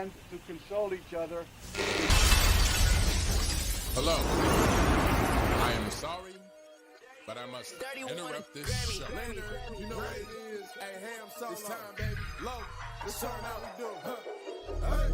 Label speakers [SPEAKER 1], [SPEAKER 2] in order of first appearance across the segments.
[SPEAKER 1] and to console each other.
[SPEAKER 2] Hello. I am sorry, but I must interrupt this show.
[SPEAKER 3] You know what it is. Hey, Ham solo. It's time, baby. Low. Let's turn out we do. Hey.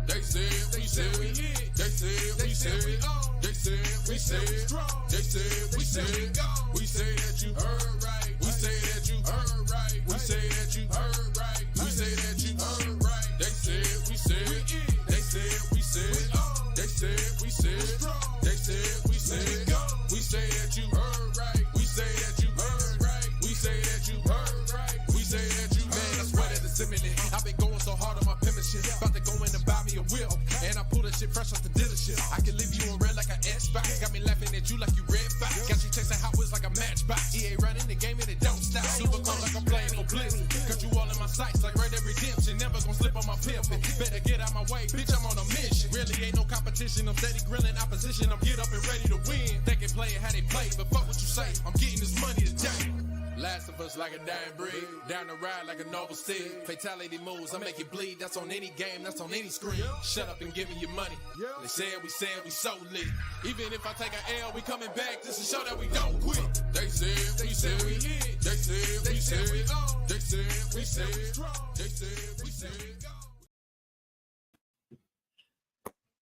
[SPEAKER 2] They said we said we hit. They said we said we on. They said we said we strong. They said we said we gone. We say that you heard right. We say that you heard right. We say that you heard right. We say that you heard right. They said we said we hit. They said we said we on. They said we said strong. They said we said we gone. We say that you heard right. We say that you heard right. We say that you heard right. We say that you
[SPEAKER 3] Man, I swear that it's imminent. I've been going so hard on my penmanship. About to go in and buy me a whip. And I pull that shit fresh off the dealership. I can leave you in red like an Xbox. Got me laughing at you like you red fox. Got you chasing Hot Wheels like a matchbox. EA running the game and it don't stop. Super cold like I'm playing for Blizzard. Got you all in my sights like Red Dead Redemption. Never gonna slip on my pimpin'. Better get out my way, bitch, I'm on a mission. Really ain't no competition. I'm steady grilling opposition. I'm get up and ready to win. They can play it how they play, but fuck what you say. I'm getting this money today.
[SPEAKER 2] Last of us like a dying breed. Down the ride like a noble steed. Fatality moves, I make you bleed. That's on any game, that's on any screen. Shut up and give me your money. They said we so lit. Even if I take an L, we coming back just to show that we don't quit. They said we said we hit. They said we said we on. They said we said we strong. They said we said we gone.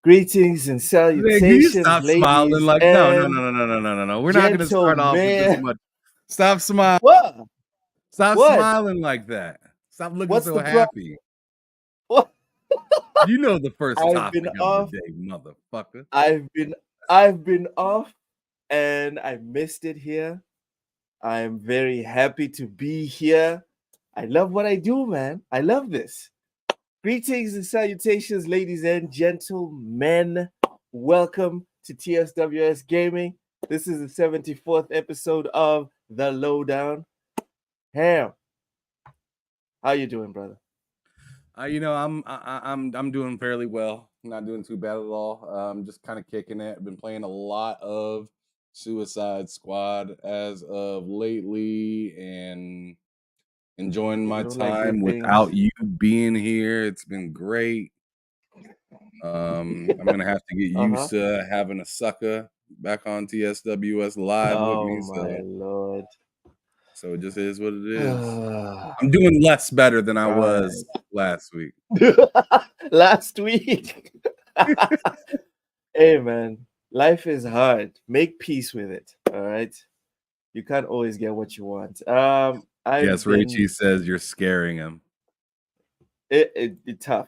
[SPEAKER 4] Greetings and salutations,
[SPEAKER 5] Can you stop
[SPEAKER 4] ladies
[SPEAKER 5] smiling like
[SPEAKER 4] and
[SPEAKER 5] no. We're not going to start off with this
[SPEAKER 4] gentlemen.
[SPEAKER 5] much. Stop smiling.
[SPEAKER 4] What?
[SPEAKER 5] Stop
[SPEAKER 4] What?
[SPEAKER 5] smiling like that. Stop looking
[SPEAKER 4] What's
[SPEAKER 5] so
[SPEAKER 4] the
[SPEAKER 5] happy.
[SPEAKER 4] What?
[SPEAKER 5] You know the first
[SPEAKER 4] I've
[SPEAKER 5] topic
[SPEAKER 4] been
[SPEAKER 5] of
[SPEAKER 4] off.
[SPEAKER 5] the day, motherfucker.
[SPEAKER 4] I've been off and I missed it here. I'm very happy to be here. I love what I do, man. I love this. Greetings and salutations, ladies and gentlemen. Welcome to TSWS Gaming. This is the 74th episode of the Lowdown. Ham, how you doing, brother?
[SPEAKER 5] I'm doing fairly well. Not doing too bad at all. Just kind of kicking it. I've been playing a lot of Suicide Squad as of lately and enjoying my time without you being here. It's been great. I'm gonna have to get used to having a sucker back on TSWS live with me.
[SPEAKER 4] Oh my lord!
[SPEAKER 5] So it just is what it is. I'm doing less better than I was last week.
[SPEAKER 4] Last week. Hey man, life is hard. Make peace with it. All right. You can't always get what you want.
[SPEAKER 5] Yes, Richie says you're scaring him.
[SPEAKER 4] It tough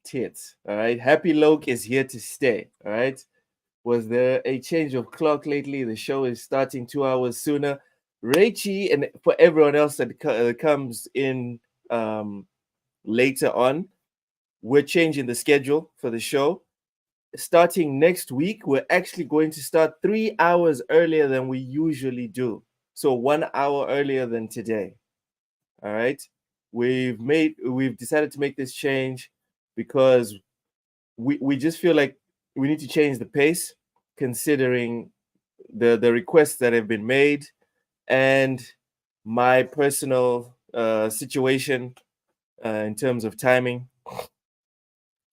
[SPEAKER 4] tits. All right. Happy Loke is here to stay. All right. Was there a change of clock lately? The show is starting 2 hours sooner. Richie, and for everyone else that comes in later on, we're changing the schedule for the show. Starting next week, we're actually going to start 3 hours earlier than we usually do. So 1 hour earlier than today. All right. We've decided to make this change because we just feel like we need to change the pace considering the requests that have been made and my personal situation in terms of timing.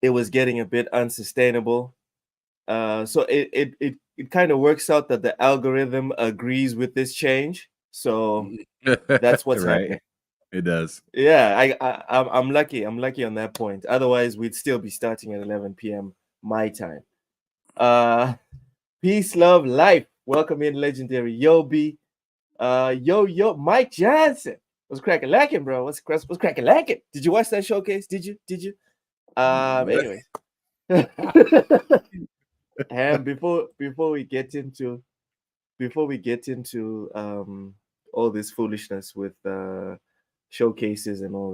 [SPEAKER 4] It was getting a bit unsustainable. So it kind of works out that the algorithm agrees with this change. So that's what's
[SPEAKER 5] right.
[SPEAKER 4] happening.
[SPEAKER 5] It does.
[SPEAKER 4] Yeah, I'm lucky. I'm lucky on that point. Otherwise, we'd still be starting at 11 p.m. my time. Peace, love, life. Welcome in, legendary Yobi. Yo, Mike Johnson. What's cracking lacking, bro? What's cracking lacking? Did you watch that showcase? Did you? Anyway. And before we get into all this foolishness with showcases and all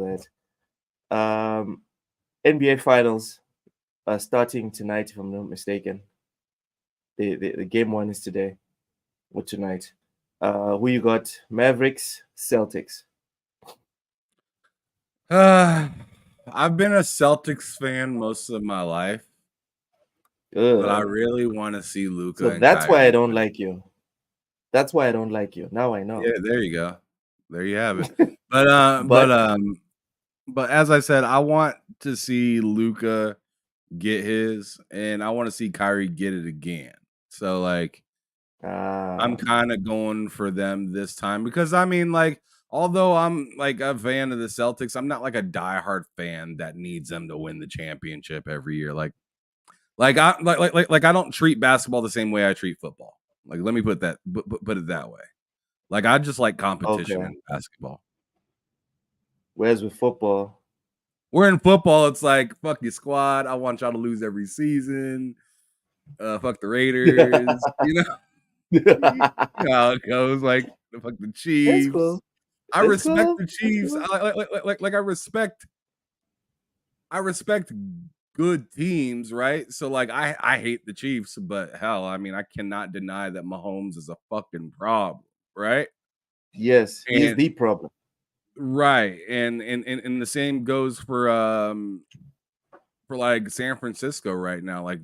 [SPEAKER 4] that, NBA finals are starting tonight, if I'm not mistaken. The game one is today or tonight. Who you got? Mavericks, Celtics.
[SPEAKER 5] I've been a Celtics fan most of my life, but I really want to see Luka.
[SPEAKER 4] So that's why I don't like you. That's why I don't like you. Now I know.
[SPEAKER 5] Yeah, there you go. There you have it. But But as I said, I want to see Luka get his, and I want to see Kyrie get it again. So like, I'm kind of going for them this time because I mean, like, although I'm like a fan of the Celtics, I'm not like a diehard fan that needs them to win the championship every year. Like I don't treat basketball the same way I treat football. Like, let me put it that way. Like, I just like competition in basketball.
[SPEAKER 4] Whereas with football,
[SPEAKER 5] we're in football, it's like fuck your squad. I want y'all to lose every season. Fuck the Raiders. You know how it goes. Like, fuck the Chiefs.
[SPEAKER 4] That's cool.
[SPEAKER 5] I respect the Chiefs. I respect good teams, right? So like I hate the Chiefs, but hell, I mean, I cannot deny that Mahomes is a fucking problem, right?
[SPEAKER 4] Yes, he is the problem.
[SPEAKER 5] Right. And the same goes for like San Francisco right now. Like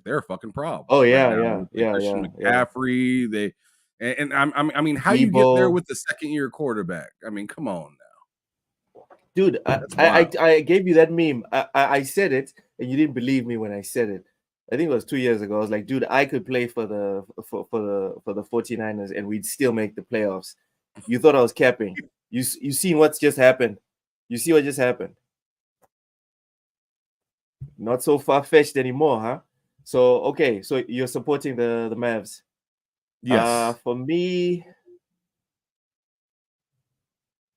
[SPEAKER 5] they're a fucking problem.
[SPEAKER 4] Oh yeah,
[SPEAKER 5] right
[SPEAKER 4] yeah,
[SPEAKER 5] Christian
[SPEAKER 4] yeah.
[SPEAKER 5] McCaffrey, they I mean, how you get there with the second year quarterback? I mean, come on now.
[SPEAKER 4] Dude, I gave you that meme. I said it and you didn't believe me when I said it. I think it was 2 years ago. I was like, dude, I could play for the 49ers and we'd still make the playoffs. You thought I was capping. You seen what's just happened. You see what just happened. Not so far-fetched anymore, huh? So okay, so you're supporting the Mavs.
[SPEAKER 5] Yes.
[SPEAKER 4] For me,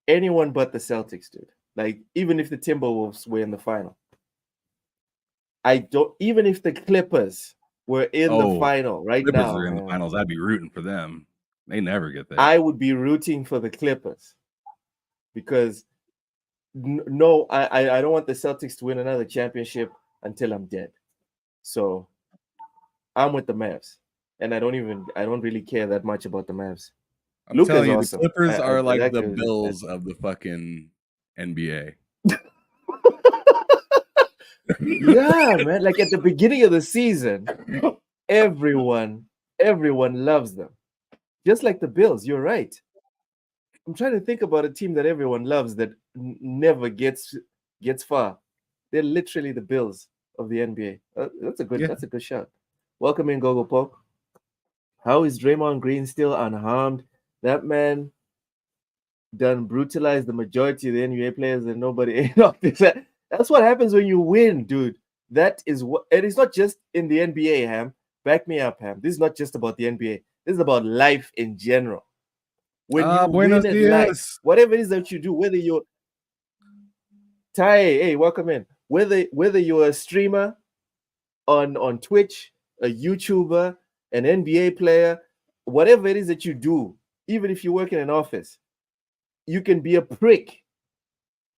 [SPEAKER 4] anyone but the Celtics, dude. Like, even if the Timberwolves were in the final. Even if the Clippers were in the final right
[SPEAKER 5] Clippers
[SPEAKER 4] now.
[SPEAKER 5] Are in the finals, I'd be rooting for them. They never get there.
[SPEAKER 4] I would be rooting for the Clippers. Because no, I don't want the Celtics to win another championship until I'm dead. So I'm with the Mavs. And I don't really care that much about the Mavs.
[SPEAKER 5] I'm telling you, awesome. The Clippers are like the Bills of the fucking NBA.
[SPEAKER 4] Yeah, man. Like at the beginning of the season, everyone loves them. Just like the Bills, you're right. I'm trying to think about a team that everyone loves that never gets far. They're literally the Bills of the NBA. That's a good shot. Welcome in, Gogo Poke. How is Draymond Green still unharmed? That man done brutalized the majority of the NBA players and nobody ain't off this. That's what happens when you win, dude. That is what, and it's not just in the NBA, Ham. Back me up, Ham. This is not just about the NBA. This is about life in general. When you win at life, whatever it is that you do, whether you're hey, welcome in. Whether you're a streamer on Twitch, a YouTuber, an NBA player, whatever it is that you do, even if you work in an office, you can be a prick.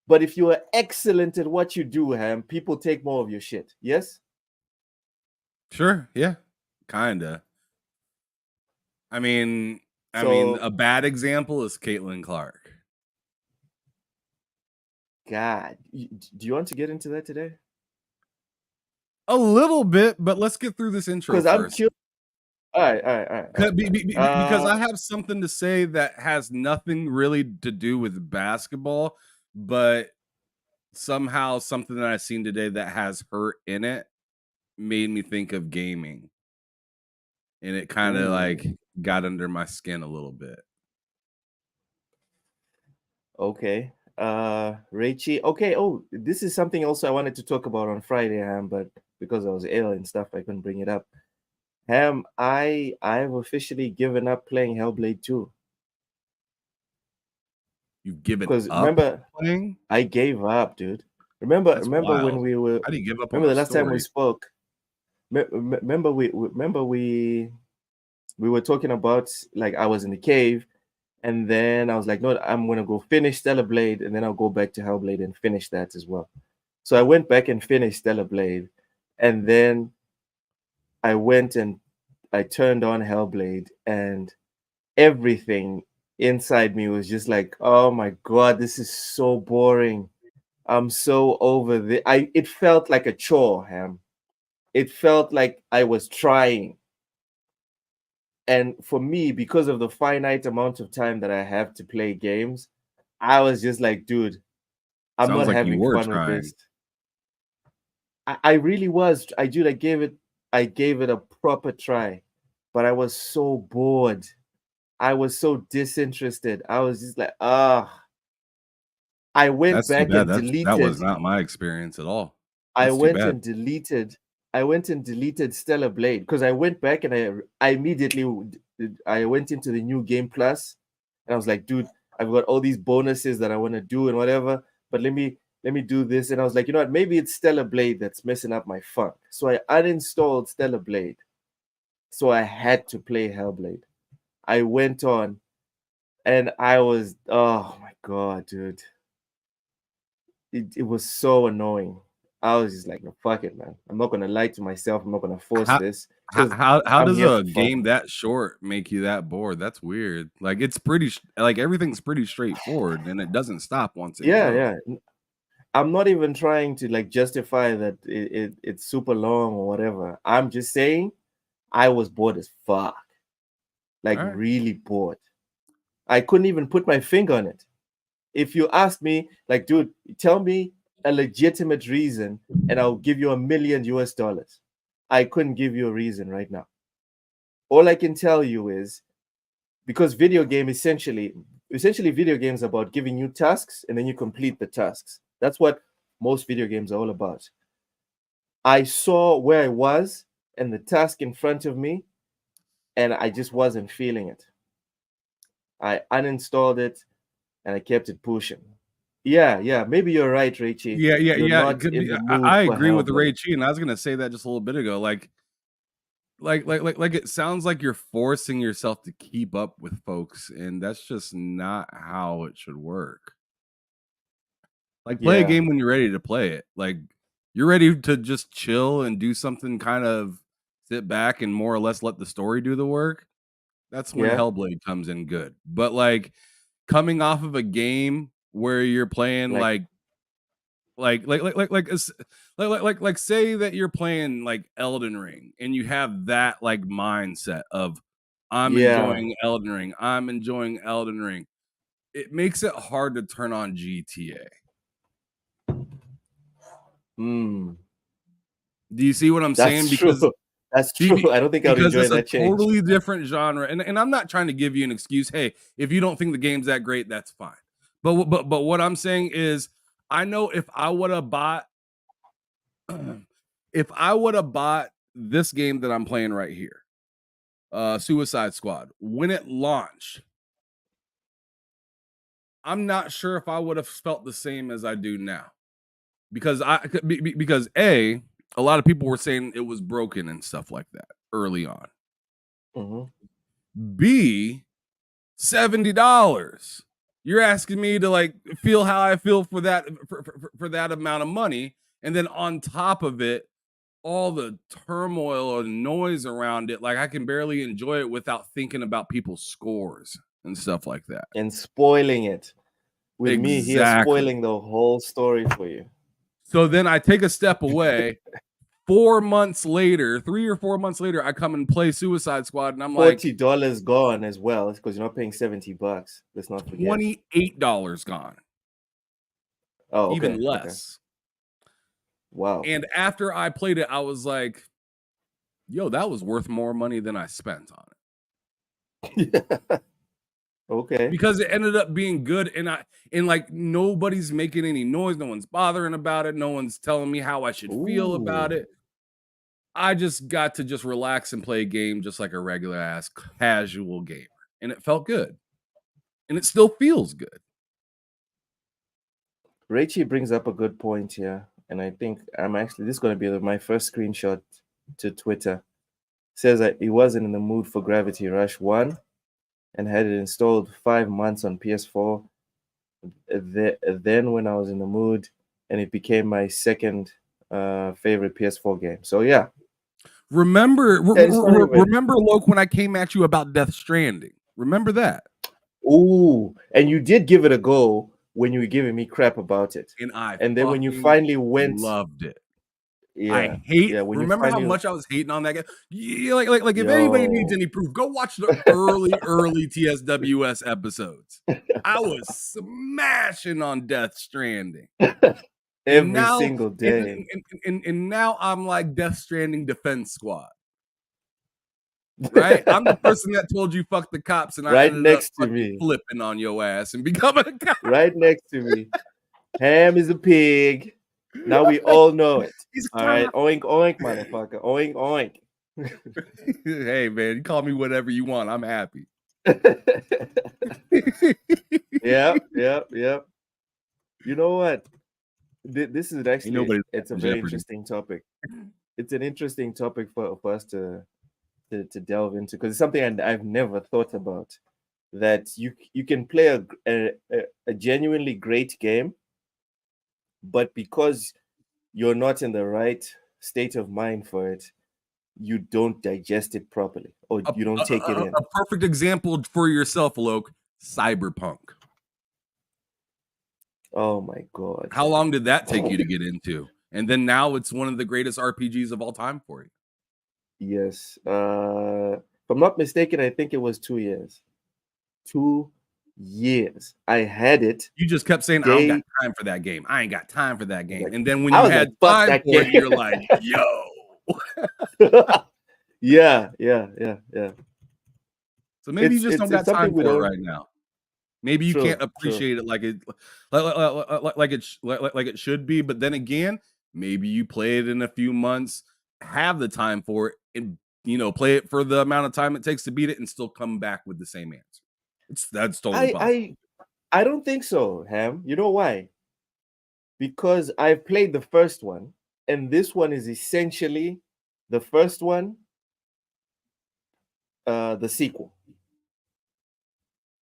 [SPEAKER 4] But if you are excellent at what you do, Ham, people take more of your shit. Yes?
[SPEAKER 5] Sure. Yeah. Kinda. I mean, a bad example is Caitlin Clark.
[SPEAKER 4] God, do you want to get into that today?
[SPEAKER 5] A little bit, but let's get through this intro first.
[SPEAKER 4] Because I'm curious. All right.
[SPEAKER 5] Because I have something to say that has nothing really to do with basketball, but somehow something that I've seen today that has her in it made me think of gaming. And it kind of like got under my skin a little bit.
[SPEAKER 4] Okay. Rachie. Okay. Oh, this is something also I wanted to talk about on Friday, Ham, but because I was ill and stuff, I couldn't bring it up. Ham, I've officially given up playing Hellblade 2.
[SPEAKER 5] You've given up?
[SPEAKER 4] Because remember,
[SPEAKER 5] playing?
[SPEAKER 4] I gave up, dude. Remember when we were?
[SPEAKER 5] How do you give up?
[SPEAKER 4] Remember the last time we spoke? Remember we were talking about, like, I was in the cave, and then I was like, no, I'm gonna go finish Stellar Blade, and then I'll go back to Hellblade and finish that as well. So I went back and finished Stellar Blade, and then I went and I turned on Hellblade, and everything inside me was just like, oh my god, this is so boring. I'm so over the. It felt like a chore, Ham. It felt like I was trying. And for me, because of the finite amount of time that I have to play games, I was just like, dude, I'm
[SPEAKER 5] Sounds
[SPEAKER 4] not
[SPEAKER 5] like you
[SPEAKER 4] having
[SPEAKER 5] were
[SPEAKER 4] fun with
[SPEAKER 5] trying.
[SPEAKER 4] this. I really was. I gave it a proper try, but I was so bored. I was so disinterested. I was just like, I went
[SPEAKER 5] That's too
[SPEAKER 4] back
[SPEAKER 5] bad.
[SPEAKER 4] and
[SPEAKER 5] That was
[SPEAKER 4] deleted.
[SPEAKER 5] not my experience at all.
[SPEAKER 4] I
[SPEAKER 5] That's too
[SPEAKER 4] went
[SPEAKER 5] bad.
[SPEAKER 4] and deleted. I went and deleted Stellar Blade because I went back and I immediately I went into the new Game Plus, and I was like, dude, I've got all these bonuses that I want to do and whatever, but let me do this. And I was like, you know what? Maybe it's Stellar Blade that's messing up my funk. So I uninstalled Stellar Blade. So I had to play Hellblade. I went on, and I was, oh my god, dude. It was so annoying. I was just like, no, fuck it, man. I'm not gonna lie to myself. I'm not gonna force this because
[SPEAKER 5] How
[SPEAKER 4] I'm
[SPEAKER 5] does
[SPEAKER 4] here
[SPEAKER 5] a
[SPEAKER 4] for fun.
[SPEAKER 5] game that short make you that bored? That's weird. Like it's pretty like everything's pretty straightforward and it doesn't stop once it goes.
[SPEAKER 4] Yeah. I'm not even trying to like justify that it's super long or whatever. I'm just saying I was bored as fuck. Like
[SPEAKER 5] All right.
[SPEAKER 4] really bored. I couldn't even put my finger on it. If you ask me, like, dude, tell me a legitimate reason and I'll give you $1 million US. I couldn't give you a reason right now. All I can tell you is because video game essentially video games are about giving you tasks and then you complete the tasks. That's what most video games are all about. I saw where I was and the task in front of me, and I just wasn't feeling it. I uninstalled it and I kept it pushing. Yeah. Maybe you're right, Richie.
[SPEAKER 5] Yeah.
[SPEAKER 4] You're
[SPEAKER 5] It
[SPEAKER 4] not
[SPEAKER 5] could
[SPEAKER 4] in
[SPEAKER 5] be.
[SPEAKER 4] the mood
[SPEAKER 5] I
[SPEAKER 4] for
[SPEAKER 5] agree with the Ray
[SPEAKER 4] Hellblade.
[SPEAKER 5] Chi, and I was gonna say that just a little bit ago. Like it sounds like you're forcing yourself to keep up with folks, and that's just not how it should work. Like play a
[SPEAKER 4] Yeah.
[SPEAKER 5] game when you're ready to play it. Like you're ready to just chill and do something kind of sit back and more or less let the story do the work. That's when
[SPEAKER 4] Yeah.
[SPEAKER 5] Hellblade comes in good. But like coming off of a game where you're playing like say that you're playing like Elden Ring and you have that like mindset of I'm enjoying Elden Ring. I'm enjoying Elden Ring. It makes it hard to turn on GTA.
[SPEAKER 4] Mm.
[SPEAKER 5] Do you see what I'm saying?
[SPEAKER 4] That's true. That's true. I don't think I would
[SPEAKER 5] because
[SPEAKER 4] enjoy
[SPEAKER 5] it's a
[SPEAKER 4] that change.
[SPEAKER 5] totally different genre. And I'm not trying to give you an excuse. Hey, if you don't think the game's that great, that's fine. But what I'm saying is, I know if I would have bought this game that I'm playing right here, Suicide Squad, when it launched, I'm not sure if I would have felt the same as I do now. Because a lot of people were saying it was broken and stuff like that early on.
[SPEAKER 4] Mm-hmm.
[SPEAKER 5] B, $70. You're asking me to like feel how I feel for that for that amount of money, and then on top of it, all the turmoil and noise around it, like I can barely enjoy it without thinking about people's scores and stuff like that.
[SPEAKER 4] And spoiling it with me here, spoiling the whole story for you.
[SPEAKER 5] So then I take a step away. 4 months later, 3 or 4 months later, I come and play Suicide Squad, and I'm like
[SPEAKER 4] $40 gone as well because you're not paying $70. Let's not forget.
[SPEAKER 5] $28 gone.
[SPEAKER 4] Oh, okay.
[SPEAKER 5] Even less.
[SPEAKER 4] Okay. Wow.
[SPEAKER 5] And after I played it, I was like, yo, that was worth more money than I spent on
[SPEAKER 4] it. Okay.
[SPEAKER 5] Because it ended up being good, and like nobody's making any noise, no one's bothering about it, no one's telling me how I should feel about it. I just got to just relax and play a game just like a regular ass casual gamer, and it felt good, and it still feels good.
[SPEAKER 4] Rachie brings up a good point here, and I think this is going to be my first screenshot to Twitter. Says that he wasn't in the mood for Gravity Rush 1 and had it installed 5 months on PS4. Then when I was in the mood, and it became my second favorite PS4 game. So yeah.
[SPEAKER 5] Remember, Loke, when I came at you about Death Stranding. Remember that?
[SPEAKER 4] Ooh, and you did give it a go when you were giving me crap about it.
[SPEAKER 5] And
[SPEAKER 4] then when you finally went,
[SPEAKER 5] loved it.
[SPEAKER 4] Yeah,
[SPEAKER 1] hate.
[SPEAKER 4] yeah. When you
[SPEAKER 1] Remember how
[SPEAKER 4] finally,
[SPEAKER 1] much I was hating on that game? Yeah, like if anybody needs
[SPEAKER 4] yo,
[SPEAKER 1] any proof, go watch the early TSWS episodes. I was smashing on Death Stranding. And
[SPEAKER 4] every
[SPEAKER 1] now,
[SPEAKER 4] single day.
[SPEAKER 1] and now I'm like Death Stranding Defense Squad, right? I'm the person that told you fuck the cops, and I
[SPEAKER 4] Right
[SPEAKER 1] ended up
[SPEAKER 4] next to
[SPEAKER 1] fucking
[SPEAKER 4] me.
[SPEAKER 1] flipping on your ass and becoming a cop.
[SPEAKER 4] Right next to me. Ham is a pig. Now we all know it.
[SPEAKER 1] He's a
[SPEAKER 4] All right,
[SPEAKER 1] cop.
[SPEAKER 4] oink oink, motherfucker, oink oink.
[SPEAKER 1] Hey man, you call me whatever you want. I'm happy.
[SPEAKER 4] Yep. You know what? This is actually
[SPEAKER 1] nobody's
[SPEAKER 4] it's a
[SPEAKER 1] watching
[SPEAKER 4] very
[SPEAKER 1] Jeopardy.
[SPEAKER 4] interesting topic. It's an interesting topic for us to delve into because it's something I've never thought about. That you can play a genuinely great game, but because you're not in the right state of mind for it, you don't digest it properly, or you don't take it in.
[SPEAKER 1] A perfect example for yourself, Loke, Cyberpunk.
[SPEAKER 4] Oh my god.
[SPEAKER 1] How long did that take you to get into? And then now it's one of the greatest RPGs of all time for you.
[SPEAKER 4] Yes. If I'm not mistaken, I think it was 2 years. 2 years. I had it.
[SPEAKER 1] You just kept saying, I don't got time for that game. I ain't got time for that game.
[SPEAKER 4] Like,
[SPEAKER 1] and then when
[SPEAKER 4] I
[SPEAKER 1] you
[SPEAKER 4] was
[SPEAKER 1] had
[SPEAKER 4] like, fuck
[SPEAKER 1] time
[SPEAKER 4] that
[SPEAKER 1] for it,
[SPEAKER 4] game.
[SPEAKER 1] you're like, yo.
[SPEAKER 4] Yeah.
[SPEAKER 1] So maybe you just don't got time for
[SPEAKER 4] we
[SPEAKER 1] it
[SPEAKER 4] don't-
[SPEAKER 1] right now. Maybe you
[SPEAKER 4] True,
[SPEAKER 1] can't appreciate it like it should be. But then again, maybe you play it in a few months, have the time for it, and play it for the amount of time it takes to beat it, and still come back with the same answer. That's totally possible.
[SPEAKER 4] I don't think so, Ham. You know why? Because I've played the first one, and this one is essentially the first one, the sequel.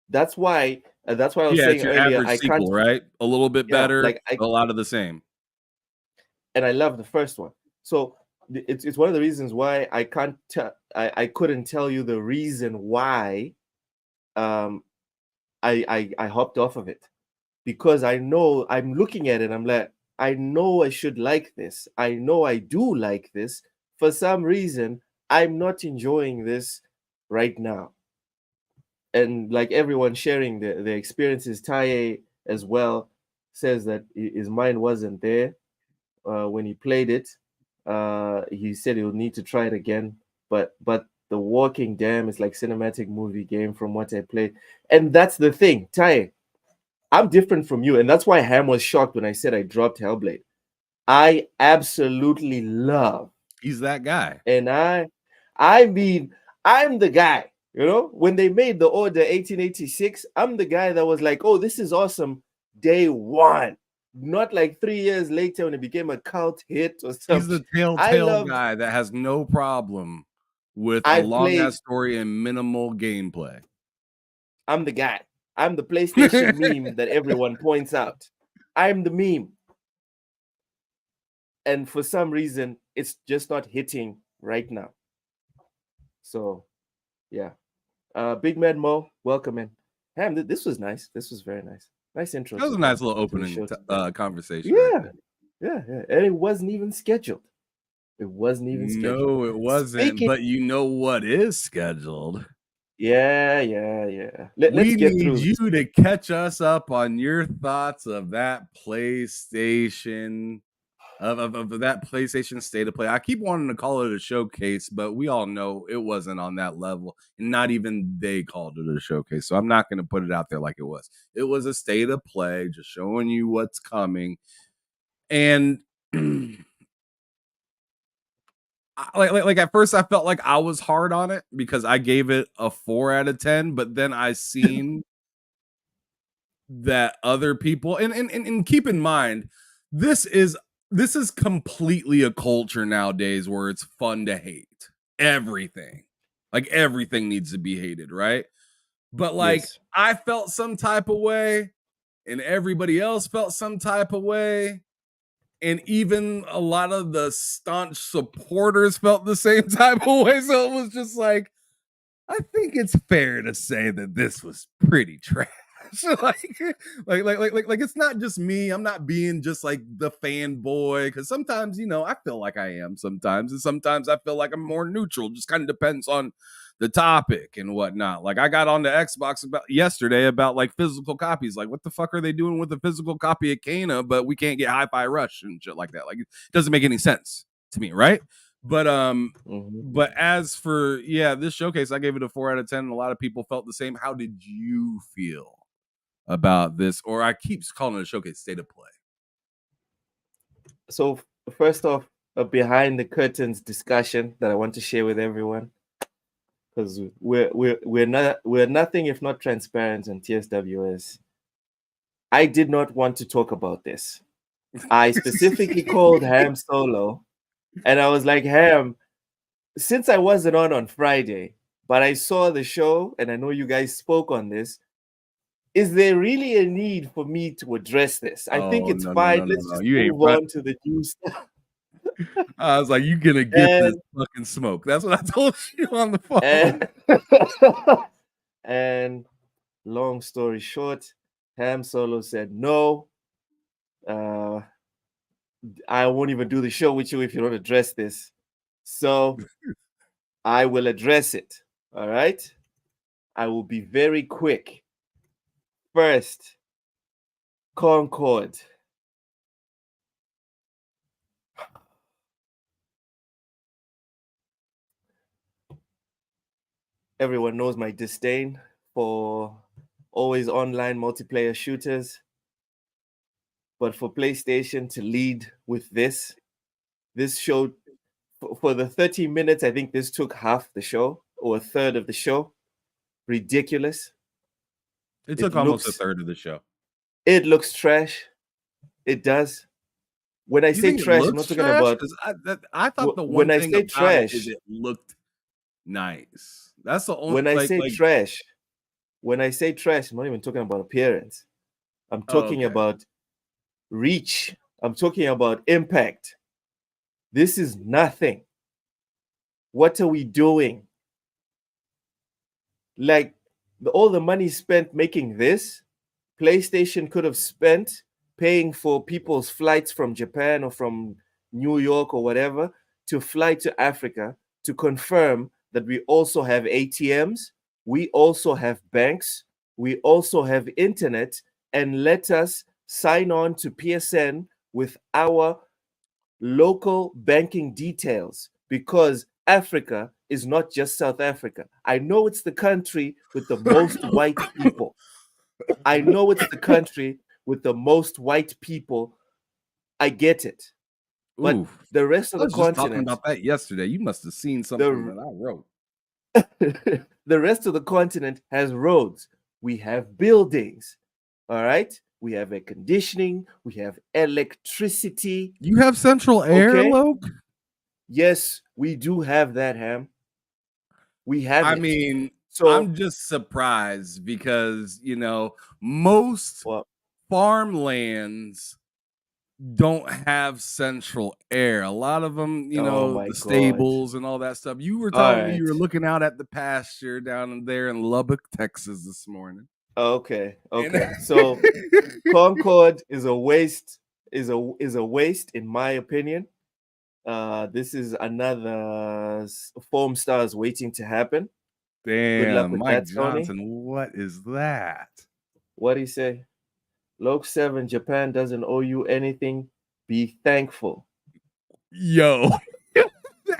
[SPEAKER 4] That's why I was saying
[SPEAKER 1] it's your
[SPEAKER 4] earlier,
[SPEAKER 1] average
[SPEAKER 4] I
[SPEAKER 1] sequel,
[SPEAKER 4] can't,
[SPEAKER 1] right? A little bit better,
[SPEAKER 4] like
[SPEAKER 1] a lot of the same.
[SPEAKER 4] and I love the first one. So it's one of the reasons why I can't I couldn't tell you the reason why I hopped off of it, because I know I'm looking at it, I'm like, I know I should like this. I know I do like this. For some reason, I'm not enjoying this right now. And like everyone sharing the experiences, Taye as well says that his mind wasn't there when he played it. He said he'll need to try it again. But the Walking Dam is like cinematic movie game from what I played. And that's the thing, Taye. I'm different from you. And that's why Ham was shocked when I said I dropped Hellblade. I absolutely love.
[SPEAKER 1] He's that guy.
[SPEAKER 4] And I mean, I'm the guy. When they made the Order 1886, I'm the guy that was like, oh, this is awesome day one. Not like 3 years later when it became a cult hit or something.
[SPEAKER 1] He's the telltale guy that has no problem with a long-ass story and minimal gameplay.
[SPEAKER 4] I'm the guy. I'm the PlayStation meme that everyone points out. I'm the meme. And for some reason, it's just not hitting right now. So, yeah. Big Mad Mo, welcome in. Ham, this was nice. This was very nice. Nice intro.
[SPEAKER 1] That was a nice little opening conversation.
[SPEAKER 4] Yeah. And it wasn't even scheduled.
[SPEAKER 1] No, it wasn't. But you know what is scheduled?
[SPEAKER 4] Yeah.
[SPEAKER 1] We need you to catch us up on your thoughts of that PlayStation. Of that PlayStation State of Play. I keep wanting to call it a showcase, but we all know it wasn't on that level. And not even they called it a showcase. So I'm not going to put it out there like it was. It was a State of Play, just showing you what's coming. And like at first I felt like I was hard on it because I gave it a 4 out of 10, but then I seen that other people and keep in mind, this is completely a culture nowadays where it's fun to hate everything. Like everything needs to be hated, right? But like yes. I felt some type of way and everybody else felt some type of way. And even a lot of the staunch supporters felt the same type of way. So it was just like, I think it's fair to say that this was pretty trash. watch. Like it's not just me. I'm not being just like the fanboy because sometimes I feel like I am sometimes, and sometimes I feel like I'm more neutral. Just kind of depends on the topic and whatnot. Like I got on the Xbox yesterday about like physical copies. Like what the fuck are they doing with a physical copy of Kana, but we can't get Hi-Fi Rush and shit like that? Like it doesn't make any sense to me, right? But but as for this showcase, I gave it a 4 out of 10. And a lot of people felt the same. How did you feel about this? Or I keep calling it a showcase, state of play.
[SPEAKER 4] So first off, a behind the curtains discussion that I want to share with everyone, because we're nothing if not transparent on TSWS. I did not want to talk about this. I specifically called Ham Solo, and I was like, Ham, since I wasn't on Friday, but I saw the show, and I know you guys spoke on this. Is there really a need for me to address this? I think it's fine. Let's just move on to the new stuff.
[SPEAKER 1] I was like, you're gonna get this fucking smoke. That's what I told you on the phone.
[SPEAKER 4] And long story short, Ham Solo said, no, I won't even do the show with you if you don't address this. So I will address it. All right. I will be very quick. First, Concord. Everyone knows my disdain for always online multiplayer shooters. But for PlayStation to lead with this show, for the 30 minutes, I think this took half the show or a third of the show. Ridiculous.
[SPEAKER 1] It took almost a third of the show.
[SPEAKER 4] It looks trash. It does. When I say trash, I'm not talking about.
[SPEAKER 1] I thought the one thing about trash is it looked nice. That's the only.
[SPEAKER 4] When I say trash, I'm not even talking about appearance. I'm talking about reach. I'm talking about impact. This is nothing. What are we doing? Like all the money spent making this, PlayStation could have spent paying for people's flights from Japan or from New York or whatever to fly to Africa to confirm that we also have ATMs, we also have banks, we also have internet, and let us sign on to PSN with our local banking details, because Africa is not just South Africa. I know it's the country with the most white people. I know it's the country with the most white people. I get it. But the rest of the continent.
[SPEAKER 1] Talking about that yesterday. You must have seen something that I wrote.
[SPEAKER 4] The rest of the continent has roads. We have buildings. All right. We have air conditioning. We have electricity.
[SPEAKER 1] You have central air, Loke?
[SPEAKER 4] Yes, we do have that, Ham. We have.
[SPEAKER 1] I mean, so I'm just surprised because most farmlands don't have central air. A lot of them, the stables and all that stuff. You were telling me you were looking out at the pasture down there in Lubbock, Texas this morning.
[SPEAKER 4] Okay. So Concord is a waste. Is a waste in my opinion. This is another foam stars waiting to happen.
[SPEAKER 1] Damn, Mike Johnson, what is that?
[SPEAKER 4] What'd he say? Loke 7, Japan doesn't owe you anything. Be thankful.
[SPEAKER 1] Yo.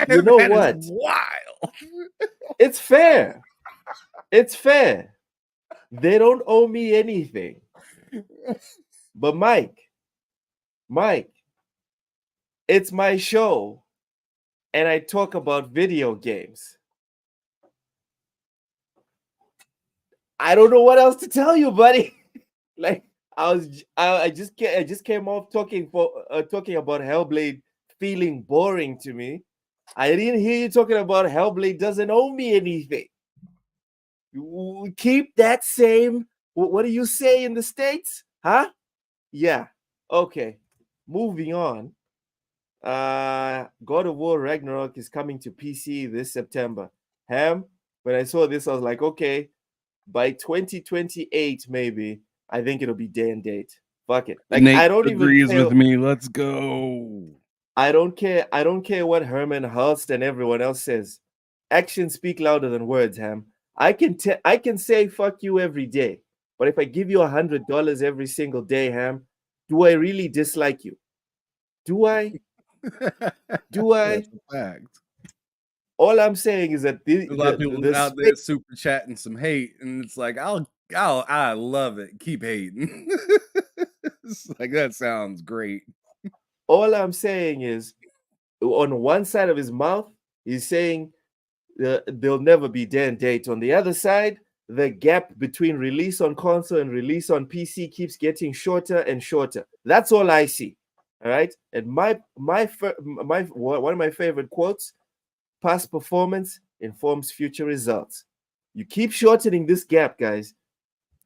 [SPEAKER 4] You know what?
[SPEAKER 1] Wild.
[SPEAKER 4] It's fair. It's fair. They don't owe me anything. But Mike, it's my show, and I talk about video games. I don't know what else to tell you, buddy. Like I just came off talking about Hellblade feeling boring to me. I didn't hear you talking about Hellblade doesn't owe me anything. You keep that same. What do you say in the States? Huh? Yeah. Okay. Moving on. God of War Ragnarok is coming to PC this September. Ham, when I saw this, I was like, okay, by 2028, maybe, I think it'll be day and date. Fuck it. Like,
[SPEAKER 1] Nate
[SPEAKER 4] I don't even
[SPEAKER 1] agrees
[SPEAKER 4] care.
[SPEAKER 1] with me. Let's go.
[SPEAKER 4] I don't care. I don't care what Herman Hulst and everyone else says. Actions speak louder than words, Ham. I can say fuck you every day, but if I give you $100 every single day, Ham, do I really dislike you? Do I? Do I?
[SPEAKER 1] That's a fact.
[SPEAKER 4] All I'm saying is that
[SPEAKER 1] There's a lot of people
[SPEAKER 4] the
[SPEAKER 1] out there super chatting some hate, and it's like I love it. Keep hating. It's like that sounds great.
[SPEAKER 4] all I'm saying is, on one side of his mouth, he's saying there'll never be day and date. On the other side, the gap between release on console and release on PC keeps getting shorter and shorter. That's all I see. All right. And my one of my favorite quotes: "Past performance informs future results." You keep shortening this gap, guys.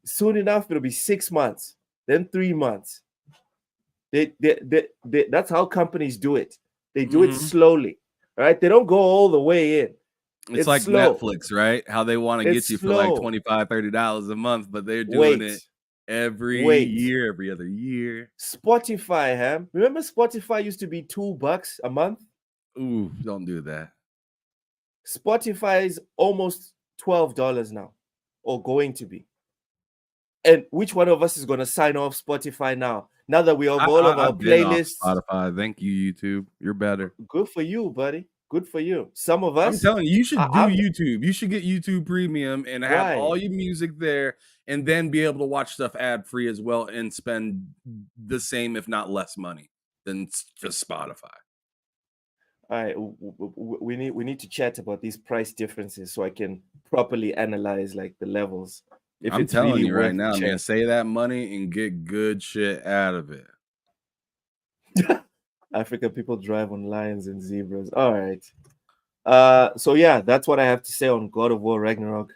[SPEAKER 4] Soon enough, it'll be 6 months, then 3 months. That's how companies do it. They do it
[SPEAKER 1] Mhm.
[SPEAKER 4] slowly. All right. They don't go all the way in.
[SPEAKER 1] It's
[SPEAKER 4] It's
[SPEAKER 1] like
[SPEAKER 4] slow.
[SPEAKER 1] Netflix, right? How they want to
[SPEAKER 4] It's
[SPEAKER 1] get you for like
[SPEAKER 4] slow.
[SPEAKER 1] $25, $30 a month, but they're doing it
[SPEAKER 4] Wait.
[SPEAKER 1] every
[SPEAKER 4] Wait.
[SPEAKER 1] year, every other year.
[SPEAKER 4] Spotify, Ham. Remember Spotify used to be $2 a month?
[SPEAKER 1] Ooh, don't do that.
[SPEAKER 4] Spotify is almost $12 now, or going to be. And which one of us is going to sign off Spotify now? Now that we have all of our
[SPEAKER 1] I've been off
[SPEAKER 4] playlists.
[SPEAKER 1] Spotify. Thank you, YouTube. You're better.
[SPEAKER 4] Good for you, buddy. Good for you. Some of
[SPEAKER 1] I'm
[SPEAKER 4] us.
[SPEAKER 1] telling you, you should do
[SPEAKER 4] I'm-
[SPEAKER 1] YouTube. You should get YouTube Premium and have
[SPEAKER 4] Why?
[SPEAKER 1] all your music there, and then be able to watch stuff ad free as well, and spend the same, if not less, money than just Spotify.
[SPEAKER 4] All right, we need to chat about these price differences so I can properly analyze like the levels. If
[SPEAKER 1] I'm
[SPEAKER 4] it's
[SPEAKER 1] telling
[SPEAKER 4] really
[SPEAKER 1] you right
[SPEAKER 4] worth
[SPEAKER 1] now,
[SPEAKER 4] the
[SPEAKER 1] man,
[SPEAKER 4] check.
[SPEAKER 1] save that money and get good shit out of it.
[SPEAKER 4] African people drive on lions and zebras. All right. So yeah, that's what I have to say on God of War Ragnarok.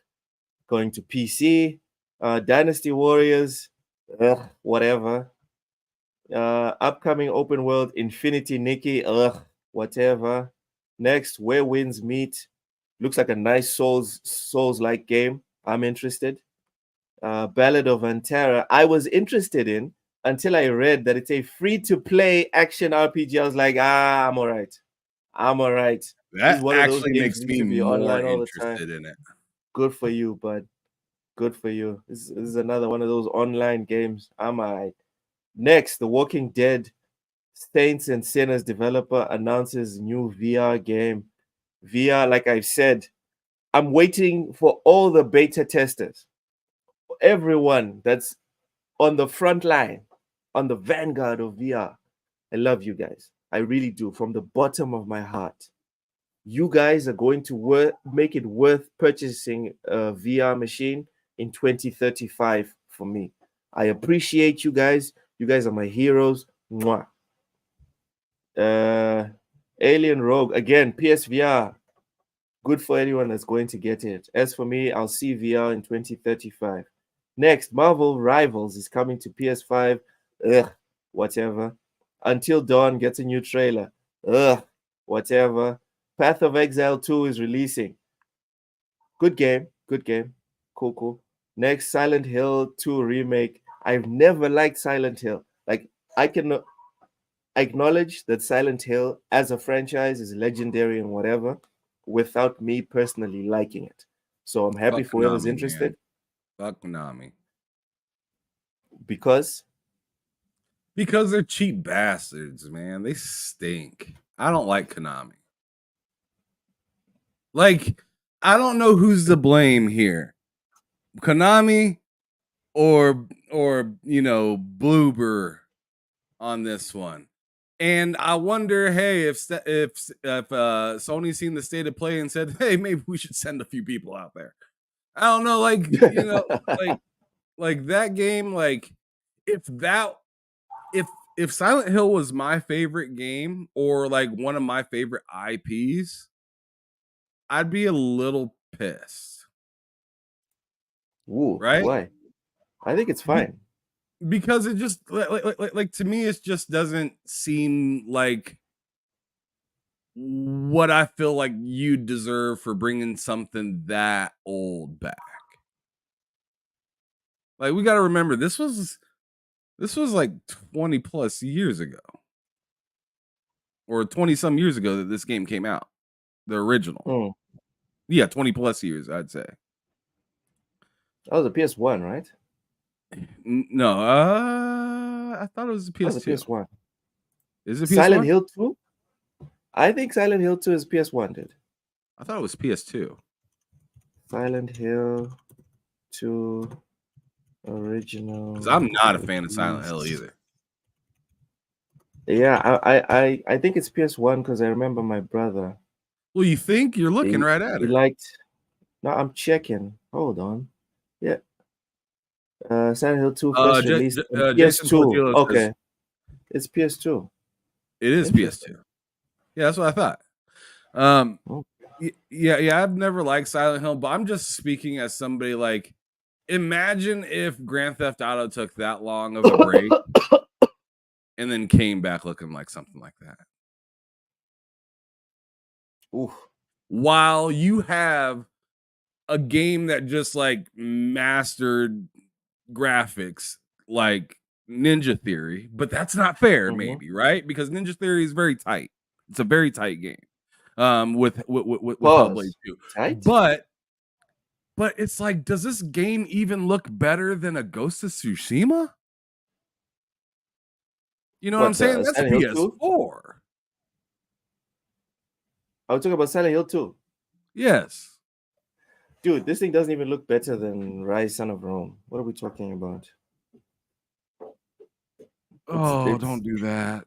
[SPEAKER 4] Going to PC, Dynasty Warriors, whatever. Upcoming open world Infinity Nikki, whatever. Next, Where Winds Meet. Looks like a nice Souls-like game. I'm interested. Ballad of Antara. I was interested in until I read that it's a free-to-play action RPG. I was like, I'm all right. I'm all right. This is
[SPEAKER 1] That
[SPEAKER 4] one of those
[SPEAKER 1] actually
[SPEAKER 4] games
[SPEAKER 1] makes
[SPEAKER 4] that
[SPEAKER 1] me
[SPEAKER 4] needs to be
[SPEAKER 1] more
[SPEAKER 4] online all the time.
[SPEAKER 1] interested in it.
[SPEAKER 4] Good for you, bud. Good for you. This is another one of those online games. I'm all right. Next, The Walking Dead Saints and Sinners developer announces new VR game. VR, like I've said, I'm waiting for all the beta testers, everyone that's on the front line, on the vanguard of VR. I love you guys. I really do, from the bottom of my heart. You guys are going to make it worth purchasing a VR machine in 2035 for me. I appreciate you guys. You guys are my heroes. Mwah. Alien Rogue, again, PSVR. Good for anyone that's going to get it. As for me, I'll see VR in 2035. Next, Marvel Rivals is coming to PS5. Ugh, whatever. Until Dawn gets a new trailer. Ugh, whatever. Path of Exile 2 is releasing. Good game. Good game. Cool, cool. Next, Silent Hill 2 remake. I've never liked Silent Hill. Like, I can acknowledge that Silent Hill as a franchise is legendary and whatever, without me personally liking it. So I'm happy
[SPEAKER 1] Fuck
[SPEAKER 4] for whoever's
[SPEAKER 1] Konami,
[SPEAKER 4] interested.
[SPEAKER 1] man. Fuck Konami.
[SPEAKER 4] Because
[SPEAKER 1] they're cheap bastards, man. They stink. I don't like Konami. Like, I don't know who's to blame here. Konami or Bloober on this one. And I wonder, hey, if Sony's seen the state of play and said, hey, maybe we should send a few people out there. I don't know, like, like that game, like if Silent Hill was my favorite game or like one of my favorite IPs, I'd be a little pissed.
[SPEAKER 4] Ooh,
[SPEAKER 1] right?
[SPEAKER 4] why? I think it's fine.
[SPEAKER 1] Because it just like to me, it just doesn't seem like what I feel like you deserve for bringing something that old back. Like we got to remember this was like 20 plus years ago, or 20 some years ago that this game came out, the original.
[SPEAKER 4] Mm.
[SPEAKER 1] Yeah, 20 plus years, I'd say.
[SPEAKER 4] That was a PS1, right?
[SPEAKER 1] No, I thought it was a
[SPEAKER 4] That was a
[SPEAKER 1] PS2.
[SPEAKER 4] PS1.
[SPEAKER 1] Is it PS1?
[SPEAKER 4] Silent Hill 2? I think Silent Hill 2 is PS1, dude.
[SPEAKER 1] I thought it was PS2.
[SPEAKER 4] Silent Hill 2 original.
[SPEAKER 1] Because I'm not a fan of Silent Hill either.
[SPEAKER 4] Yeah, I think it's PS1 because I remember my brother.
[SPEAKER 1] Well, you think you're looking right at
[SPEAKER 4] He
[SPEAKER 1] it?
[SPEAKER 4] liked. No, I'm checking. Hold on. Yeah. Silent Hill 2 first released on
[SPEAKER 1] Jason
[SPEAKER 4] PS2.
[SPEAKER 1] Portillo
[SPEAKER 4] Okay.
[SPEAKER 1] says
[SPEAKER 4] It's PS2.
[SPEAKER 1] it is
[SPEAKER 4] Interesting.
[SPEAKER 1] PS2. Yeah, that's what I thought. Oh.
[SPEAKER 4] Oh.
[SPEAKER 1] Yeah, I've never liked Silent Hill, but I'm just speaking as somebody like, imagine if Grand Theft Auto took that long of a break and then came back looking like something like that.
[SPEAKER 4] Oof.
[SPEAKER 1] While you have a game that just like mastered graphics like Ninja Theory, but that's not fair, maybe, right? Because Ninja Theory is very tight. It's a very tight game. With Hellblade 2.
[SPEAKER 4] Tight?
[SPEAKER 1] But it's like, does this game even look better than a Ghost of Tsushima? You know what I'm saying? That's
[SPEAKER 4] Silent Hill 2?
[SPEAKER 1] PS4.
[SPEAKER 4] I was talking about Silent Hill 2.
[SPEAKER 1] Yes.
[SPEAKER 4] Dude, this thing doesn't even look better than Rise Son of Rome. What are we talking about?
[SPEAKER 1] Don't do that.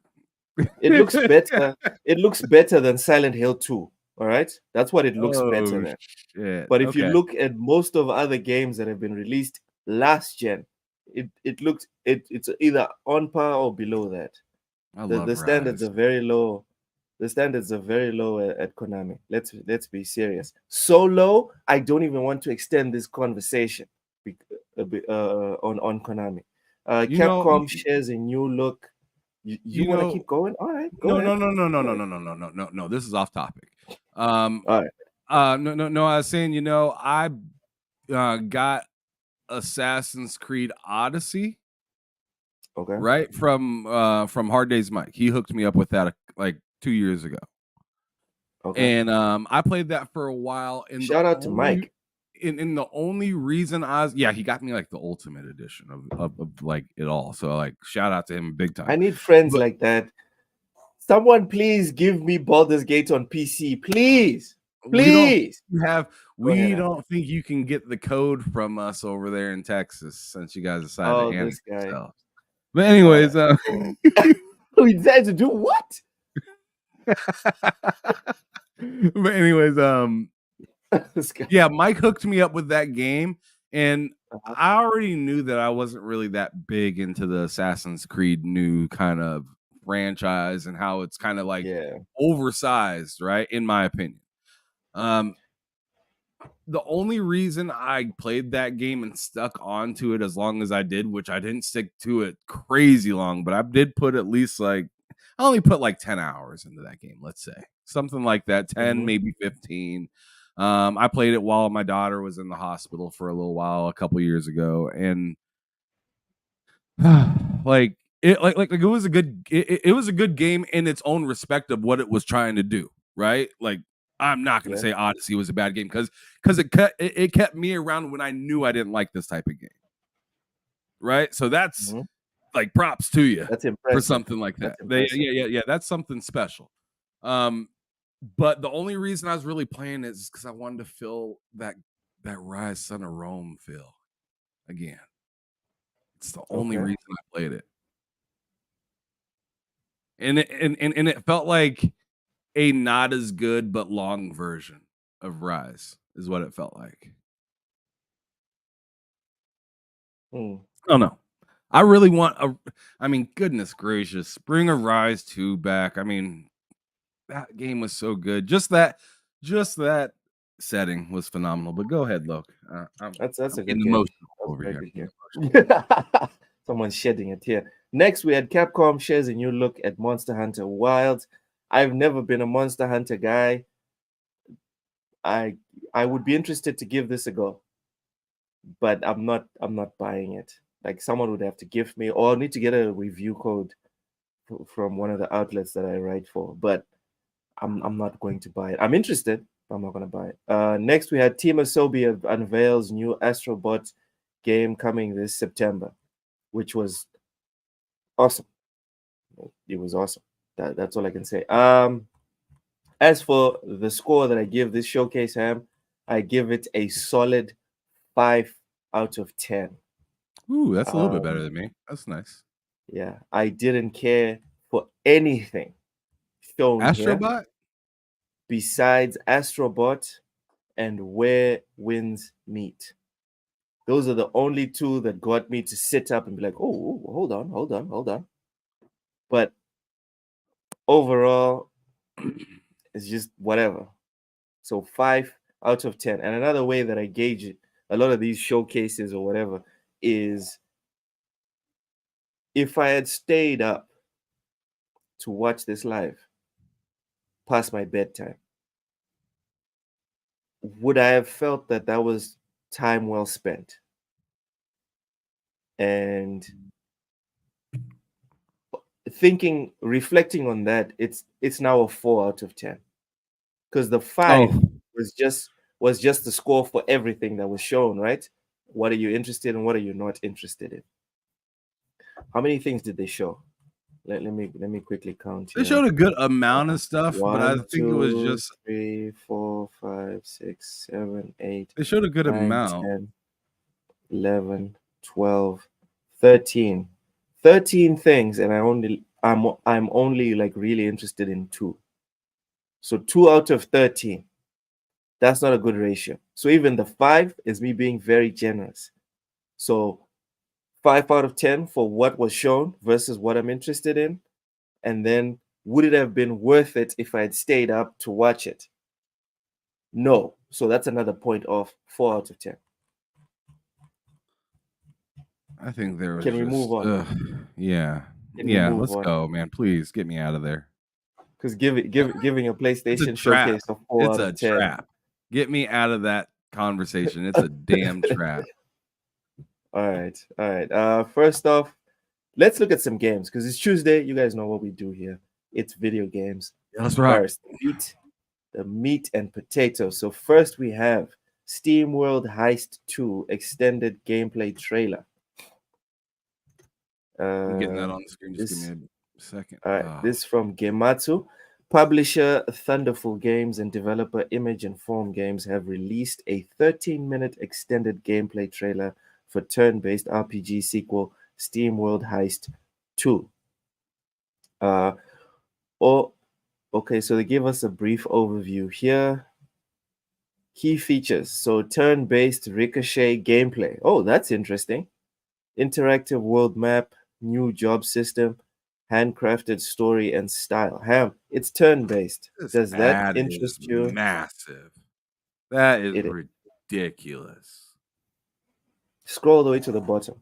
[SPEAKER 4] It looks better. It looks better than Silent Hill 2. All right, that's what it looks better than.
[SPEAKER 1] Shit.
[SPEAKER 4] But if you look at most of other games that have been released last gen, it looks it's either on par or below that. The standards are very low. The standards are very low at Konami. Let's be serious. So low, I don't even want to extend this conversation on Konami. Capcom shares a new look. You want to keep going? All right. Go ahead.
[SPEAKER 1] No. This is off topic.
[SPEAKER 4] All right.
[SPEAKER 1] No. I was saying, I got Assassin's Creed Odyssey.
[SPEAKER 4] Okay.
[SPEAKER 1] Right from Hard Day's Mike. He hooked me up with that like 2 years ago. Okay. And I played that for a while. And
[SPEAKER 4] shout out to Mike.
[SPEAKER 1] And the only reason he got me like the ultimate edition of like it all. So like shout out to him big time.
[SPEAKER 4] I need friends like that. Someone please give me Baldur's Gate on PC. Please. Please.
[SPEAKER 1] We don't think you can get the code from us over there in Texas since you guys decided to hand it yourself. But anyways,
[SPEAKER 4] we decided to do what?
[SPEAKER 1] But anyways, Mike hooked me up with that game, and I already knew that I wasn't really that big into the Assassin's Creed new kind of franchise and how it's kind of like oversized, right? In my opinion. The only reason I played that game and stuck onto it as long as I did, which I didn't stick to it crazy long, but I did put at least I only put like 10 hours into that game, let's say. Something like that, 10, maybe 15. I played it while my daughter was in the hospital for a little while a couple years ago, and it was a good game in its own respect of what it was trying to do, right? Like, I'm not going to say Odyssey was a bad game because it kept me around when I knew I didn't like this type of game, right? So that's like props to you.
[SPEAKER 4] That's impressive.
[SPEAKER 1] For something like that. That's something special. But the only reason I was really playing it is because I wanted to feel that Rise Son of Rome feel again. It's the only reason I played it, and it felt like a not as good but long version of Rise is what it felt like. I don't know. I really want goodness gracious, bring a Rise 2 back. I mean, that game was so good. Just that setting was phenomenal. But go ahead, Loke.
[SPEAKER 4] That's a good
[SPEAKER 1] game. Over here.
[SPEAKER 4] Someone's shedding a tear. Next, we had Capcom shares a new look at Monster Hunter Wilds. I've never been a Monster Hunter guy. I would be interested to give this a go. but I'm not buying it. Like someone would have to gift me, or I need to get a review code from one of the outlets that I write for. But I'm not going to buy it. I'm interested, but I'm not going to buy it. Next, we had Team Asobi unveils new Astrobot game coming this September, which was awesome. It was awesome. That's all I can say. As for the score that I give this showcase, Ham, I give it a solid 5 out of 10.
[SPEAKER 1] Ooh, that's a little bit better than me. That's nice.
[SPEAKER 4] Yeah, I didn't care for anything shown here
[SPEAKER 1] Astrobot?
[SPEAKER 4] besides Astrobot and Where Winds Meet. Those are the only two that got me to sit up and be like, oh, hold on. But overall, it's just whatever. So 5 out of 10. And another way that I gauge it, a lot of these showcases or whatever, is if I had stayed up to watch this live past my bedtime, would I have felt that that was time well spent? And reflecting on that, it's now a 4 out of 10. Because the 5 was just the score for everything that was shown, right? What are you interested in? What are you not interested in? How many things did they show? Let me quickly count here.
[SPEAKER 1] They showed a good amount of stuff, but I think it was
[SPEAKER 4] 1, 2,
[SPEAKER 1] just
[SPEAKER 4] 3, 4, 5, 6, 7, 8.
[SPEAKER 1] they showed a good
[SPEAKER 4] 9,
[SPEAKER 1] amount.
[SPEAKER 4] 10, 11, 12, 13. 13 things, and I'm only like really interested in 2. So 2 out of 13. That's not a good ratio. So even the 5 is me being very generous. So 5 out of 10 for what was shown versus what I'm interested in. And then would it have been worth it if I had stayed up to watch it? No. So that's another point of 4 out of 10.
[SPEAKER 1] I think there was
[SPEAKER 4] Can we
[SPEAKER 1] just,
[SPEAKER 4] move on?
[SPEAKER 1] yeah.
[SPEAKER 4] Can we
[SPEAKER 1] Yeah,
[SPEAKER 4] move
[SPEAKER 1] let's
[SPEAKER 4] on?
[SPEAKER 1] go, man. Please get me out of there.
[SPEAKER 4] Because giving a PlayStation
[SPEAKER 1] It's a trap.
[SPEAKER 4] showcase of 4
[SPEAKER 1] It's
[SPEAKER 4] out
[SPEAKER 1] a
[SPEAKER 4] of 10.
[SPEAKER 1] trap. Get me out of that conversation. It's a damn trap.
[SPEAKER 4] All right. First off, let's look at some games because it's Tuesday. You guys know what we do here. It's video games.
[SPEAKER 1] Yeah, let's rock.
[SPEAKER 4] First, the meat and potatoes. So first we have Steam World Heist 2 extended gameplay trailer.
[SPEAKER 1] I'm getting that on the screen. Just give me a second.
[SPEAKER 4] All right, this from Gematsu. Publisher Thunderful Games and developer Image and Form Games have released a 13-minute extended gameplay trailer for turn-based RPG sequel Steam World Heist 2. Okay, so they give us a brief overview here. Key features. So turn-based Ricochet gameplay. Oh, that's interesting. Interactive world map, new job system, handcrafted story and style. Ham, it's turn-based. Does that interest you?
[SPEAKER 1] Massive. That is ridiculous.
[SPEAKER 4] Scroll all the way to the bottom.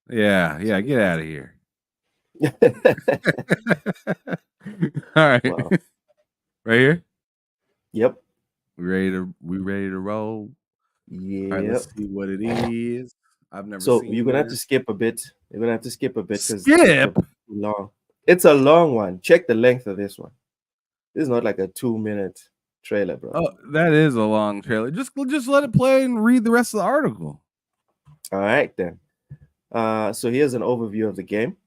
[SPEAKER 1] Yeah, get out of here. All right.
[SPEAKER 4] Wow.
[SPEAKER 1] Right here?
[SPEAKER 4] Yep.
[SPEAKER 1] We ready to roll?
[SPEAKER 4] Yeah.
[SPEAKER 1] All right, let's see what it is. I've never
[SPEAKER 4] So
[SPEAKER 1] seen
[SPEAKER 4] you're gonna have
[SPEAKER 1] this.
[SPEAKER 4] to skip a bit. You're gonna have to skip a bit because
[SPEAKER 1] Skip?
[SPEAKER 4] it's too long. It's a long one. Check the length of this one. This is not like a 2-minute trailer, bro.
[SPEAKER 1] Oh, that is a long trailer. Just let it play and read the rest of the article.
[SPEAKER 4] All right then. So here's an overview of the game.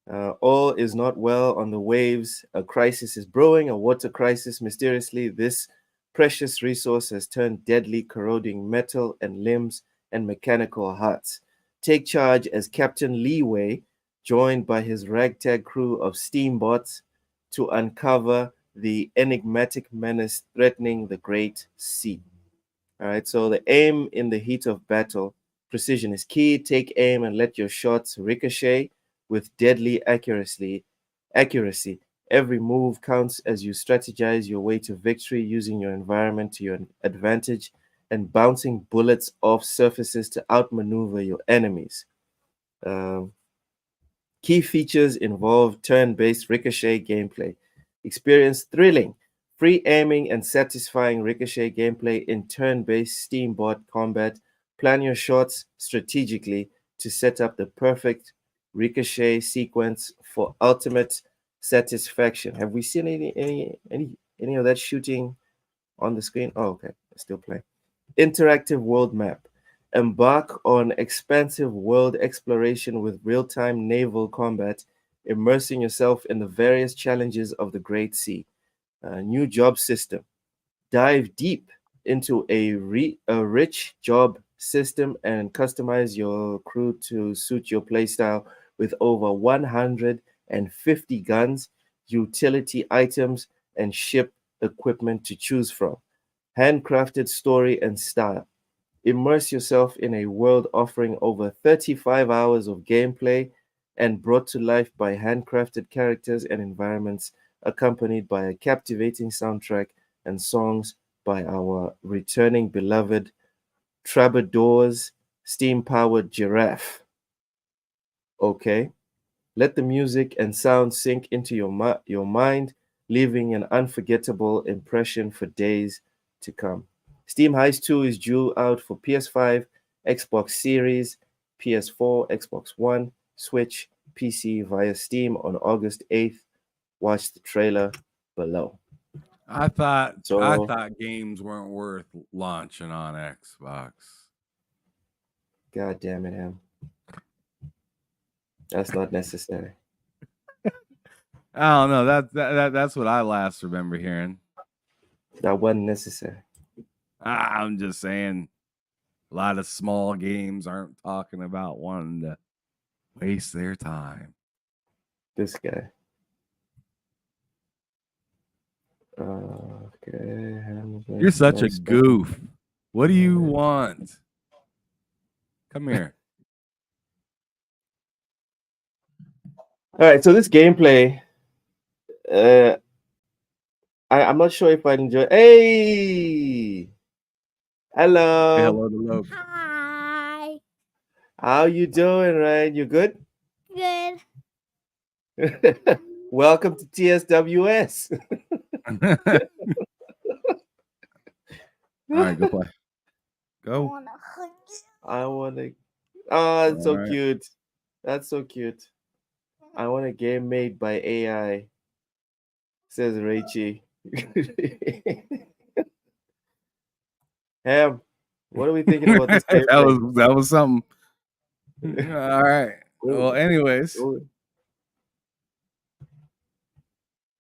[SPEAKER 4] All is not well on the waves. A crisis is brewing, a water crisis. Mysteriously, this precious resource has turned deadly, corroding metal and limbs and mechanical hearts. Take charge as Captain Leeway, joined by his ragtag crew of steambots, to uncover the enigmatic menace threatening the Great Sea. All right, so the aim in the heat of battle, precision is key. Take aim and let your shots ricochet with deadly accuracy. Every move counts as you strategize your way to victory, using your environment to your advantage and bouncing bullets off surfaces to outmaneuver your enemies. Key features involve turn-based ricochet gameplay. Experience thrilling, free aiming and satisfying ricochet gameplay in turn-based steamboat combat, Plan your shots strategically to set up the perfect ricochet sequence for ultimate satisfaction. Have we seen any of that shooting on the screen? Oh, okay, still playing. Interactive world map. Embark on expansive world exploration with real-time naval combat, immersing yourself in the various challenges of the Great Sea. New job system. Dive deep into a rich job system and customize your crew to suit your playstyle with over 150 guns, utility items, and ship equipment to choose from. Handcrafted story and style. Immerse yourself in a world offering over 35 hours of gameplay and brought to life by handcrafted characters and environments, accompanied by a captivating soundtrack and songs by our returning beloved Troubadours Steam Powered Giraffe. Okay. Let the music and sound sink into your mind, leaving an unforgettable impression for days to come. Steam Heist 2 is due out for PS5, Xbox Series, PS4, Xbox One, Switch, PC via Steam on August 8th. Watch the trailer below.
[SPEAKER 1] I thought
[SPEAKER 4] So,
[SPEAKER 1] games weren't worth launching on Xbox.
[SPEAKER 4] God damn it, Ham. That's not necessary.
[SPEAKER 1] I don't know. That's what I last remember hearing.
[SPEAKER 4] That wasn't necessary.
[SPEAKER 1] I'm just saying, a lot of small games aren't talking about wanting to waste their time.
[SPEAKER 4] This guy. Okay.
[SPEAKER 1] You're such a goof. What do you want? Come here.
[SPEAKER 4] All right, so this gameplay, I'm not sure if I'd enjoy. Hey, hello.
[SPEAKER 1] Say hello to Loke.
[SPEAKER 6] Hi.
[SPEAKER 4] How you doing, Ryan? You good?
[SPEAKER 6] Good.
[SPEAKER 4] Welcome to TSWS.
[SPEAKER 1] All right, go play.
[SPEAKER 6] I
[SPEAKER 1] Go.
[SPEAKER 6] wanna hug you.
[SPEAKER 4] I want to. Oh, that's so
[SPEAKER 1] All right.
[SPEAKER 4] cute. That's so cute. I want a game made by AI, says Rachie. Ham, what are we thinking about this gameplay?
[SPEAKER 1] that was something. All right. Well, anyways,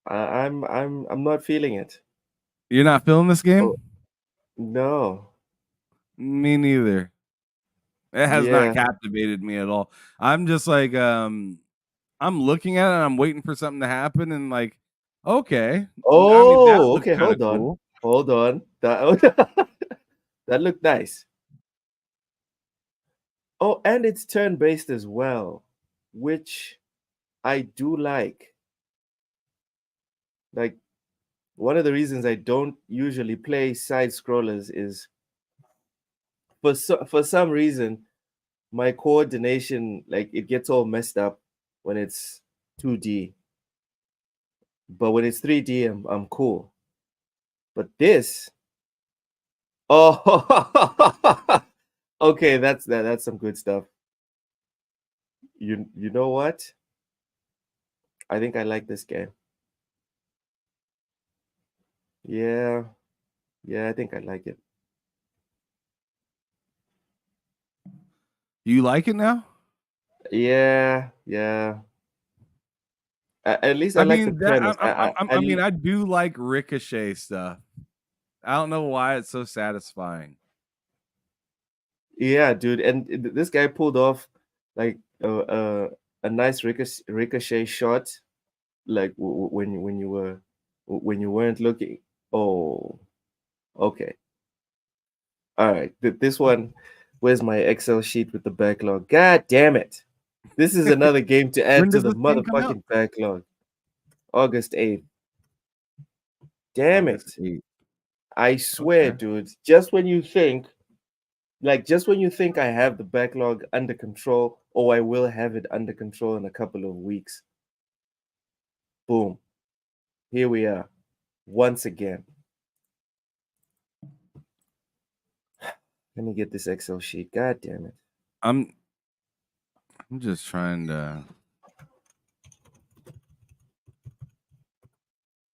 [SPEAKER 4] I'm not feeling it.
[SPEAKER 1] you're not feeling this game?
[SPEAKER 4] Oh, no.
[SPEAKER 1] Me neither. It has
[SPEAKER 4] Yeah.
[SPEAKER 1] not captivated me at all. I'm just like, I'm looking at it and I'm waiting for something to happen and like, okay.
[SPEAKER 4] Oh,
[SPEAKER 1] that looks
[SPEAKER 4] okay.
[SPEAKER 1] kinda
[SPEAKER 4] Hold on.
[SPEAKER 1] cool.
[SPEAKER 4] Hold on. That that looked nice. Oh, and it's turn-based as well, which I do like. Like, one of the reasons I don't usually play side scrollers is for some reason my coordination, like, it gets all messed up when it's 2D. But when it's 3D, I'm cool. But this, oh, okay, that's some good stuff. You know what? I think I like this game. Yeah, I think I like it.
[SPEAKER 1] You like it now?
[SPEAKER 4] Yeah. At least I like the
[SPEAKER 1] mean,
[SPEAKER 4] premise.
[SPEAKER 1] I mean, I do like Ricochet stuff. I don't know why it's so satisfying.
[SPEAKER 4] Yeah, dude, and this guy pulled off like a nice ricochet shot, like when you weren't looking. Oh, okay, all right. This one, where's my Excel sheet with the backlog? God damn it! This is another game to add
[SPEAKER 1] When
[SPEAKER 4] to
[SPEAKER 1] does
[SPEAKER 4] the
[SPEAKER 1] this game come out?
[SPEAKER 4] motherfucking backlog. August 8th. Damn it!
[SPEAKER 1] August 8th.
[SPEAKER 4] I swear,
[SPEAKER 1] Okay.
[SPEAKER 4] dude. Just when you think I have the backlog under control, or I will have it under control in a couple of weeks, boom, here we are once again. Let me get this Excel sheet. God damn it.
[SPEAKER 1] I'm just trying to.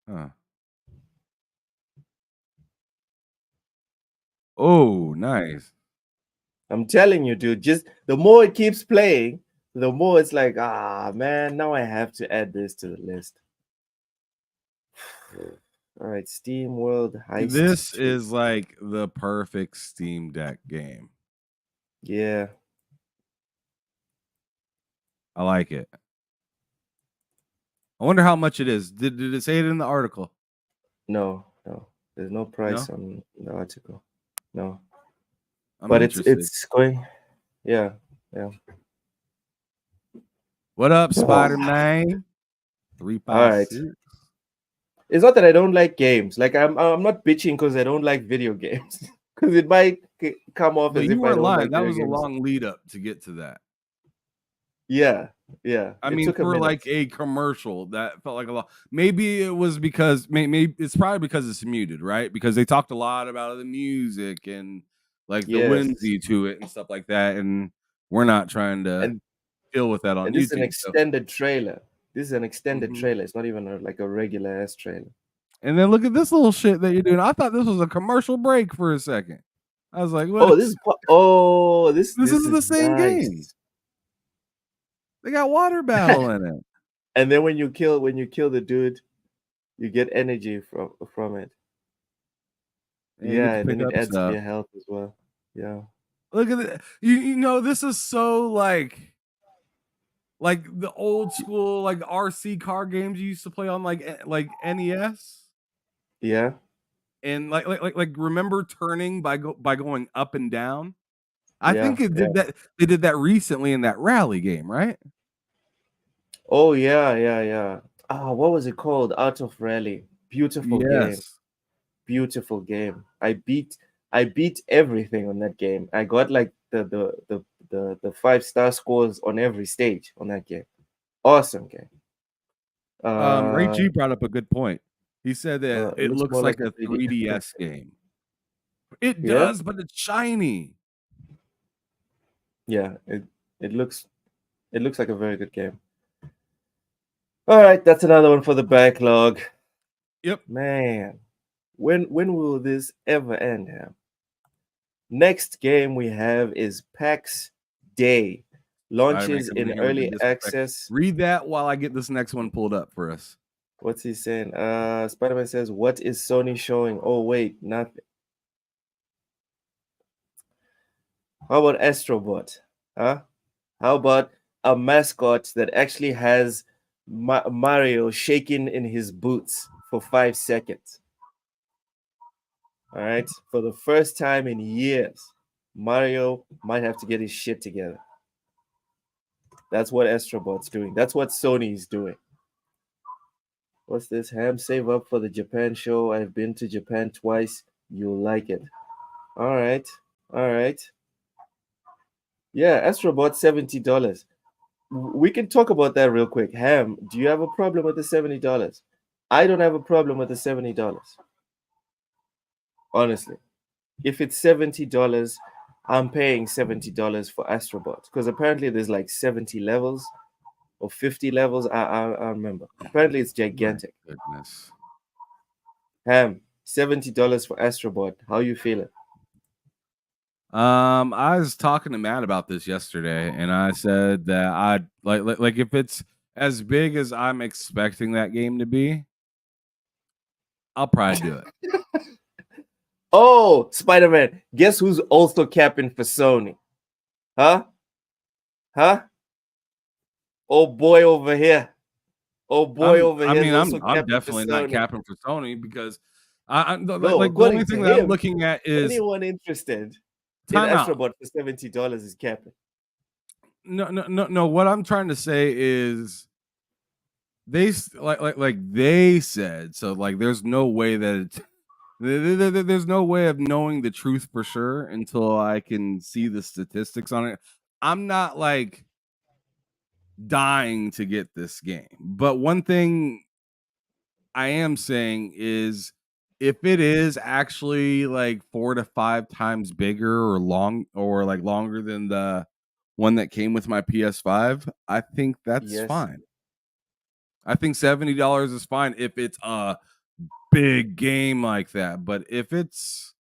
[SPEAKER 1] Huh. Oh, nice.
[SPEAKER 4] I'm telling you, dude, just the more it keeps playing, the more it's like, man, now I have to add this to the list. All right, Steam World Heist.
[SPEAKER 1] This
[SPEAKER 4] 2.
[SPEAKER 1] is like the perfect Steam Deck game.
[SPEAKER 4] Yeah.
[SPEAKER 1] I like it. I wonder how much it is. Did it say it in the article?
[SPEAKER 4] No. There's no price
[SPEAKER 1] No?
[SPEAKER 4] on the article. No.
[SPEAKER 1] I'm
[SPEAKER 4] But
[SPEAKER 1] interested.
[SPEAKER 4] it's going. Yeah.
[SPEAKER 1] What up, Spider-Man? 356.
[SPEAKER 4] It's not that I don't like games. Like I'm not bitching because I don't like video games. Because it might come off
[SPEAKER 1] No,
[SPEAKER 4] as
[SPEAKER 1] you
[SPEAKER 4] if I
[SPEAKER 1] weren't
[SPEAKER 4] don't
[SPEAKER 1] lying.
[SPEAKER 4] like
[SPEAKER 1] That
[SPEAKER 4] video
[SPEAKER 1] was a
[SPEAKER 4] games.
[SPEAKER 1] long lead up to get to that.
[SPEAKER 4] Yeah.
[SPEAKER 1] I
[SPEAKER 4] It
[SPEAKER 1] mean,
[SPEAKER 4] took a
[SPEAKER 1] for
[SPEAKER 4] minute.
[SPEAKER 1] like a commercial, that felt like a lot. Maybe it was because maybe it's probably because it's muted, right? Because they talked a lot about the music and like the
[SPEAKER 4] Yes.
[SPEAKER 1] whimsy to it and stuff like that, and we're not trying to
[SPEAKER 4] And
[SPEAKER 1] deal with that on
[SPEAKER 4] and this is an
[SPEAKER 1] YouTube. So.
[SPEAKER 4] extended trailer. This is an extended
[SPEAKER 1] Mhm.
[SPEAKER 4] trailer. It's not even like a regular ass trailer.
[SPEAKER 1] And then look at this little shit that you're doing. I thought this was a commercial break for a second. I was like, what?
[SPEAKER 4] Oh, this
[SPEAKER 1] This is the
[SPEAKER 4] is
[SPEAKER 1] same
[SPEAKER 4] nice.
[SPEAKER 1] game. They got water battle in it.
[SPEAKER 4] And then when you kill the dude, you get energy from it.
[SPEAKER 1] And you get
[SPEAKER 4] Yeah,
[SPEAKER 1] to
[SPEAKER 4] and
[SPEAKER 1] pick
[SPEAKER 4] then it
[SPEAKER 1] up
[SPEAKER 4] adds to
[SPEAKER 1] stuff.
[SPEAKER 4] your health as well. Yeah.
[SPEAKER 1] Look at it. You know, this is so like the old school like RC car games you used to play on like NES.
[SPEAKER 4] Yeah.
[SPEAKER 1] And like remember turning by going up and down? I
[SPEAKER 4] Yeah,
[SPEAKER 1] think it did that. They did that recently in that rally game, right?
[SPEAKER 4] Oh yeah. What was it called? Art of Rally. Beautiful game.
[SPEAKER 1] Yes.
[SPEAKER 4] Beautiful game. I beat everything on that game. I got like the 5-star scores on every stage on that game. Awesome game.
[SPEAKER 1] Ray G brought up a good point. He said that it looks
[SPEAKER 4] more
[SPEAKER 1] like
[SPEAKER 4] like
[SPEAKER 1] a 3DS game. It
[SPEAKER 4] Yeah?
[SPEAKER 1] does, but it's shiny.
[SPEAKER 4] Yeah, it looks like a very good game. All right, that's another one for the backlog.
[SPEAKER 1] Yep.
[SPEAKER 4] Man, when will this ever end, Ham? Next game we have is PAX Day. Launches in early access.
[SPEAKER 1] Read that while I get this next one pulled up for us.
[SPEAKER 4] What's he saying? Spider-Man says, what is Sony showing? Oh, wait, nothing. How about Astrobot? Huh? How about a mascot that actually has Mario shaking in his boots for 5 seconds? All right. For the first time in years, Mario might have to get his shit together. That's what Astrobot's doing. That's what Sony's doing. What's this? Ham, save up for the Japan show. I've been to Japan twice. You'll like it. All right. Yeah, Astrobot, $70. We can talk about that real quick. Ham, do you have a problem with the $70? I don't have a problem with the $70. Honestly, if it's $70, I'm paying $70 for Astrobot because apparently there's like 70 levels or 50 levels. I remember. Apparently it's gigantic.
[SPEAKER 1] Goodness.
[SPEAKER 4] Ham, $70 for Astrobot. How you feeling?
[SPEAKER 1] I was talking to Matt about this yesterday, and I said that I'd like if it's as big as I'm expecting that game to be, I'll probably do it.
[SPEAKER 4] Oh, Spider-Man, guess who's also capping for Sony? Huh? Oh boy over here.
[SPEAKER 1] I'm definitely not capping for Sony because the only thing that I'm looking at is
[SPEAKER 4] anyone interested in Astrobot for $70 is capping.
[SPEAKER 1] No. What I'm trying to say is they they said so. Like, there's no way that it's. There's no way of knowing the truth for sure until I can see the statistics on it. I'm not like dying to get this game, but one thing I am saying is if it is actually like 4 to 5 times bigger or like longer than the one that came with my PS5, I think that's
[SPEAKER 4] Yes.
[SPEAKER 1] fine. I think $70 is fine if it's a big game like that. But if it's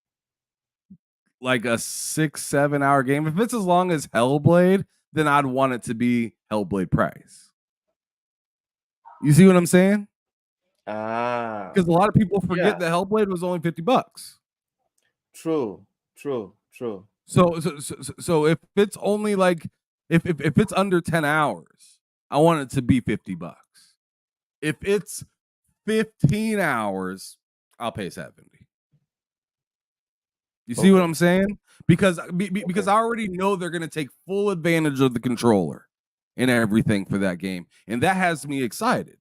[SPEAKER 1] like a 6-7 hour game, if it's as long as Hellblade, then I'd want it to be Hellblade price. You see what I'm saying?
[SPEAKER 4] Ah,
[SPEAKER 1] Because a lot of people
[SPEAKER 4] yeah.
[SPEAKER 1] forget that Hellblade was only $50.
[SPEAKER 4] True.
[SPEAKER 1] So if it's only like if it's under 10 hours, I want it to be $50. If it's 15 hours, I'll pay 70. You see what
[SPEAKER 4] Okay.
[SPEAKER 1] I'm saying? Because I already know they're going to take full advantage of the controller and everything for that game, and that has me excited.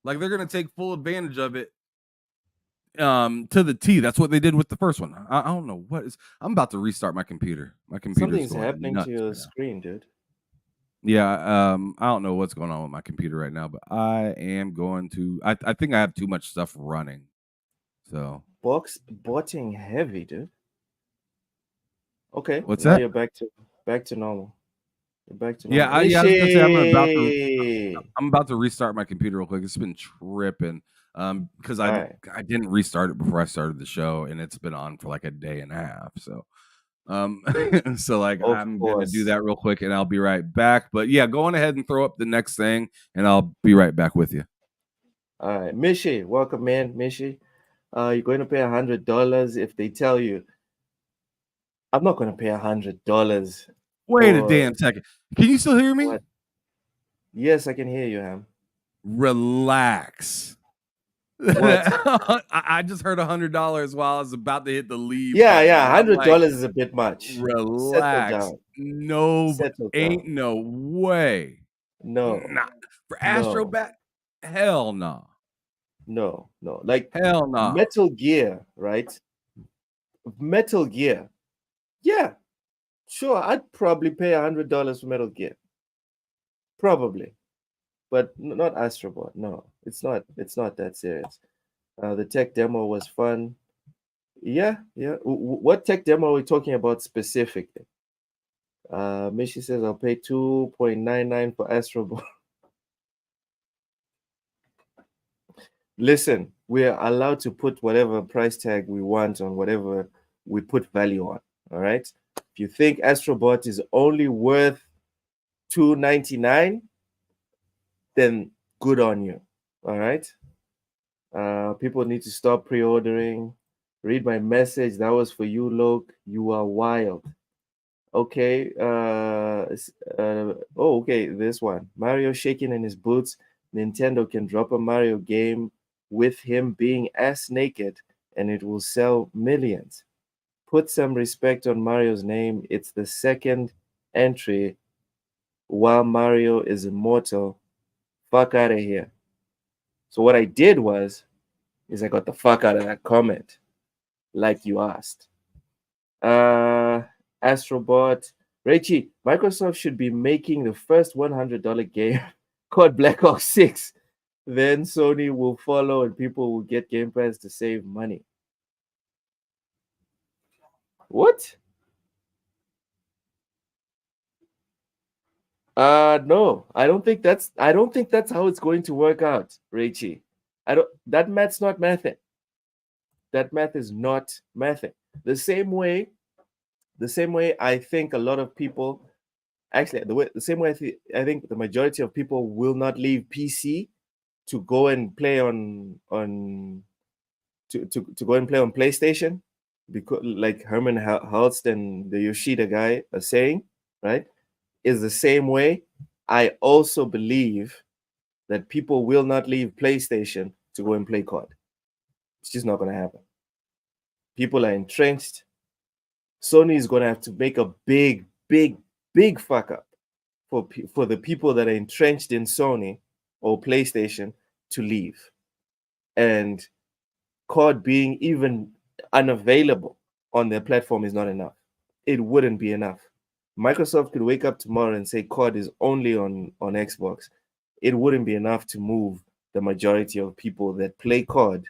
[SPEAKER 1] Like they're going to take full advantage of it to the T. That's what they did with the first one. I don't know what is. I'm about to restart my computer. My computer's
[SPEAKER 4] Something's
[SPEAKER 1] going
[SPEAKER 4] happening
[SPEAKER 1] nuts
[SPEAKER 4] to your
[SPEAKER 1] right now.
[SPEAKER 4] screen, dude.
[SPEAKER 1] Yeah, I don't know what's going on with my computer right now, but I am going to. I think I have too much stuff running. So
[SPEAKER 4] Botting heavy, dude. Okay.
[SPEAKER 1] What's
[SPEAKER 4] now
[SPEAKER 1] that?
[SPEAKER 4] You're back to normal. You're back to normal.
[SPEAKER 1] Yeah, I was gonna say
[SPEAKER 4] Mishi!
[SPEAKER 1] I'm about to restart my computer real quick. It's been tripping because
[SPEAKER 4] Alright.
[SPEAKER 1] I didn't restart it before I started the show, and it's been on for like a day and a half. So so like
[SPEAKER 4] Of
[SPEAKER 1] I'm gonna do
[SPEAKER 4] course.
[SPEAKER 1] that real quick, and I'll be right back. But yeah, go on ahead and throw up the next thing, and I'll be right back with you.
[SPEAKER 4] All right, Mishi, welcome, man. Mishi, you're going to pay $100 if they tell you. I'm not going to pay $100.
[SPEAKER 1] Wait a
[SPEAKER 4] for
[SPEAKER 1] damn second. Can you still hear me?
[SPEAKER 4] what? Yes, I can hear you, Ham.
[SPEAKER 1] Relax.
[SPEAKER 4] What?
[SPEAKER 1] I just heard $100 while I was about to hit the leave.
[SPEAKER 4] Yeah,
[SPEAKER 1] button, and I'm like,
[SPEAKER 4] $100 is a bit much. Settle
[SPEAKER 1] relax.
[SPEAKER 4] down.
[SPEAKER 1] No,
[SPEAKER 4] Settle
[SPEAKER 1] ain't
[SPEAKER 4] down.
[SPEAKER 1] no way.
[SPEAKER 4] No,
[SPEAKER 1] Not for Astrobat. Hell no.
[SPEAKER 4] no. Like
[SPEAKER 1] Hell no.
[SPEAKER 4] Metal Gear, right? Metal Gear. Yeah, sure. I'd probably pay $100 for Metal Gear. Probably, but not Astrobot. No, it's not. It's not that serious. The tech demo was fun. Yeah. What tech demo are we talking about specifically? Mishi says I'll pay $2.99 for Astrobot. Listen, we are allowed to put whatever price tag we want on whatever we put value on. All right. If you think Astrobot is only worth $2.99, then good on you. All right. People need to stop pre-ordering. Read my message. That was for you, Loke. You are wild. Okay. Okay. This one. Mario shaking in his boots. Nintendo can drop a Mario game with him being ass naked and it will sell millions. Put some respect on Mario's name. It's the second entry while Mario is immortal. Fuck out of here. So what I did is I got the fuck out of that comment, like you asked. Astrobot, Rachie, Microsoft should be making the first $100 game called Black Ops 6. Then Sony will follow and people will get Game Pass to save money. What? No, I don't think that's how it's going to work out, Rachie. That math's not mathing. That math is not mathing. The same way I think a lot of people actually the same way I think the majority of people will not leave PC to go and play on to go and play on PlayStation, because like Herman Hulst and the Yoshida guy are saying, right? Is the same way I also believe that people will not leave PlayStation to go and play COD. It's just not going to happen. People are entrenched. Sony is going to have to make a big fuck up for the people that are entrenched in Sony or PlayStation to leave. And COD being even unavailable on their platform is not enough. It wouldn't be enough. Microsoft could wake up tomorrow and say COD is only on Xbox. It wouldn't be enough to move the majority of people that play COD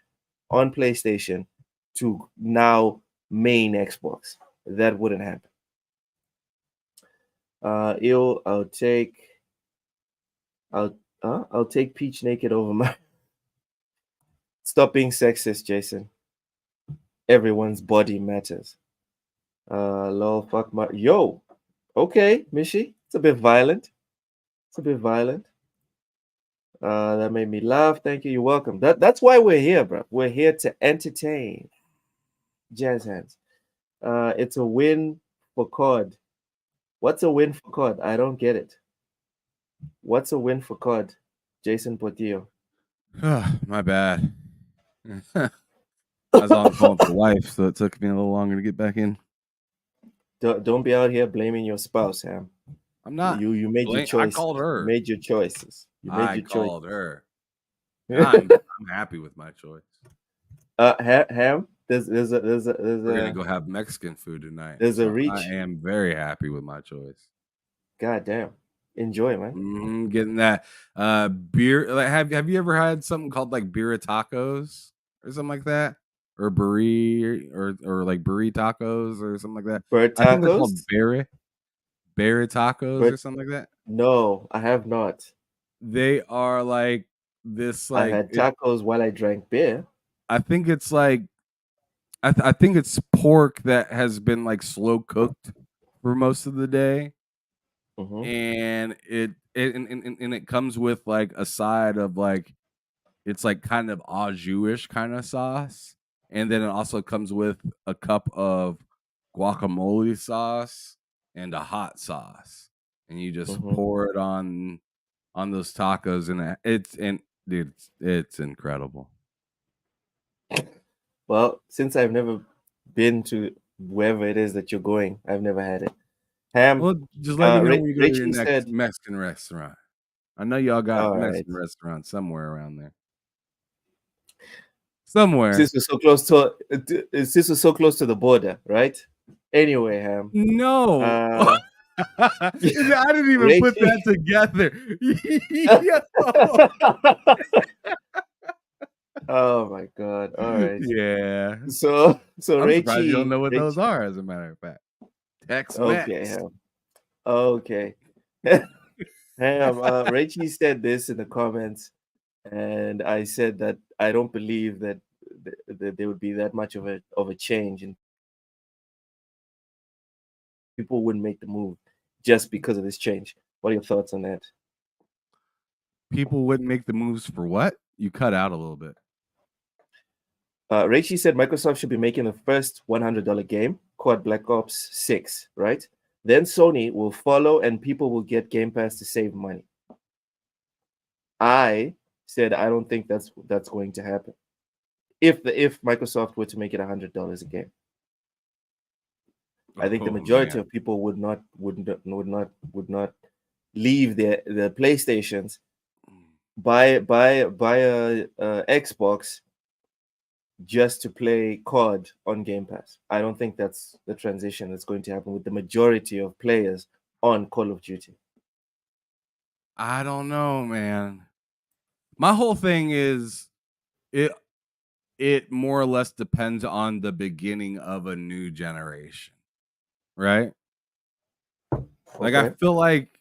[SPEAKER 4] on PlayStation to now main Xbox. That wouldn't happen. I'll take Peach naked over my. Stop being sexist, Jason. Everyone's body matters. Lol, fuck my yo. Okay, Mishi. It's a bit violent. That made me laugh. Thank you. You're welcome. That's why we're here, bro. We're here to entertain. Jazz hands. It's a win for COD. What's a win for COD? I don't get it. What's a win for COD? Jason Portillo.
[SPEAKER 1] My bad. I was on the phone with the wife, so it took me a little longer to get back in.
[SPEAKER 4] Don't be out here blaming your spouse, Ham.
[SPEAKER 1] I'm not.
[SPEAKER 4] You made your choice.
[SPEAKER 1] I called her.
[SPEAKER 4] You made your choices.
[SPEAKER 1] I called her. I'm happy with my choice.
[SPEAKER 4] Ham, there's
[SPEAKER 1] We're gonna go have Mexican food tonight.
[SPEAKER 4] There's a reach.
[SPEAKER 1] I am very happy with my choice.
[SPEAKER 4] God damn. Enjoy, man.
[SPEAKER 1] Getting that beer. Like, have you ever had something called like beer tacos or something like that, or burrito or like burrito tacos or something like that?
[SPEAKER 4] Bird tacos.
[SPEAKER 1] I think they're called berry tacos or something like that.
[SPEAKER 4] No, I have not.
[SPEAKER 1] They are like this. Like
[SPEAKER 4] I had tacos while I drank beer.
[SPEAKER 1] I think it's like I think it's pork that has been like slow cooked for most of the day. And it comes with like a side of like it's like kind of au jus-ish kind of sauce, and then it also comes with a cup of guacamole sauce and a hot sauce, and you just pour it on those tacos, and it's incredible.
[SPEAKER 4] Well, since I've never been to wherever it is that you're going, I've never had it. Ham.
[SPEAKER 1] Well, just let me know when you go to your next Mexican restaurant. I know y'all got a Mexican restaurant somewhere around there. Somewhere.
[SPEAKER 4] Since we're so close to the border, right? Anyway, Ham.
[SPEAKER 1] No. I didn't even put that together.
[SPEAKER 4] Oh my god. All right.
[SPEAKER 1] Yeah.
[SPEAKER 4] So
[SPEAKER 1] I'm
[SPEAKER 4] Rachie,
[SPEAKER 1] you don't know what those are, as a matter of fact.
[SPEAKER 4] Okay, Ham. Okay. Ham, Rachie said this in the comments, and I said that I don't believe that there would be that much of a change, and people wouldn't make the move just because of this change. What are your thoughts on that?
[SPEAKER 1] People wouldn't make the moves for what? You cut out a little bit.
[SPEAKER 4] Rachie said Microsoft should be making the first $100 game, COD Black Ops 6, right? Then Sony will follow and people will get Game Pass to save money. I said I don't think that's going to happen. If Microsoft were to make it $100 a game, I think the majority of people would not leave their PlayStations, buy a Xbox just to play COD on Game Pass. I don't think that's the transition that's going to happen with the majority of players on Call of Duty.
[SPEAKER 1] I don't know, man. My whole thing is it more or less depends on the beginning of a new generation, right? Like I feel like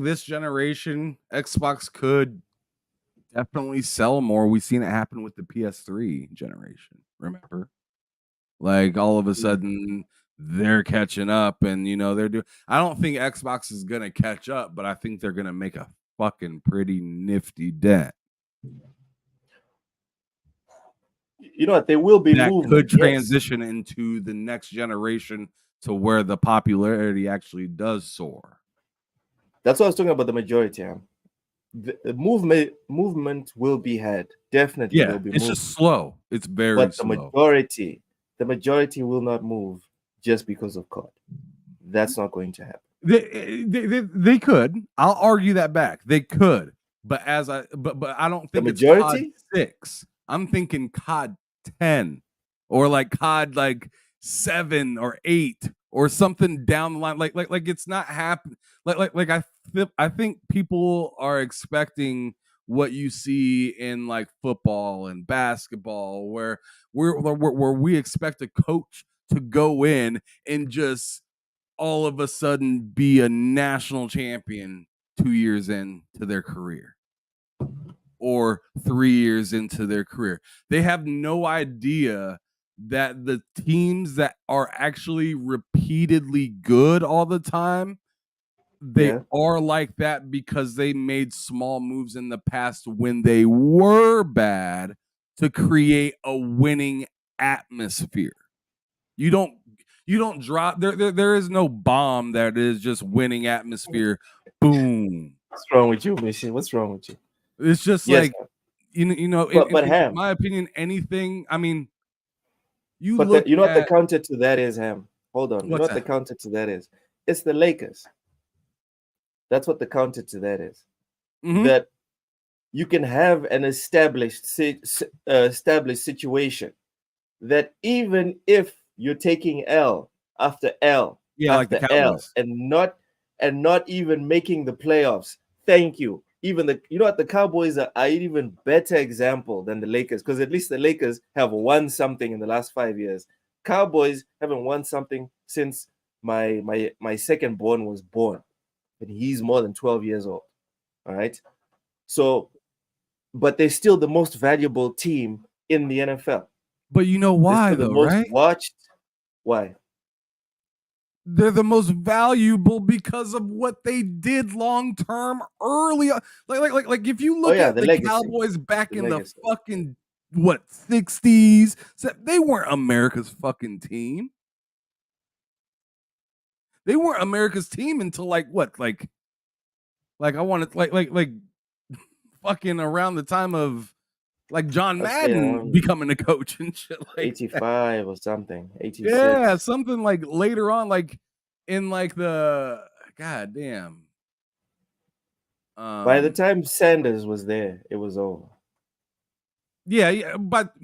[SPEAKER 1] this generation Xbox could definitely sell more. We've seen it happen with the PS3 generation. Remember, like all of a sudden they're catching up, and they're doing. I don't think Xbox is gonna catch up, but I think they're gonna make a fucking pretty nifty dent.
[SPEAKER 4] You know what? There will be
[SPEAKER 1] that
[SPEAKER 4] movement.
[SPEAKER 1] Could transition into the next generation to where the popularity actually does soar.
[SPEAKER 4] That's what I was talking about. The majority. The movement will be had. Definitely,
[SPEAKER 1] yeah.
[SPEAKER 4] will be.
[SPEAKER 1] It's just slow. It's very
[SPEAKER 4] but
[SPEAKER 1] slow.
[SPEAKER 4] The majority will not move just because of COD. That's not going to happen.
[SPEAKER 1] They could. I'll argue that back. They could, but I don't think
[SPEAKER 4] the majority
[SPEAKER 1] it's COD 6. I'm thinking COD 10 or like COD like 7 or 8 or something down the line. Like it's not happening. Like I think people are expecting what you see in like football and basketball, where we expect a coach to go in and just all of a sudden be a national champion 2 years into their career or 3 years into their career. They have no idea that the teams that are actually repeatedly good all the time, they
[SPEAKER 4] Yeah.
[SPEAKER 1] are like that because they made small moves in the past when they were bad to create a winning atmosphere. You don't drop there is no bomb that is just winning atmosphere. Boom.
[SPEAKER 4] What's wrong with you, Mission? What's wrong with you?
[SPEAKER 1] It's just
[SPEAKER 4] Yes,
[SPEAKER 1] like you know,
[SPEAKER 4] but
[SPEAKER 1] in
[SPEAKER 4] Ham.
[SPEAKER 1] my opinion, anything. I mean, you
[SPEAKER 4] But
[SPEAKER 1] look
[SPEAKER 4] you know what the
[SPEAKER 1] at
[SPEAKER 4] counter to that is, Ham? Hold on. You know
[SPEAKER 1] what's
[SPEAKER 4] what the
[SPEAKER 1] that?
[SPEAKER 4] counter to that is? It's the Lakers. That's what the counter to that is.
[SPEAKER 1] Mhm.
[SPEAKER 4] That you can have an established situation that even if you're taking L after L
[SPEAKER 1] Yeah, like the
[SPEAKER 4] after L
[SPEAKER 1] Cowboys.
[SPEAKER 4] and not even making the playoffs. Thank you. Even the Cowboys are an even better example than the Lakers, because at least the Lakers have won something in the last 5 years. Cowboys haven't won something since my second born was born, and he's more than 12 years old. All right. So, but they're still the most valuable team in the NFL.
[SPEAKER 1] But you know
[SPEAKER 4] They're
[SPEAKER 1] why
[SPEAKER 4] still the
[SPEAKER 1] though,
[SPEAKER 4] most
[SPEAKER 1] right?
[SPEAKER 4] watched. Why?
[SPEAKER 1] They're the most valuable because of what they did long term early. Like if you look
[SPEAKER 4] yeah,
[SPEAKER 1] at
[SPEAKER 4] the
[SPEAKER 1] the
[SPEAKER 4] legacy.
[SPEAKER 1] Cowboys back
[SPEAKER 4] The
[SPEAKER 1] in the
[SPEAKER 4] legacy.
[SPEAKER 1] fucking 60s, they weren't America's fucking team. They weren't America's team until like I wanted like fucking around the time of like John
[SPEAKER 4] I'd say
[SPEAKER 1] Madden becoming a coach and shit like that.
[SPEAKER 4] 85 or something. 86.
[SPEAKER 1] Yeah, something like later on, like in like the goddamn.
[SPEAKER 4] By the time Sanders was there, it was over.
[SPEAKER 1] Yeah, but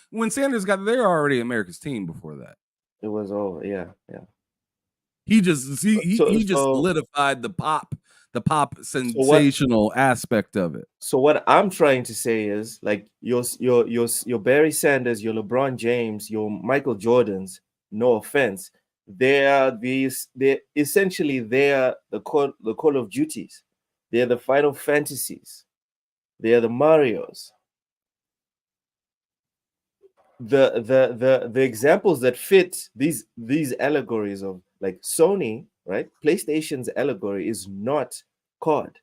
[SPEAKER 1] when Sanders got there, already America's team before that.
[SPEAKER 4] It was over. Yeah.
[SPEAKER 1] He just he just solidified the pop sensational aspect of it.
[SPEAKER 4] So what I'm trying to say is, like, your Barry Sanders, your LeBron James, your Michael Jordans, no offense, they're essentially the Call of Duties. They're the Final Fantasies. They're the Marios. The examples that fit these allegories of, like, Sony, right? PlayStation's allegory is not COD.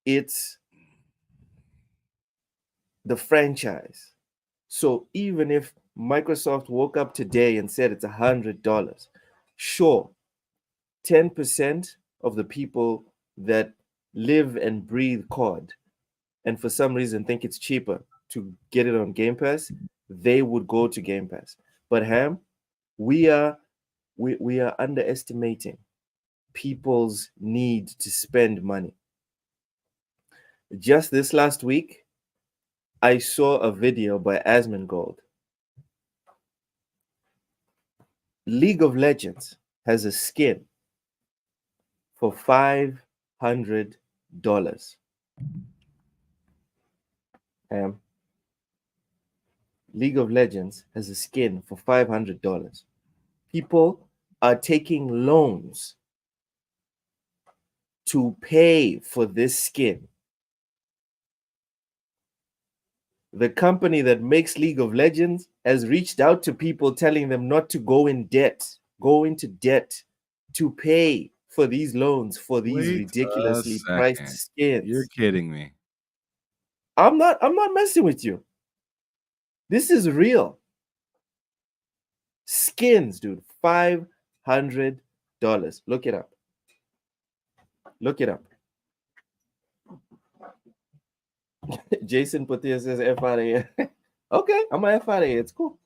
[SPEAKER 4] It's the franchise. So even if Microsoft woke up today and said it's $100, sure, 10% of the people that live and breathe COD and for some reason think it's cheaper to get it on Game Pass, they would go to Game Pass. But Ham, we are underestimating people's need to spend money. Just this last week, I saw a video by Asmongold. League of Legends has a skin for $500. League of Legends has a skin for $500. People are taking loans to pay for this skin. The company that makes League of Legends has reached out to people telling them not to go into debt to pay for these loans for these ridiculously priced skins.
[SPEAKER 1] You're kidding me.
[SPEAKER 4] I'm not messing with you. This is real. Skins, dude. $500. Look it up. Jason Patia says F out of here. Okay, I'm gonna F out of here. It's cool.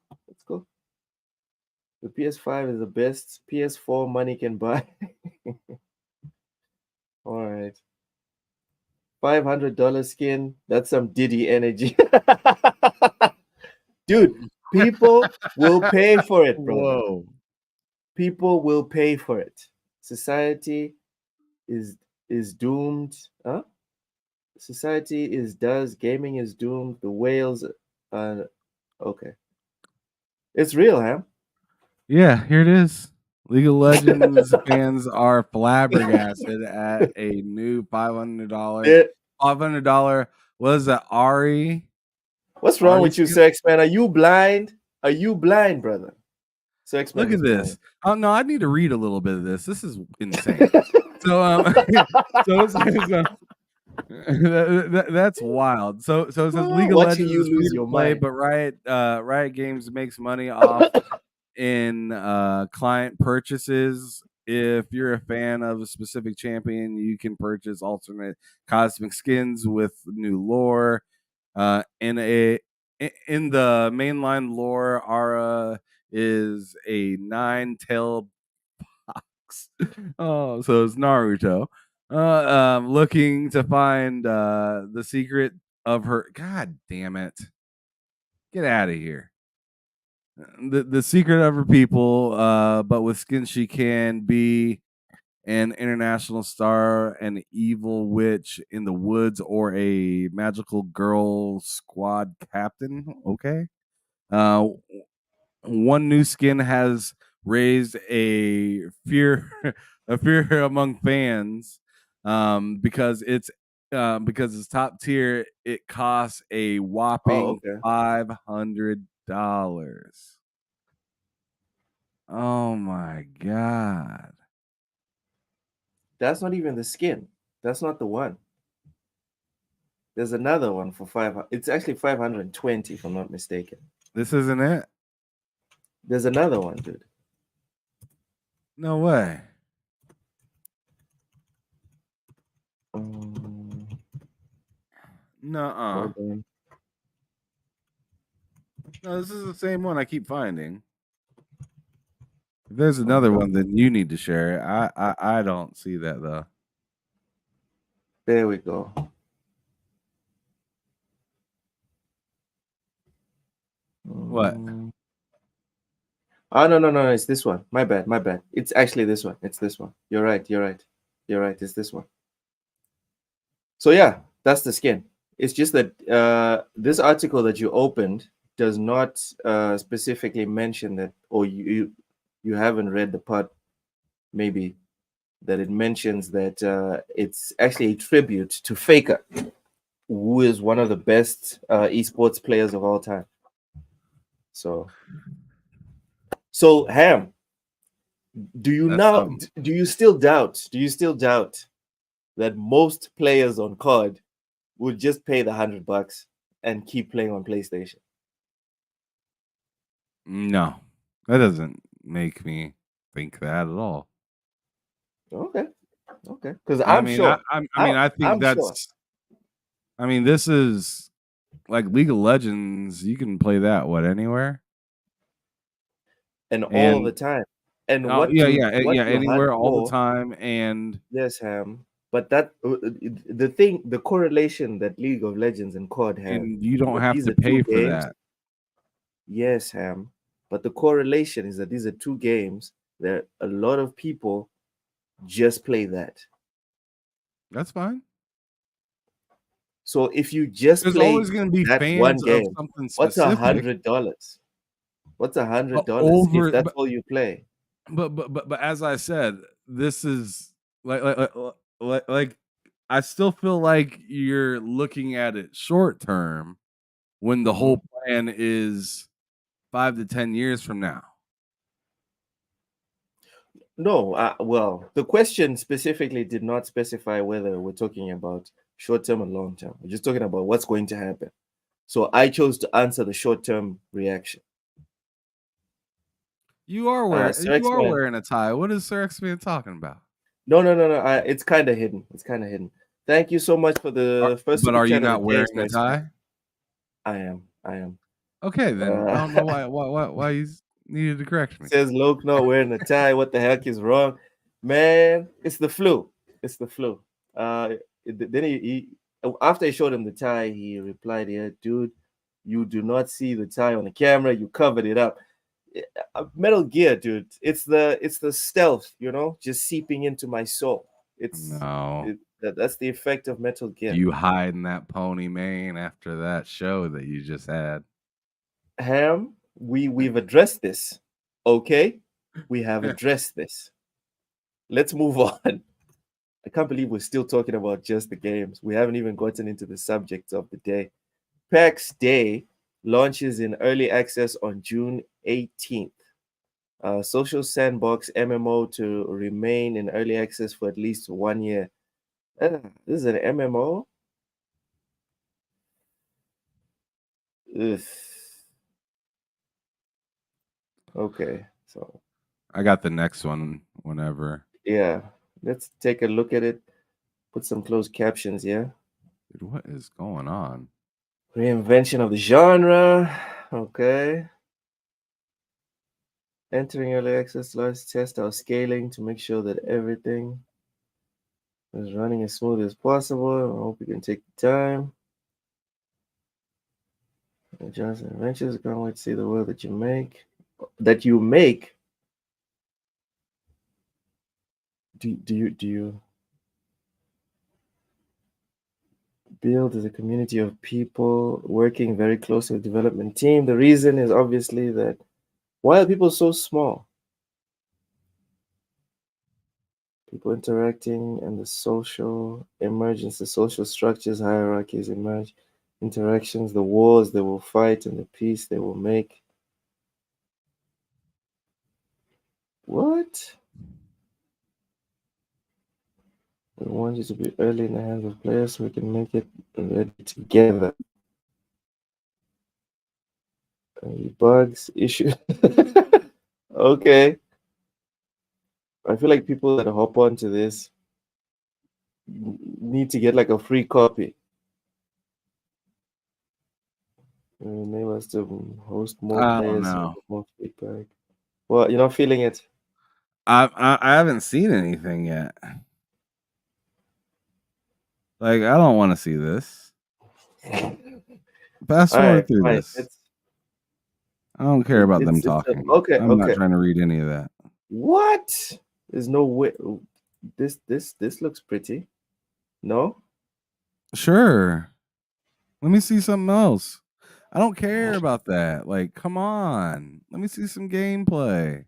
[SPEAKER 4] The PS5 is the best PS4 money can buy. All right. $500 skin. That's some Diddy energy. Dude, people will pay for it, bro.
[SPEAKER 1] Whoa.
[SPEAKER 4] People will pay for it. Society is doomed. Huh? society is does. Gaming is doomed. The whales. Okay. It's real, huh?
[SPEAKER 5] Yeah, here it is. League of Legends fans are flabbergasted at a new $500. $500. What is that?
[SPEAKER 4] What's wrong
[SPEAKER 5] Ari
[SPEAKER 4] with you,
[SPEAKER 5] skin?
[SPEAKER 4] Sex Man? Are you blind? Are you blind, brother? Sex Man
[SPEAKER 5] Look at
[SPEAKER 4] is
[SPEAKER 5] this. Oh no, I need to read a little bit of this. This is insane. So so it says, that's wild. So it says League of
[SPEAKER 4] Watching
[SPEAKER 5] Legends
[SPEAKER 4] you
[SPEAKER 5] is free
[SPEAKER 4] lose
[SPEAKER 5] to
[SPEAKER 4] your
[SPEAKER 5] play,
[SPEAKER 4] mind.
[SPEAKER 5] but Riot Games makes money off in client purchases. If you're a fan of a specific champion, you can purchase alternate cosmic skins with new lore. In the mainline lore, Ara is a 9-tailed fox. Oh, so it's Naruto. Looking to find the secret of her. God damn it! Get out of here. The secret of her people, but with skin she can be an international star, an evil witch in the woods, or a magical girl squad captain. Okay. One new skin has raised a fear a fear among fans because it's top tier. It costs a
[SPEAKER 4] Oh,
[SPEAKER 5] whopping
[SPEAKER 4] okay.
[SPEAKER 5] $500. Oh my god.
[SPEAKER 4] That's not even the skin. That's not the one. There's another one for 500. It's actually 520, if I'm not mistaken.
[SPEAKER 5] This isn't it?
[SPEAKER 4] There's another one, dude.
[SPEAKER 5] No way. Nuh-uh.
[SPEAKER 4] Hold on.
[SPEAKER 5] No, this is the same one I keep finding. If there's another one, then you need to share it. I don't see that though.
[SPEAKER 4] There we go.
[SPEAKER 5] What?
[SPEAKER 4] Oh, no. It's this one. My bad. It's actually this one. It's this one. You're right. It's this one. So yeah, that's the skin. It's just that this article that you opened does not specifically mention that, or you haven't read the part maybe that it mentions that it's actually a tribute to Faker, who is one of the best esports players of all time. So Ham, do you still doubt that most players on COD would just pay the $100 and keep playing on PlayStation?
[SPEAKER 5] No, that doesn't make me think that at all.
[SPEAKER 4] Okay, because
[SPEAKER 5] I think that's.
[SPEAKER 4] sure.
[SPEAKER 5] I mean, this is like League of Legends. You can play that anywhere
[SPEAKER 4] and all the time. And
[SPEAKER 5] anywhere, all the time, and
[SPEAKER 4] yes, Ham. But that the correlation that League of Legends and COD have,
[SPEAKER 5] and you don't have to pay for that.
[SPEAKER 4] Yes, Ham. But the correlation is that these are two games that a lot of people just play that.
[SPEAKER 5] That's fine.
[SPEAKER 4] So if you just
[SPEAKER 5] there's
[SPEAKER 4] play
[SPEAKER 5] always going to be
[SPEAKER 4] that
[SPEAKER 5] fans
[SPEAKER 4] one game,
[SPEAKER 5] of something
[SPEAKER 4] what's
[SPEAKER 5] specific.
[SPEAKER 4] $100? What's $100 if that's all you play?
[SPEAKER 5] But as I said, this is like I still feel like you're looking at it short term when the whole plan is 5 to 10 years from now.
[SPEAKER 4] No, well, the question specifically did not specify whether we're talking about short term or long term. We're just talking about what's going to happen. So I chose to answer the short term reaction.
[SPEAKER 5] You are wearing a tie. What is Sir X-Man talking about?
[SPEAKER 4] No. It's kind of hidden. Thank you so much for the first.
[SPEAKER 5] But are you not wearing a tie?
[SPEAKER 4] I am.
[SPEAKER 5] Okay, then I don't know why you needed to correct me.
[SPEAKER 4] Says Loke not wearing a tie. What the heck is wrong, man? It's the flu. Then he after I showed him the tie, he replied, "Yeah, dude, you do not see the tie on the camera. You covered it up." Metal Gear, dude. It's the stealth, just seeping into my soul. That's the effect of Metal Gear.
[SPEAKER 1] You hiding that pony mane after that show that you just had.
[SPEAKER 4] Ham, we've addressed this. Okay, we have addressed this. Let's move on. I can't believe we're still talking about just the games. We haven't even gotten into the subject of the day. PAX Day launches in early access on June 18th. Social Sandbox MMO to remain in early access for at least 1 year. This is an MMO? Ugh. Okay, so
[SPEAKER 1] I got the next one whenever.
[SPEAKER 4] yeah, let's take a look at it. Put some closed captions, yeah.
[SPEAKER 1] Dude, what is going on?
[SPEAKER 4] Reinvention of the genre. Okay. Entering early access, let's test our scaling to make sure that everything is running as smooth as possible. I hope you can take the time. Johnson Adventures, can't wait to see the world that you make. Do you build as a community of people working very closely with the development team? The reason is obviously that why are people so small? People interacting and the social emergence, the social structures, hierarchies emerge, interactions, the wars they will fight, and the peace they will make. What? We want you to be early in the hands of players so we can make it ready together. Any bugs, issues? Okay. I feel like people that hop onto this need to get like a free copy. Enable us to host more
[SPEAKER 1] I don't
[SPEAKER 4] players,
[SPEAKER 1] know.
[SPEAKER 4] more feedback. Well, you're not feeling it.
[SPEAKER 1] I haven't seen anything yet. Like, I don't want to see this. Fast
[SPEAKER 4] All
[SPEAKER 1] forward
[SPEAKER 4] right,
[SPEAKER 1] through
[SPEAKER 4] fine.
[SPEAKER 1] this. I don't care about them talking.
[SPEAKER 4] Okay,
[SPEAKER 1] I'm not
[SPEAKER 4] okay.
[SPEAKER 1] trying to read any of that.
[SPEAKER 4] What? There's no way. This looks pretty. No?
[SPEAKER 1] Sure. Let me see something else. I don't care about that. Like, come on. Let me see some gameplay.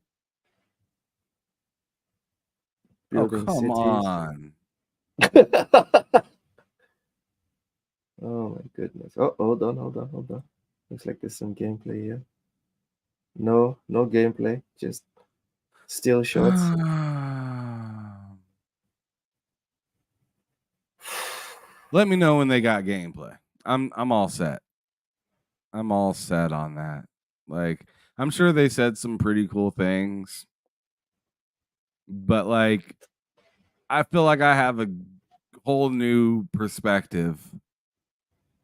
[SPEAKER 4] Building
[SPEAKER 1] come
[SPEAKER 4] cities.
[SPEAKER 1] on.
[SPEAKER 4] Oh my goodness. Oh, hold on. Looks like there's some gameplay here. No gameplay. Just still shots.
[SPEAKER 1] Let me know when they got gameplay. I'm all set. I'm all set on that. Like, I'm sure they said some pretty cool things, but like, I feel like I have a whole new perspective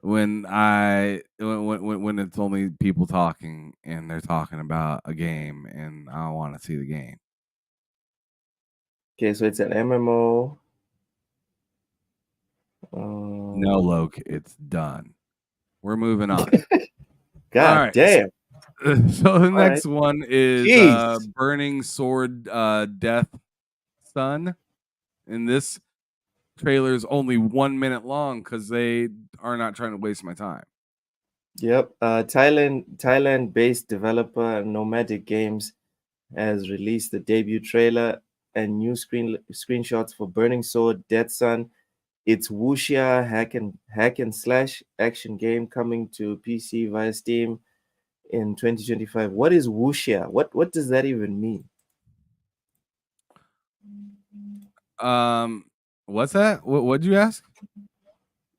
[SPEAKER 1] when it's only people talking and they're talking about a game and I want to see the game.
[SPEAKER 4] Okay, so it's an MMO.
[SPEAKER 1] No, Loke, it's done. We're moving on.
[SPEAKER 4] God
[SPEAKER 1] right,
[SPEAKER 4] damn.
[SPEAKER 1] So the next
[SPEAKER 4] right.
[SPEAKER 1] one is
[SPEAKER 4] Jeez.
[SPEAKER 1] Burning Sword Death Sun. And this trailer is only 1 minute long because they are not trying to waste my time.
[SPEAKER 4] Yep. Thailand-based developer Nomadic Games has released the debut trailer and new screenshots for Burning Sword Death Sun. It's wuxia hack and slash action game coming to PC via Steam in 2025. What is wuxia? What does that even mean?
[SPEAKER 1] What's that? What'd you ask?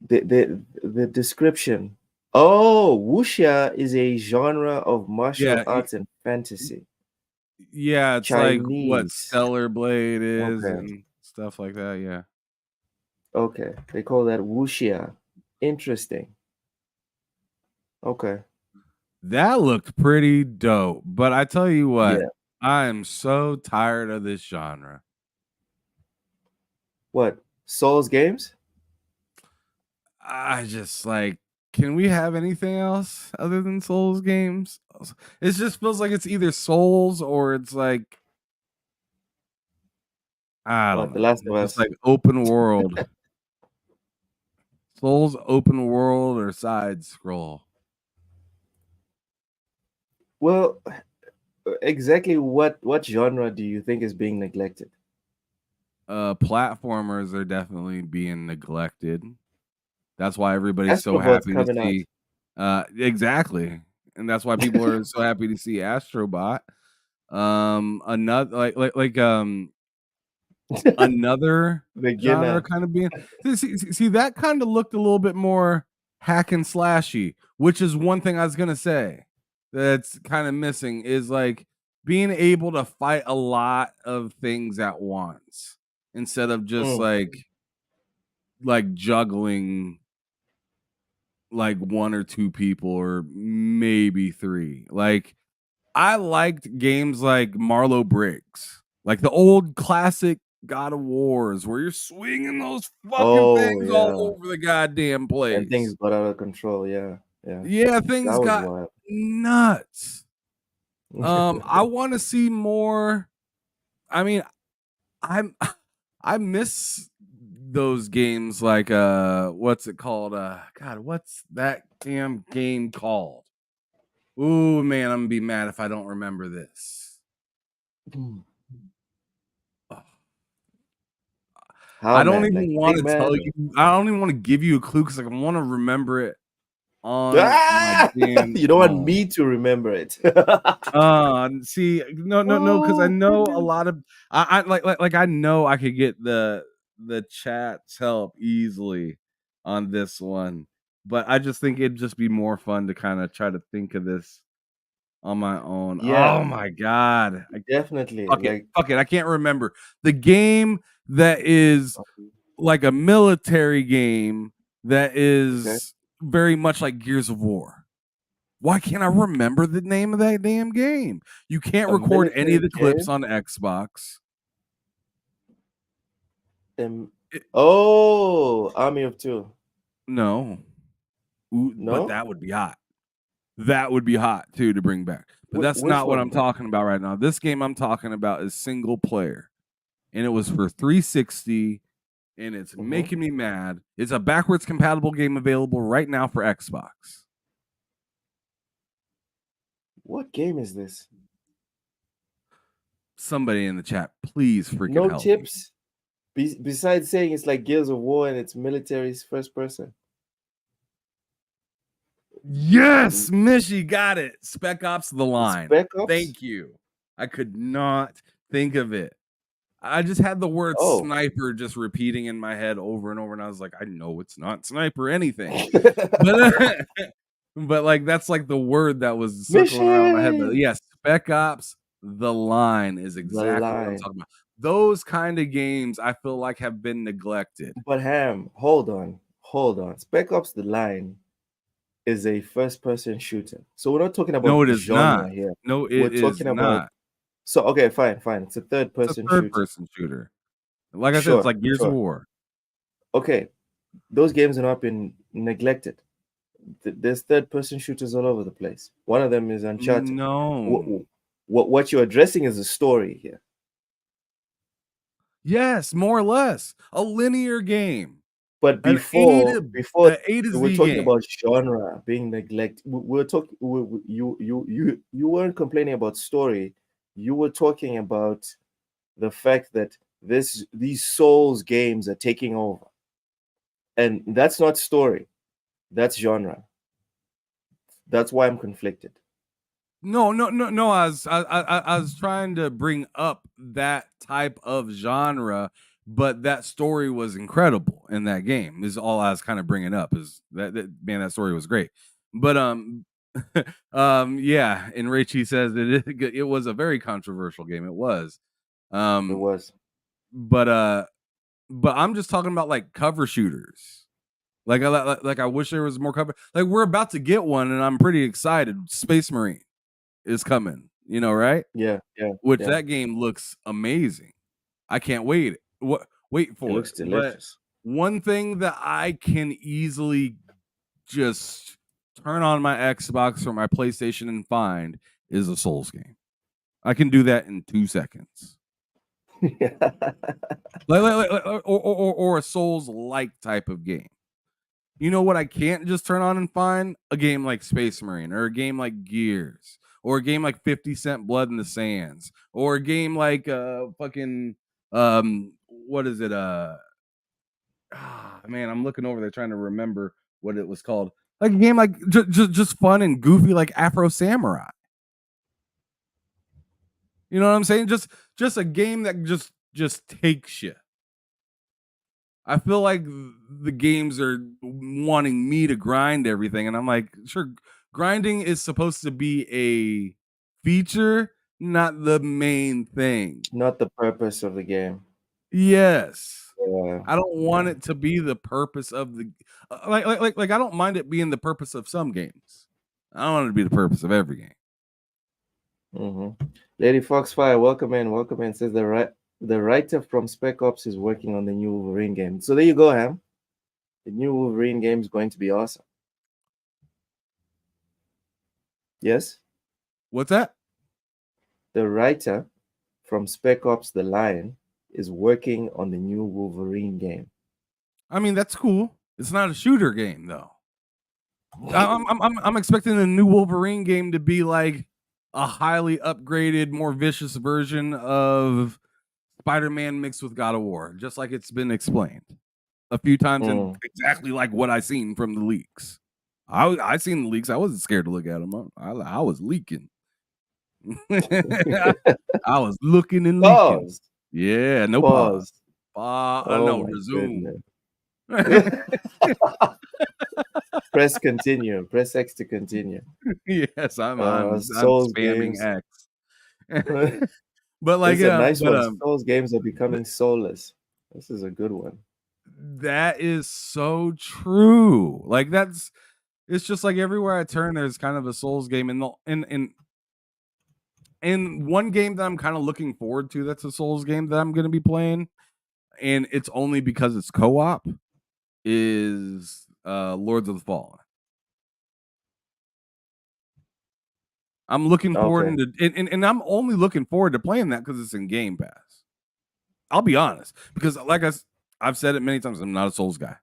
[SPEAKER 4] The description. Oh, wuxia is a genre of martial arts and fantasy.
[SPEAKER 1] Yeah, it's
[SPEAKER 4] Chinese.
[SPEAKER 1] like what Stellar Blade is
[SPEAKER 4] Okay.
[SPEAKER 1] and stuff like that. Yeah.
[SPEAKER 4] Okay, they call that wuxia. Interesting. Okay.
[SPEAKER 1] That looked pretty dope. But I tell you what,
[SPEAKER 4] Yeah.
[SPEAKER 1] I am so tired of this genre.
[SPEAKER 4] What? Souls games?
[SPEAKER 1] I just like, can we have anything else other than Souls games? It just feels like it's either Souls or it's like, I don't know.
[SPEAKER 4] The Last of Us.
[SPEAKER 1] It's like open world. Souls open world or side scroll?
[SPEAKER 4] Well, exactly what genre do you think is being neglected?
[SPEAKER 1] Platformers are definitely being neglected. That's why everybody's so
[SPEAKER 4] Astrobot's
[SPEAKER 1] happy to
[SPEAKER 4] coming out.
[SPEAKER 1] see exactly. And that's why people are so happy to see Astrobot. Another another genre
[SPEAKER 4] Beginner.
[SPEAKER 1] kind of being see that kind of looked a little bit more hack and slashy, which is one thing I was gonna say that's kind of missing is like being able to fight a lot of things at once instead of just
[SPEAKER 4] Mm.
[SPEAKER 1] like juggling like one or two people or maybe three. Like I liked games like Marlow Briggs, like the old classic God of Wars, where you're swinging those fucking
[SPEAKER 4] Oh
[SPEAKER 1] things all
[SPEAKER 4] yeah,
[SPEAKER 1] over the goddamn
[SPEAKER 4] and things
[SPEAKER 1] place.
[SPEAKER 4] got out of control. Yeah, yeah,
[SPEAKER 1] Yeah,
[SPEAKER 4] that
[SPEAKER 1] things
[SPEAKER 4] was
[SPEAKER 1] got
[SPEAKER 4] wild.
[SPEAKER 1] nuts. I want to see more. I mean, I'm I miss those games like what's it called? God, what's that damn game called? Ooh, man, I'm gonna be mad if I don't remember this. Ugh.
[SPEAKER 4] How
[SPEAKER 1] I don't
[SPEAKER 4] mad? Like
[SPEAKER 1] even want
[SPEAKER 4] big
[SPEAKER 1] to
[SPEAKER 4] mad?
[SPEAKER 1] tell
[SPEAKER 4] Or...
[SPEAKER 1] you. I don't even want to give you a clue because like, I want to remember it on my
[SPEAKER 4] Ah!
[SPEAKER 1] damn
[SPEAKER 4] You don't want
[SPEAKER 1] phone.
[SPEAKER 4] me to remember it.
[SPEAKER 1] See, no, because I
[SPEAKER 4] Oh
[SPEAKER 1] know a
[SPEAKER 4] goodness.
[SPEAKER 1] lot of I like I know I could get the chat's help easily on this one, but I just think it'd just be more fun to kind of try to think of this on my own.
[SPEAKER 4] Yeah,
[SPEAKER 1] Oh my god,
[SPEAKER 4] definitely. Like
[SPEAKER 1] fuck it, I can't remember the game that is like a military game that
[SPEAKER 4] okay,
[SPEAKER 1] is very much like Gears of War. Why can't I remember the name of that damn game? You can't
[SPEAKER 4] a
[SPEAKER 1] record any of
[SPEAKER 4] military
[SPEAKER 1] the clips
[SPEAKER 4] game.
[SPEAKER 1] on Xbox.
[SPEAKER 4] Um,
[SPEAKER 1] It-
[SPEAKER 4] oh, Army of Two.
[SPEAKER 1] no. Ooh, but
[SPEAKER 4] No,
[SPEAKER 1] that would be hot. That would be hot too to bring back. But that's
[SPEAKER 4] which
[SPEAKER 1] not what
[SPEAKER 4] one?
[SPEAKER 1] I'm talking about right now. This game I'm talking about is single player. And it was for 360 and it's
[SPEAKER 4] Mm-hmm.
[SPEAKER 1] making me mad. It's a backwards compatible game available right now for Xbox.
[SPEAKER 4] What game is this?
[SPEAKER 1] Somebody in the chat, please freaking
[SPEAKER 4] No
[SPEAKER 1] help me.
[SPEAKER 4] tips. Besides saying it's like Gears of War and it's military's first person.
[SPEAKER 1] Yes, Mishy got it. Spec Ops The Line.
[SPEAKER 4] Spec Ops?
[SPEAKER 1] Thank you. I could not think of it. I just had the word
[SPEAKER 4] Oh.
[SPEAKER 1] sniper just repeating in my head over and over, and I was like, I know it's not sniper anything. But but like that's like the word that was circling around my head. But
[SPEAKER 4] Mission!
[SPEAKER 1] yes, Spec Ops The Line is
[SPEAKER 4] The
[SPEAKER 1] exactly what I'm
[SPEAKER 4] Line.
[SPEAKER 1] talking about. Those kind of games I feel like have been neglected.
[SPEAKER 4] But Ham, hold on. Spec Ops The Line is a first-person shooter. So we're not talking
[SPEAKER 1] No,
[SPEAKER 4] about
[SPEAKER 1] it is not.
[SPEAKER 4] genre here.
[SPEAKER 1] No,
[SPEAKER 4] We're
[SPEAKER 1] it is
[SPEAKER 4] talking about
[SPEAKER 1] not.
[SPEAKER 4] so okay, fine. It's a
[SPEAKER 1] It's a
[SPEAKER 4] third-person
[SPEAKER 1] third
[SPEAKER 4] shooter.
[SPEAKER 1] person shooter. Like I said, it's
[SPEAKER 4] Sure,
[SPEAKER 1] like Gears of
[SPEAKER 4] sure.
[SPEAKER 1] War.
[SPEAKER 4] Okay. Those games have not been neglected. There's third-person shooters all over the place. One of them is Uncharted.
[SPEAKER 1] No.
[SPEAKER 4] What you're addressing is a story here.
[SPEAKER 1] Yes, more or less. A linear game.
[SPEAKER 4] But
[SPEAKER 1] An A
[SPEAKER 4] before
[SPEAKER 1] to A to
[SPEAKER 4] we were
[SPEAKER 1] Z
[SPEAKER 4] talking
[SPEAKER 1] game.
[SPEAKER 4] about genre being neglected. We were talking. You weren't complaining about story. You were talking about the fact that these Souls games are taking over, and that's not story. That's genre. That's why I'm conflicted.
[SPEAKER 1] No. I was trying to bring up that type of genre, but that story was incredible in that game. Is all I was kind of bringing up. Is that man? That story was great, but yeah. And Richie says that it was a very controversial game. It was,
[SPEAKER 4] It
[SPEAKER 1] um,
[SPEAKER 4] was.
[SPEAKER 1] but I'm just talking about like cover shooters. Like I wish there was more cover. Like we're about to get one, and I'm pretty excited. Space Marine is coming, right?
[SPEAKER 4] Yeah.
[SPEAKER 1] Which that game looks amazing. I can't wait. Wait
[SPEAKER 4] It
[SPEAKER 1] for
[SPEAKER 4] looks
[SPEAKER 1] it. But
[SPEAKER 4] delicious.
[SPEAKER 1] one thing that I can easily just turn on my Xbox or my PlayStation and find is a Souls game. I can do that in 2 seconds. Like or a Souls like type of game. You know what I can't just turn on and find? A game like Space Marine, or a game like Gears, or a game like 50 Cent Blood in the Sands, or a game like fucking what is it? Man, I'm looking over there trying to remember what it was called. Like a game like just fun and goofy like Afro Samurai. You know what I'm saying? Just a game that just takes you. I feel like the games are wanting me to grind everything, and I'm like, sure, grinding is supposed to be a feature, not the main thing.
[SPEAKER 4] Not the purpose of the game.
[SPEAKER 1] Yes.
[SPEAKER 4] Yeah.
[SPEAKER 1] I don't want it to be the purpose of the like I don't mind it being the purpose of some games. I don't want it to be the purpose of every game.
[SPEAKER 4] Lady Foxfire, welcome in. Says the writer from Spec Ops is working on the new Wolverine game. So there you go, Ham. The new Wolverine game is going to be awesome. Yes?
[SPEAKER 1] What's that?
[SPEAKER 4] The writer from Spec Ops The Line is working on the new Wolverine game.
[SPEAKER 1] I mean, that's cool. It's not a shooter game though. I'm expecting the new Wolverine game to be like a highly upgraded, more vicious version of Spider-Man mixed with God of War, just like it's been explained a few times, and exactly like what I seen from the leaks. I seen the leaks. I wasn't scared to look at them. I was leaking. I was looking and leaking.
[SPEAKER 4] Pause.
[SPEAKER 1] Yeah, no pause. No, resume.
[SPEAKER 4] Press continue. Press X to continue.
[SPEAKER 1] Yes, I'm
[SPEAKER 4] Souls
[SPEAKER 1] spamming
[SPEAKER 4] games.
[SPEAKER 1] X. But like,
[SPEAKER 4] a nice one. Souls games are becoming soulless. This is a good one.
[SPEAKER 1] That is so true. Like it's just like everywhere I turn, there's kind of a Souls game, and one game that I'm kind of looking forward to that's a Souls game that I'm going to be playing, and it's only because it's co-op, is Lords of the Fallen. I'm looking forward to, and I'm only looking forward to playing that because it's in Game Pass. I'll be honest, because like I've said it many times, I'm not a Souls guy.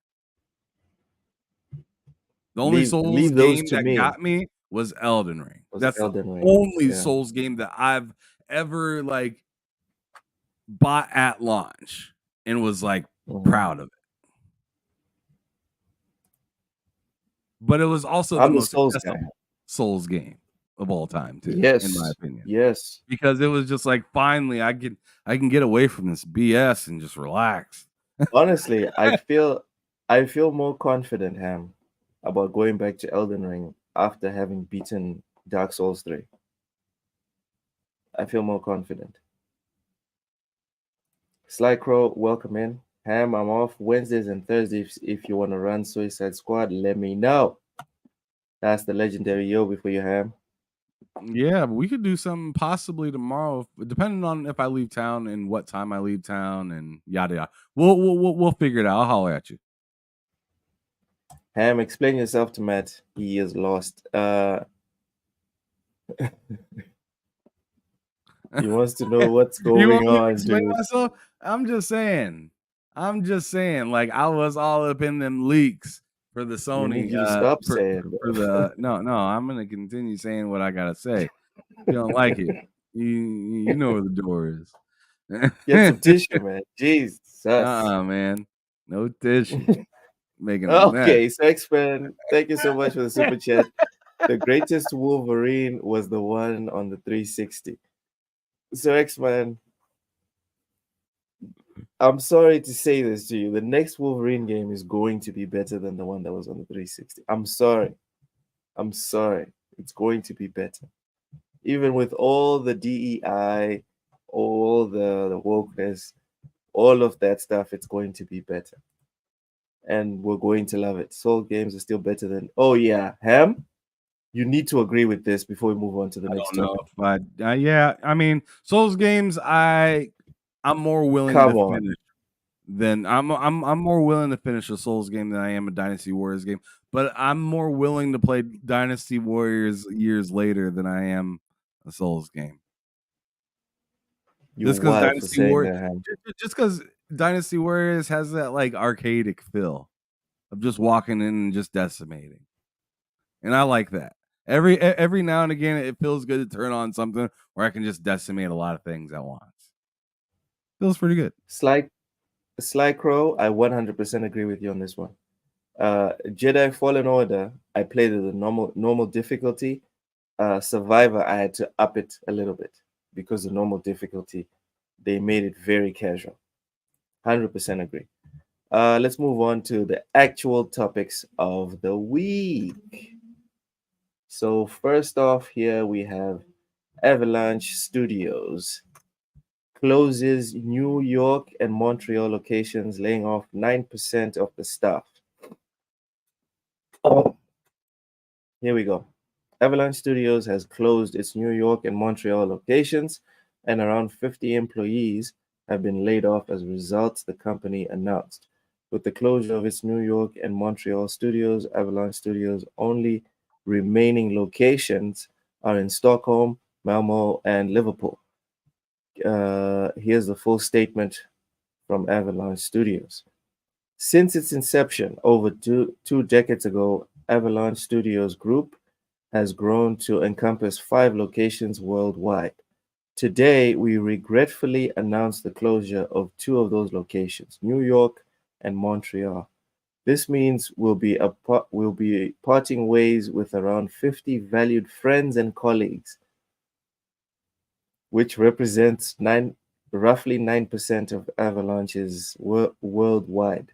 [SPEAKER 1] The only Souls game that got me was Elden Ring. That's the only Souls game that I've ever like bought at launch and was like proud of it. But it was also the most successful Souls game of all time, too.
[SPEAKER 4] Yes,
[SPEAKER 1] in my opinion.
[SPEAKER 4] Yes,
[SPEAKER 1] because it was just like finally I can get away from this BS and just relax.
[SPEAKER 4] Honestly, I feel more confident, Ham, about going back to Elden Ring after having beaten Dark Souls 3. I feel more confident. Sly Crow, welcome in. Ham, I'm off Wednesdays and Thursdays. If you want to run Suicide Squad, let me know. That's the legendary yo before you, Ham.
[SPEAKER 1] Yeah, we could do something possibly tomorrow, depending on if I leave town and what time I leave town and yada yada. We'll figure it out. I'll holler at you.
[SPEAKER 4] Ham, explain yourself to Matt. He is lost. He wants to know what's going on.
[SPEAKER 1] Explain myself? I'm just saying. Like I was all up in them leaks for the Sony.
[SPEAKER 4] Stop saying
[SPEAKER 1] for the no. I'm gonna continue saying what I gotta say. If you don't like it, you know where the door is.
[SPEAKER 4] Get some tissue, man. Jesus.
[SPEAKER 1] Man, no tissue. Making
[SPEAKER 4] okay, so X-Man, thank you so much for the super chat. The greatest Wolverine was the one on the 360. So X-Man, I'm sorry to say this to you. The next Wolverine game is going to be better than the one that was on the 360. I'm sorry. It's going to be better. Even with all the DEI, all the wokeness, all of that stuff, it's going to be better. And we're going to love it. Soul games are still better than... Oh, yeah. Ham, you need to agree with this before we move on to the next topic.
[SPEAKER 1] But yeah, I mean, Souls games, I'm more willing to finish than I'm more willing to finish a Souls game than I am a Dynasty Warriors game. But I'm more willing to play Dynasty Warriors years later than I am a Souls game. Just because Dynasty Warriors has that like arcadic feel of just walking in and just decimating. And I like that. Every now and again, it feels good to turn on something where I can just decimate a lot of things at once. Feels pretty good.
[SPEAKER 4] Sly Crow, I 100% agree with you on this one. Jedi Fallen Order, I played at the normal difficulty. Survivor, I had to up it a little bit because the normal difficulty, they made it very casual. 100% agree. Let's move on to the actual topics of the week. So first off, here we have Avalanche Studios closes New York and Montreal locations, laying off 9% of the staff. Here we go. Avalanche Studios has closed its New York and Montreal locations, and around 50 employees have been laid off as a result, the company announced. With the closure of its New York and Montreal studios, Avalanche Studios' only remaining locations are in Stockholm, Malmo, and Liverpool. Here's the full statement from Avalanche Studios. Since its inception over two decades ago, Avalanche Studios Group has grown to encompass 5 locations worldwide. Today, we regretfully announce the closure of 2 of those locations, New York and Montreal. This means we'll be parting ways with around 50 valued friends and colleagues, which represents roughly 9% of Avalanche's worldwide.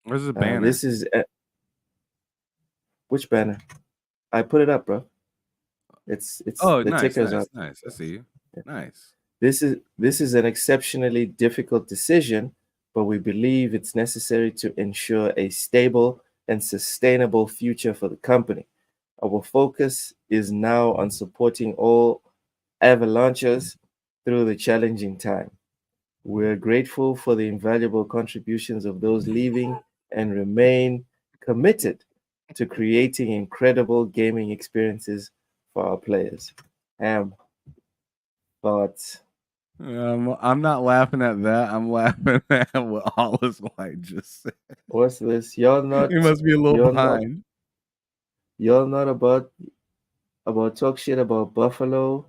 [SPEAKER 1] Where's the banner?
[SPEAKER 4] This is which banner? I put it up, bro. It's
[SPEAKER 1] oh,
[SPEAKER 4] the
[SPEAKER 1] nice,
[SPEAKER 4] tickers
[SPEAKER 1] nice,
[SPEAKER 4] are.
[SPEAKER 1] nice. I see you. Nice.
[SPEAKER 4] This is an exceptionally difficult decision, but we believe it's necessary to ensure a stable and sustainable future for the company. Our focus is now on supporting all Avalanchers through the challenging time. We're grateful for the invaluable contributions of those leaving and remain committed to creating incredible gaming experiences for our players. But
[SPEAKER 1] I'm not laughing at that. I'm laughing at what Hollis White just said.
[SPEAKER 4] what's this? Y'all not
[SPEAKER 1] He must be a little
[SPEAKER 4] y'all not
[SPEAKER 1] behind.
[SPEAKER 4] y'all not about talk shit about Buffalo.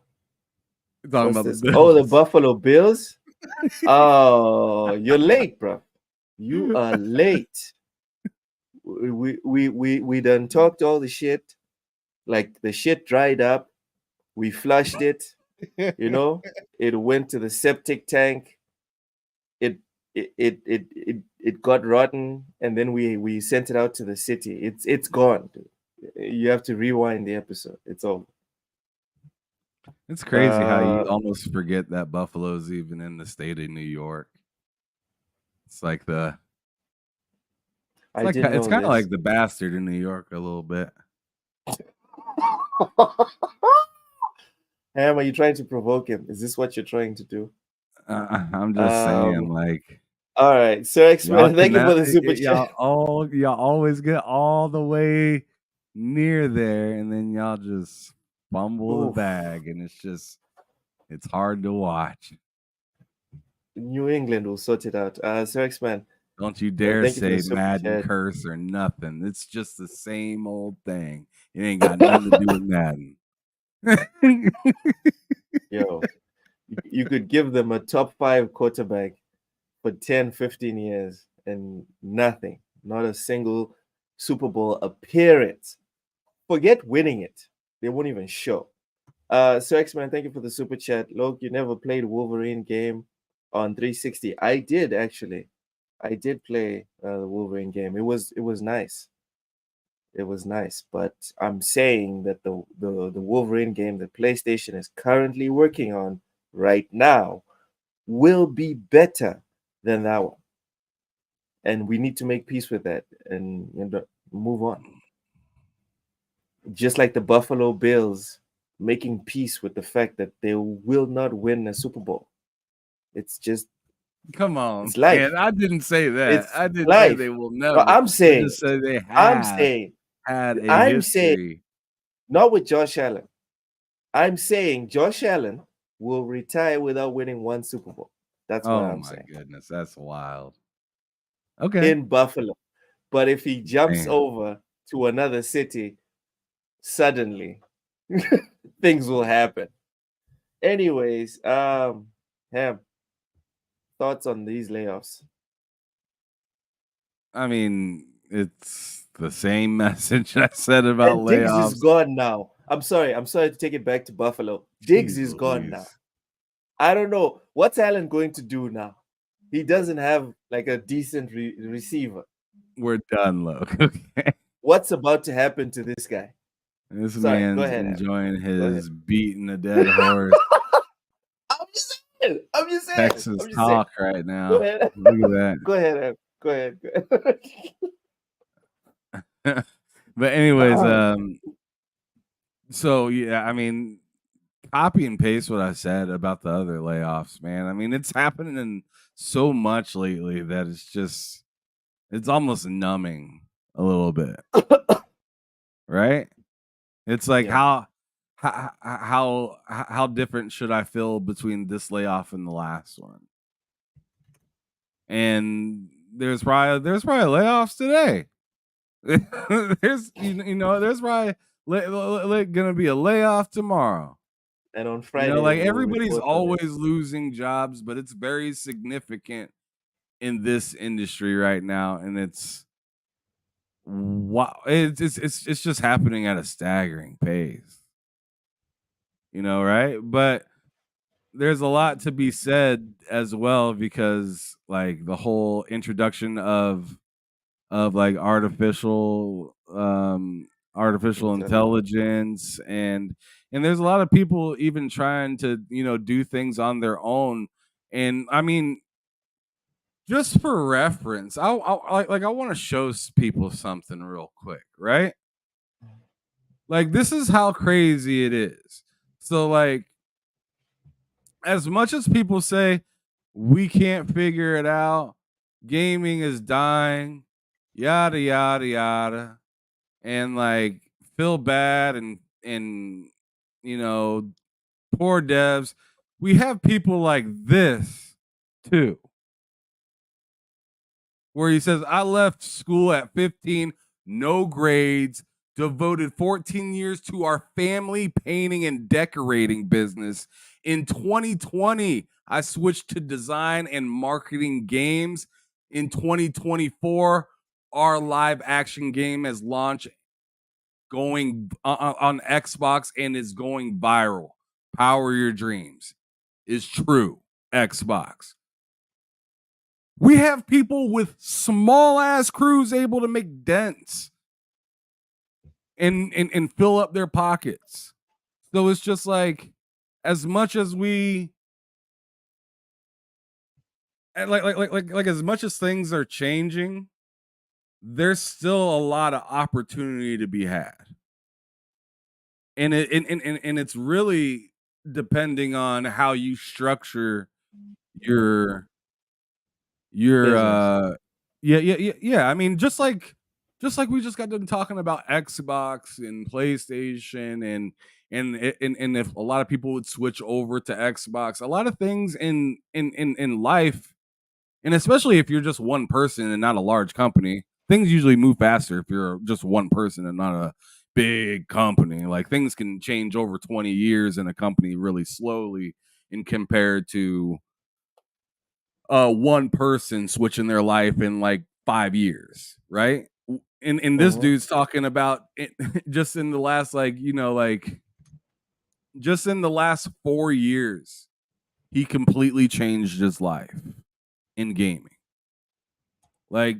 [SPEAKER 1] You're talking
[SPEAKER 4] What's
[SPEAKER 1] about
[SPEAKER 4] this?
[SPEAKER 1] the
[SPEAKER 4] Oh, the
[SPEAKER 1] Bills.
[SPEAKER 4] Buffalo Bills. Oh, you're late, bro. You are late. We done talked all the shit. Like the shit dried up. We flushed it. You know, it went to the septic tank. It got rotten, and then we sent it out to the city. It's gone. You have to rewind the episode. It's over.
[SPEAKER 1] It's crazy how you almost forget that Buffalo's even in the state of New York. It's like the. It's kind of like the bastard in New York a little bit.
[SPEAKER 4] Ham, are you trying to provoke him? Is this what you're trying to do?
[SPEAKER 1] I'm just saying, like.
[SPEAKER 4] All right, Sir X-Men, thank you for the super chat.
[SPEAKER 1] Y'all always get all the way near there, and then y'all just fumble the bag, and it's hard to watch.
[SPEAKER 4] New England will sort it out. Sir X-Men,
[SPEAKER 1] don't you dare say Madden curse or nothing. It's just the same old thing. It ain't got nothing to do with Madden.
[SPEAKER 4] Yo, you could give them a top 5 quarterback for 10, 15 years and nothing, not a single Super Bowl appearance. Forget winning it. They won't even show. So X-Man, thank you for the super chat. Look, you never played Wolverine game on 360. I did, actually. I did play the Wolverine game. It was nice. It was nice, but I'm saying that the Wolverine game that PlayStation is currently working on right now will be better than that one. And we need to make peace with that and move on. Just like the Buffalo Bills making peace with the fact that they will not win a Super Bowl. It's just
[SPEAKER 1] come on.
[SPEAKER 4] It's life.
[SPEAKER 1] Man, I didn't say that.
[SPEAKER 4] It's
[SPEAKER 1] I didn't
[SPEAKER 4] life.
[SPEAKER 1] say they will never.
[SPEAKER 4] No, I'm saying
[SPEAKER 1] I just said they had a
[SPEAKER 4] I'm
[SPEAKER 1] history.
[SPEAKER 4] saying not with Josh Allen. I'm saying Josh Allen will retire without winning one Super Bowl. That's what I'm saying.
[SPEAKER 1] Oh my goodness, that's wild. Okay.
[SPEAKER 4] In Buffalo. But if he jumps
[SPEAKER 1] Man.
[SPEAKER 4] over to another city, suddenly things will happen. Anyways, Ham, thoughts on these layoffs?
[SPEAKER 1] I mean, it's the same message I said about
[SPEAKER 4] And Diggs is
[SPEAKER 1] layoffs.
[SPEAKER 4] gone now. I'm sorry to take it back to Buffalo. Diggs
[SPEAKER 1] Jeez
[SPEAKER 4] is gone now.
[SPEAKER 1] Louise.
[SPEAKER 4] I don't know what's Allen going to do now. He doesn't have like a decent receiver.
[SPEAKER 1] We're done, Loke. Okay.
[SPEAKER 4] What's about to happen to this guy?
[SPEAKER 1] This
[SPEAKER 4] Sorry, go
[SPEAKER 1] man's
[SPEAKER 4] ahead, Ham.
[SPEAKER 1] enjoying
[SPEAKER 4] Go ahead.
[SPEAKER 1] his beating a dead horse
[SPEAKER 4] I'm just saying.
[SPEAKER 1] Texas
[SPEAKER 4] I'm just saying.
[SPEAKER 1] talk right now.
[SPEAKER 4] Go ahead.
[SPEAKER 1] Look at that.
[SPEAKER 4] Go ahead, Ham. Go ahead.
[SPEAKER 1] But anyways, so yeah, I mean, copy and paste what I said about the other layoffs, man. I mean, it's happening so much lately that it's almost numbing a little bit. Right? It's like
[SPEAKER 4] Yeah.
[SPEAKER 1] how different should I feel between this layoff and the last one? And there's probably layoffs today. There's there's probably gonna be a layoff tomorrow.
[SPEAKER 4] And on Friday,
[SPEAKER 1] Like
[SPEAKER 4] we'll
[SPEAKER 1] everybody's
[SPEAKER 4] report on it.
[SPEAKER 1] always losing jobs, but it's very significant in this industry right now, and it's it's just happening at a staggering pace. Right? But there's a lot to be said as well, because like the whole introduction of like artificial intelligence, and there's a lot of people even trying to do things on their own. And I mean, just for reference, I want to show people something real quick, right? Like, this is how crazy it is. So like, as much as people say we can't figure it out, gaming is dying, yada yada yada, and like feel bad and poor devs, we have people like this too, where he says, I left school at 15, no grades, devoted 14 years to our family painting and decorating business. In 2020, I switched to design and marketing games. In 2024, our live action game has launched going on Xbox and is going viral. Power Your Dreams is true. Xbox. We have people with small ass crews able to make dents and fill up their pockets. So it's just like, as much as we as much as things are changing, there's still a lot of opportunity to be had. And it's really depending on how you structure your
[SPEAKER 4] Business.
[SPEAKER 1] yeah. I mean, just like we just got done talking about Xbox and PlayStation, and if a lot of people would switch over to Xbox, a lot of things in life, and especially if you're just one person and not a large company, things usually move faster if you're just one person and not a big company. Like, things can change over 20 years in a company really slowly, in compared to one person switching their life in like 5 years, right? And this dude's talking about it, just in the last just in the last 4 years, he completely changed his life in gaming. Like,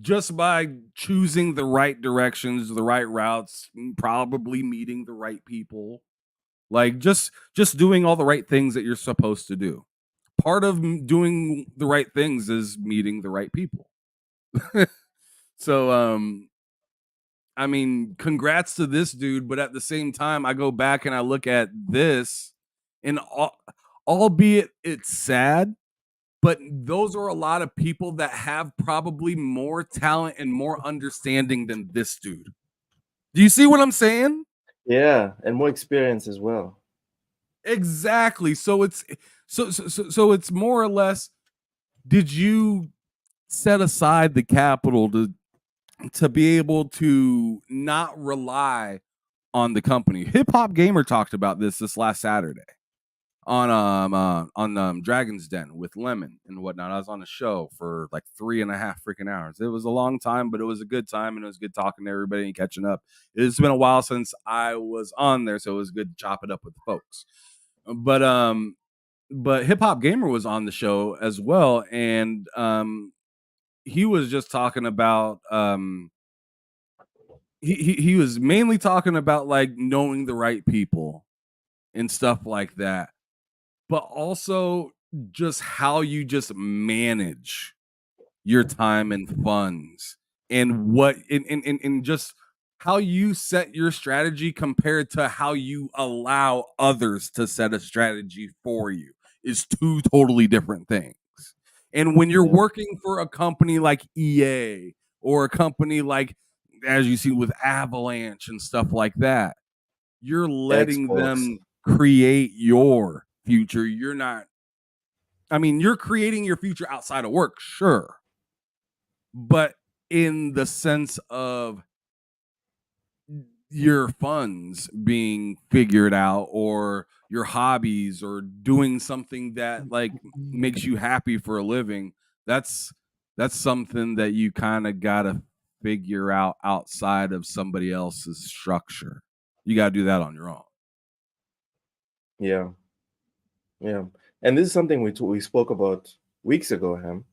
[SPEAKER 1] just by choosing the right directions, the right routes, probably meeting the right people, like just doing all the right things that you're supposed to do. Part of doing the right things is meeting the right people. So I mean, congrats to this dude, but at the same time, I go back and I look at this, and albeit it's sad, but those are a lot of people that have probably more talent and more understanding than this dude. Do you see what I'm saying?
[SPEAKER 4] Yeah, and more experience as well.
[SPEAKER 1] Exactly. So it's so it's more or less, did you set aside the capital to be able to not rely on the company. Hip Hop Gamer talked about this last Saturday on Dragon's Den with Lemon and whatnot. I was on the show for like 3.5 freaking hours. It was a long time, but it was a good time, and it was good talking to everybody and catching up. It's been a while since I was on there, so it was good to chop it up with the folks. But Hip Hop Gamer was on the show as well, and he was just talking about he was mainly talking about like knowing the right people and stuff like that, but also just how you just manage your time and funds and what and just how you set your strategy compared to how you allow others to set a strategy for you is two totally different things. And when you're working for a company like EA or a company like, as you see with Avalanche and stuff like that, you're letting
[SPEAKER 4] Xbox.
[SPEAKER 1] them create your future. You're not, I mean, you're creating your future outside of work, sure. But in the sense of your funds being figured out or your hobbies or doing something that like makes you happy for a living, that's something that you kind of gotta figure out outside of somebody else's structure. You gotta do that on your own.
[SPEAKER 4] Yeah. And this is something we spoke about weeks ago, Ham.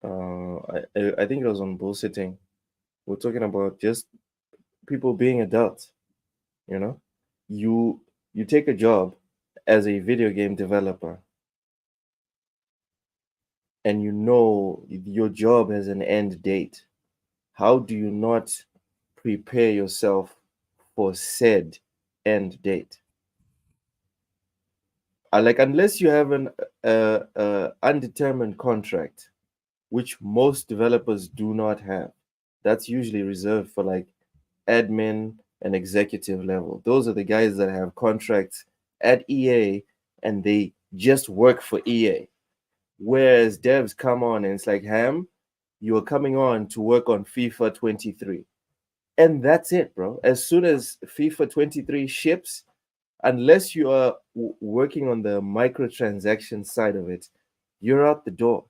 [SPEAKER 4] I think it was on bullshitting. We're talking about just people being adults. You know, you take a job as a video game developer, and you know your job has an end date. How do you not prepare yourself for said end date? Like, unless you have an undetermined contract, which most developers do not have, that's usually reserved for like admin and executive level. Those are the guys that have contracts at EA and they just work for EA. Whereas devs come on and it's like, Ham, you are coming on to work on FIFA 23. And that's it, bro. As soon as FIFA 23 ships, unless you are working on the microtransaction side of it, you're out the door.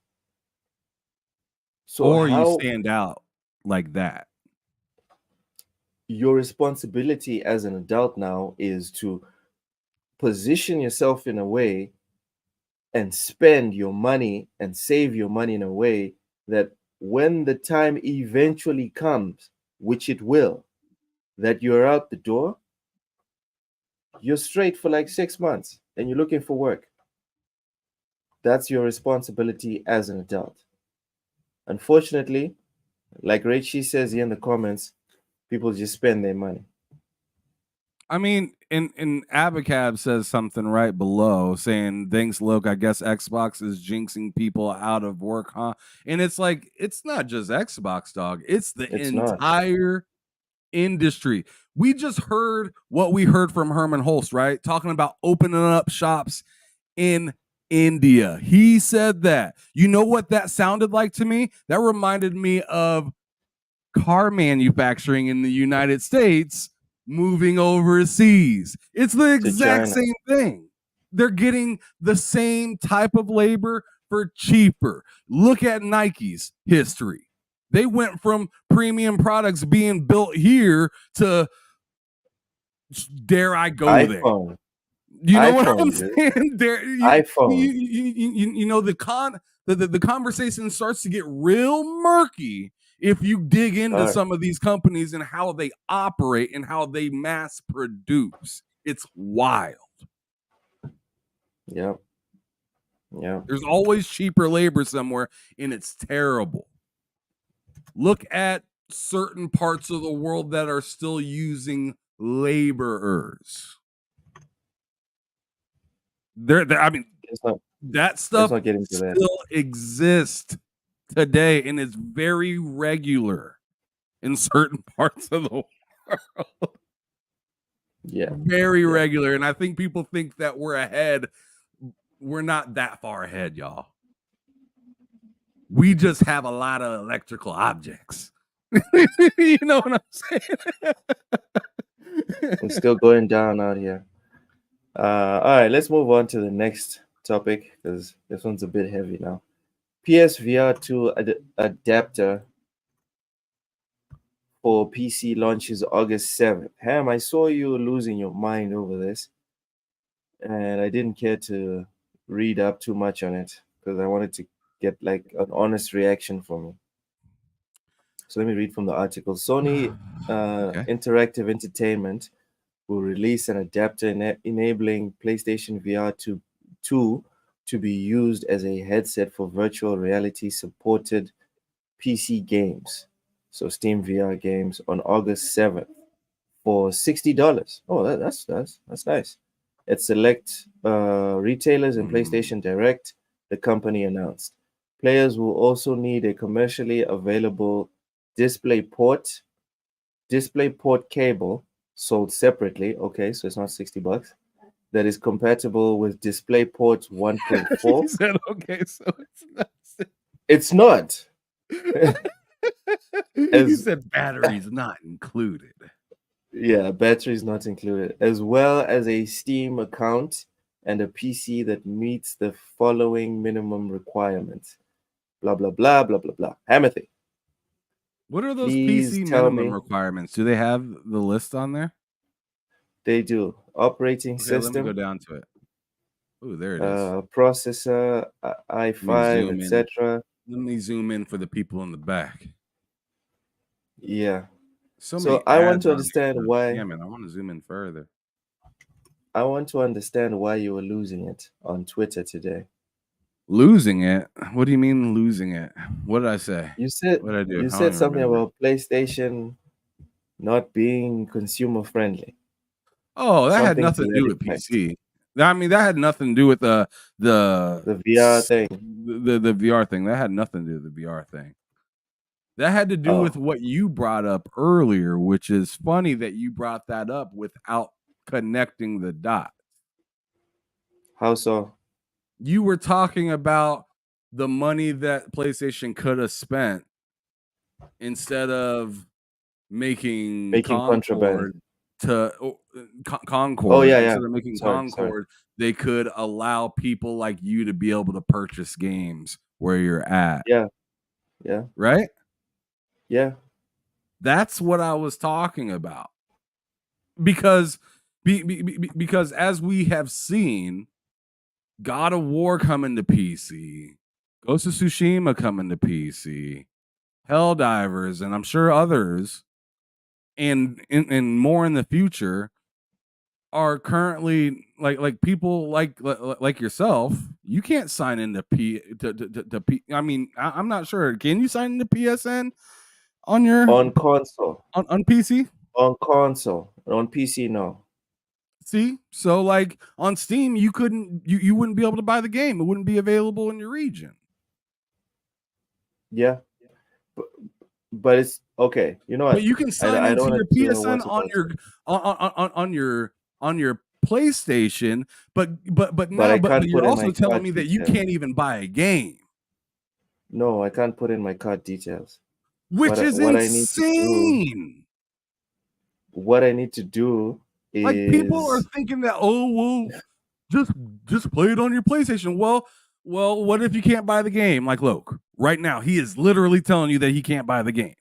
[SPEAKER 4] So
[SPEAKER 1] or you
[SPEAKER 4] how
[SPEAKER 1] stand out like that.
[SPEAKER 4] your responsibility as an adult now is to position yourself in a way and spend your money and save your money in a way that when the time eventually comes, which it will, that you're out the door, you're straight for like 6 months and you're looking for work. That's your responsibility as an adult. Unfortunately, like Rachie says here in the comments, people just spend their money.
[SPEAKER 1] I mean, in Abacab says something right below saying, thanks, Luke. I guess Xbox is jinxing people out of work, huh? And it's like, it's not just Xbox, dog. It's the
[SPEAKER 4] It's not.
[SPEAKER 1] entire industry. We just heard what we heard from Herman Holst, right? Talking about opening up shops in India. He said that. You know what that sounded like to me? That reminded me of car manufacturing in the United States moving overseas. It's the exact
[SPEAKER 4] China.
[SPEAKER 1] same thing. They're getting the same type of labor for cheaper. Look at Nike's history. They went from premium products being built here to, dare I go there?
[SPEAKER 4] iPhone.
[SPEAKER 1] You know what
[SPEAKER 4] iPhone,
[SPEAKER 1] I'm
[SPEAKER 4] dude.
[SPEAKER 1] saying?
[SPEAKER 4] iPhone.
[SPEAKER 1] You know, the conversation starts to get real murky if you dig into
[SPEAKER 4] Alright.
[SPEAKER 1] some of these companies and how they operate and how they mass produce. It's wild.
[SPEAKER 4] Yep.
[SPEAKER 1] There's always cheaper labor somewhere, and it's terrible. Look at certain parts of the world that are still using laborers. I mean, that stuff
[SPEAKER 4] not getting to
[SPEAKER 1] still
[SPEAKER 4] that.
[SPEAKER 1] exists today, and it's very regular in certain parts of the world.
[SPEAKER 4] Yeah.
[SPEAKER 1] Very regular. And I think people think that we're ahead. We're not that far ahead, y'all. We just have a lot of electrical objects. You know what I'm saying?
[SPEAKER 4] It's still going down out here. All right, let's move on to the next topic because this one's a bit heavy now. PSVR 2 adapter for PC launches August 7th. Ham, I saw you losing your mind over this, and I didn't care to read up too much on it because I wanted to get like an honest reaction from you. So let me read from the article. Sony
[SPEAKER 1] Okay.
[SPEAKER 4] Interactive Entertainment will release an adapter enabling PlayStation VR 2 to be used as a headset for virtual reality supported PC games. So Steam VR games on August 7th for $60. Oh, that's nice. At select retailers and PlayStation Direct, the company announced. Players will also need a commercially available DisplayPort cable sold separately. Okay, so it's not $60. That is compatible with DisplayPort 1.4.
[SPEAKER 1] He said, okay, so it's not.
[SPEAKER 4] It's not.
[SPEAKER 1] He said batteries not included.
[SPEAKER 4] Yeah, batteries not included, as well as a Steam account and a PC that meets the following minimum requirements. Blah, blah, blah, blah, blah, blah. Hamothy.
[SPEAKER 1] What are those
[SPEAKER 4] Please
[SPEAKER 1] PC
[SPEAKER 4] tell
[SPEAKER 1] minimum
[SPEAKER 4] me.
[SPEAKER 1] requirements? Do they have the list on there?
[SPEAKER 4] They do. Operating
[SPEAKER 1] Okay, let me
[SPEAKER 4] system.
[SPEAKER 1] go down to it. Oh, there it is.
[SPEAKER 4] Processor, i5,
[SPEAKER 1] zoom in.
[SPEAKER 4] etc.
[SPEAKER 1] Let me zoom in for the people in the back.
[SPEAKER 4] Yeah.
[SPEAKER 1] So
[SPEAKER 4] I want
[SPEAKER 1] ads
[SPEAKER 4] to
[SPEAKER 1] on
[SPEAKER 4] understand
[SPEAKER 1] here.
[SPEAKER 4] why.
[SPEAKER 1] Damn it, I want to zoom in further.
[SPEAKER 4] I want to understand why you were losing it on Twitter today.
[SPEAKER 1] Losing it? What do you mean losing it? What did I say?
[SPEAKER 4] You said
[SPEAKER 1] What did I do?
[SPEAKER 4] you
[SPEAKER 1] I
[SPEAKER 4] said
[SPEAKER 1] don't
[SPEAKER 4] something
[SPEAKER 1] remember.
[SPEAKER 4] about PlayStation not being consumer friendly.
[SPEAKER 1] Oh, that had
[SPEAKER 4] Something
[SPEAKER 1] nothing to
[SPEAKER 4] to
[SPEAKER 1] do
[SPEAKER 4] that
[SPEAKER 1] with
[SPEAKER 4] effect.
[SPEAKER 1] PC. I mean, that had nothing to do with the
[SPEAKER 4] VR thing.
[SPEAKER 1] The VR thing. That had nothing to do with the VR thing. That had to do with what you brought up earlier, which is funny that you brought that up without connecting the dots.
[SPEAKER 4] How so?
[SPEAKER 1] You were talking about the money that PlayStation could have spent instead of making
[SPEAKER 4] contraband.
[SPEAKER 1] Concord.
[SPEAKER 4] Oh yeah.
[SPEAKER 1] Instead of making
[SPEAKER 4] Sorry.
[SPEAKER 1] Concord, they could allow people like you to be able to purchase games where you're at.
[SPEAKER 4] Yeah.
[SPEAKER 1] Right?
[SPEAKER 4] Yeah.
[SPEAKER 1] That's what I was talking about. Because as we have seen, God of War coming to PC, Ghost of Tsushima coming to PC, Helldivers, and I'm sure others, and more in the future, are currently like people like yourself. You can't sign into P. I mean, I'm not sure. Can you sign into PSN on your
[SPEAKER 4] console?
[SPEAKER 1] On PC?
[SPEAKER 4] On console. On PC, no.
[SPEAKER 1] See, so like on Steam, you wouldn't be able to buy the game. It wouldn't be available in your region.
[SPEAKER 4] Yeah, but it's okay. You know what?
[SPEAKER 1] But you can sign into your PSN on your PlayStation. But you're also telling me that you can't even buy a game.
[SPEAKER 4] No, I can't put in my card details.
[SPEAKER 1] Which is insane.
[SPEAKER 4] What I need to do is
[SPEAKER 1] like people are thinking that, oh well, just play it on your PlayStation. Well, what if you can't buy the game? Like Loke, right now, he is literally telling you that he can't buy the game.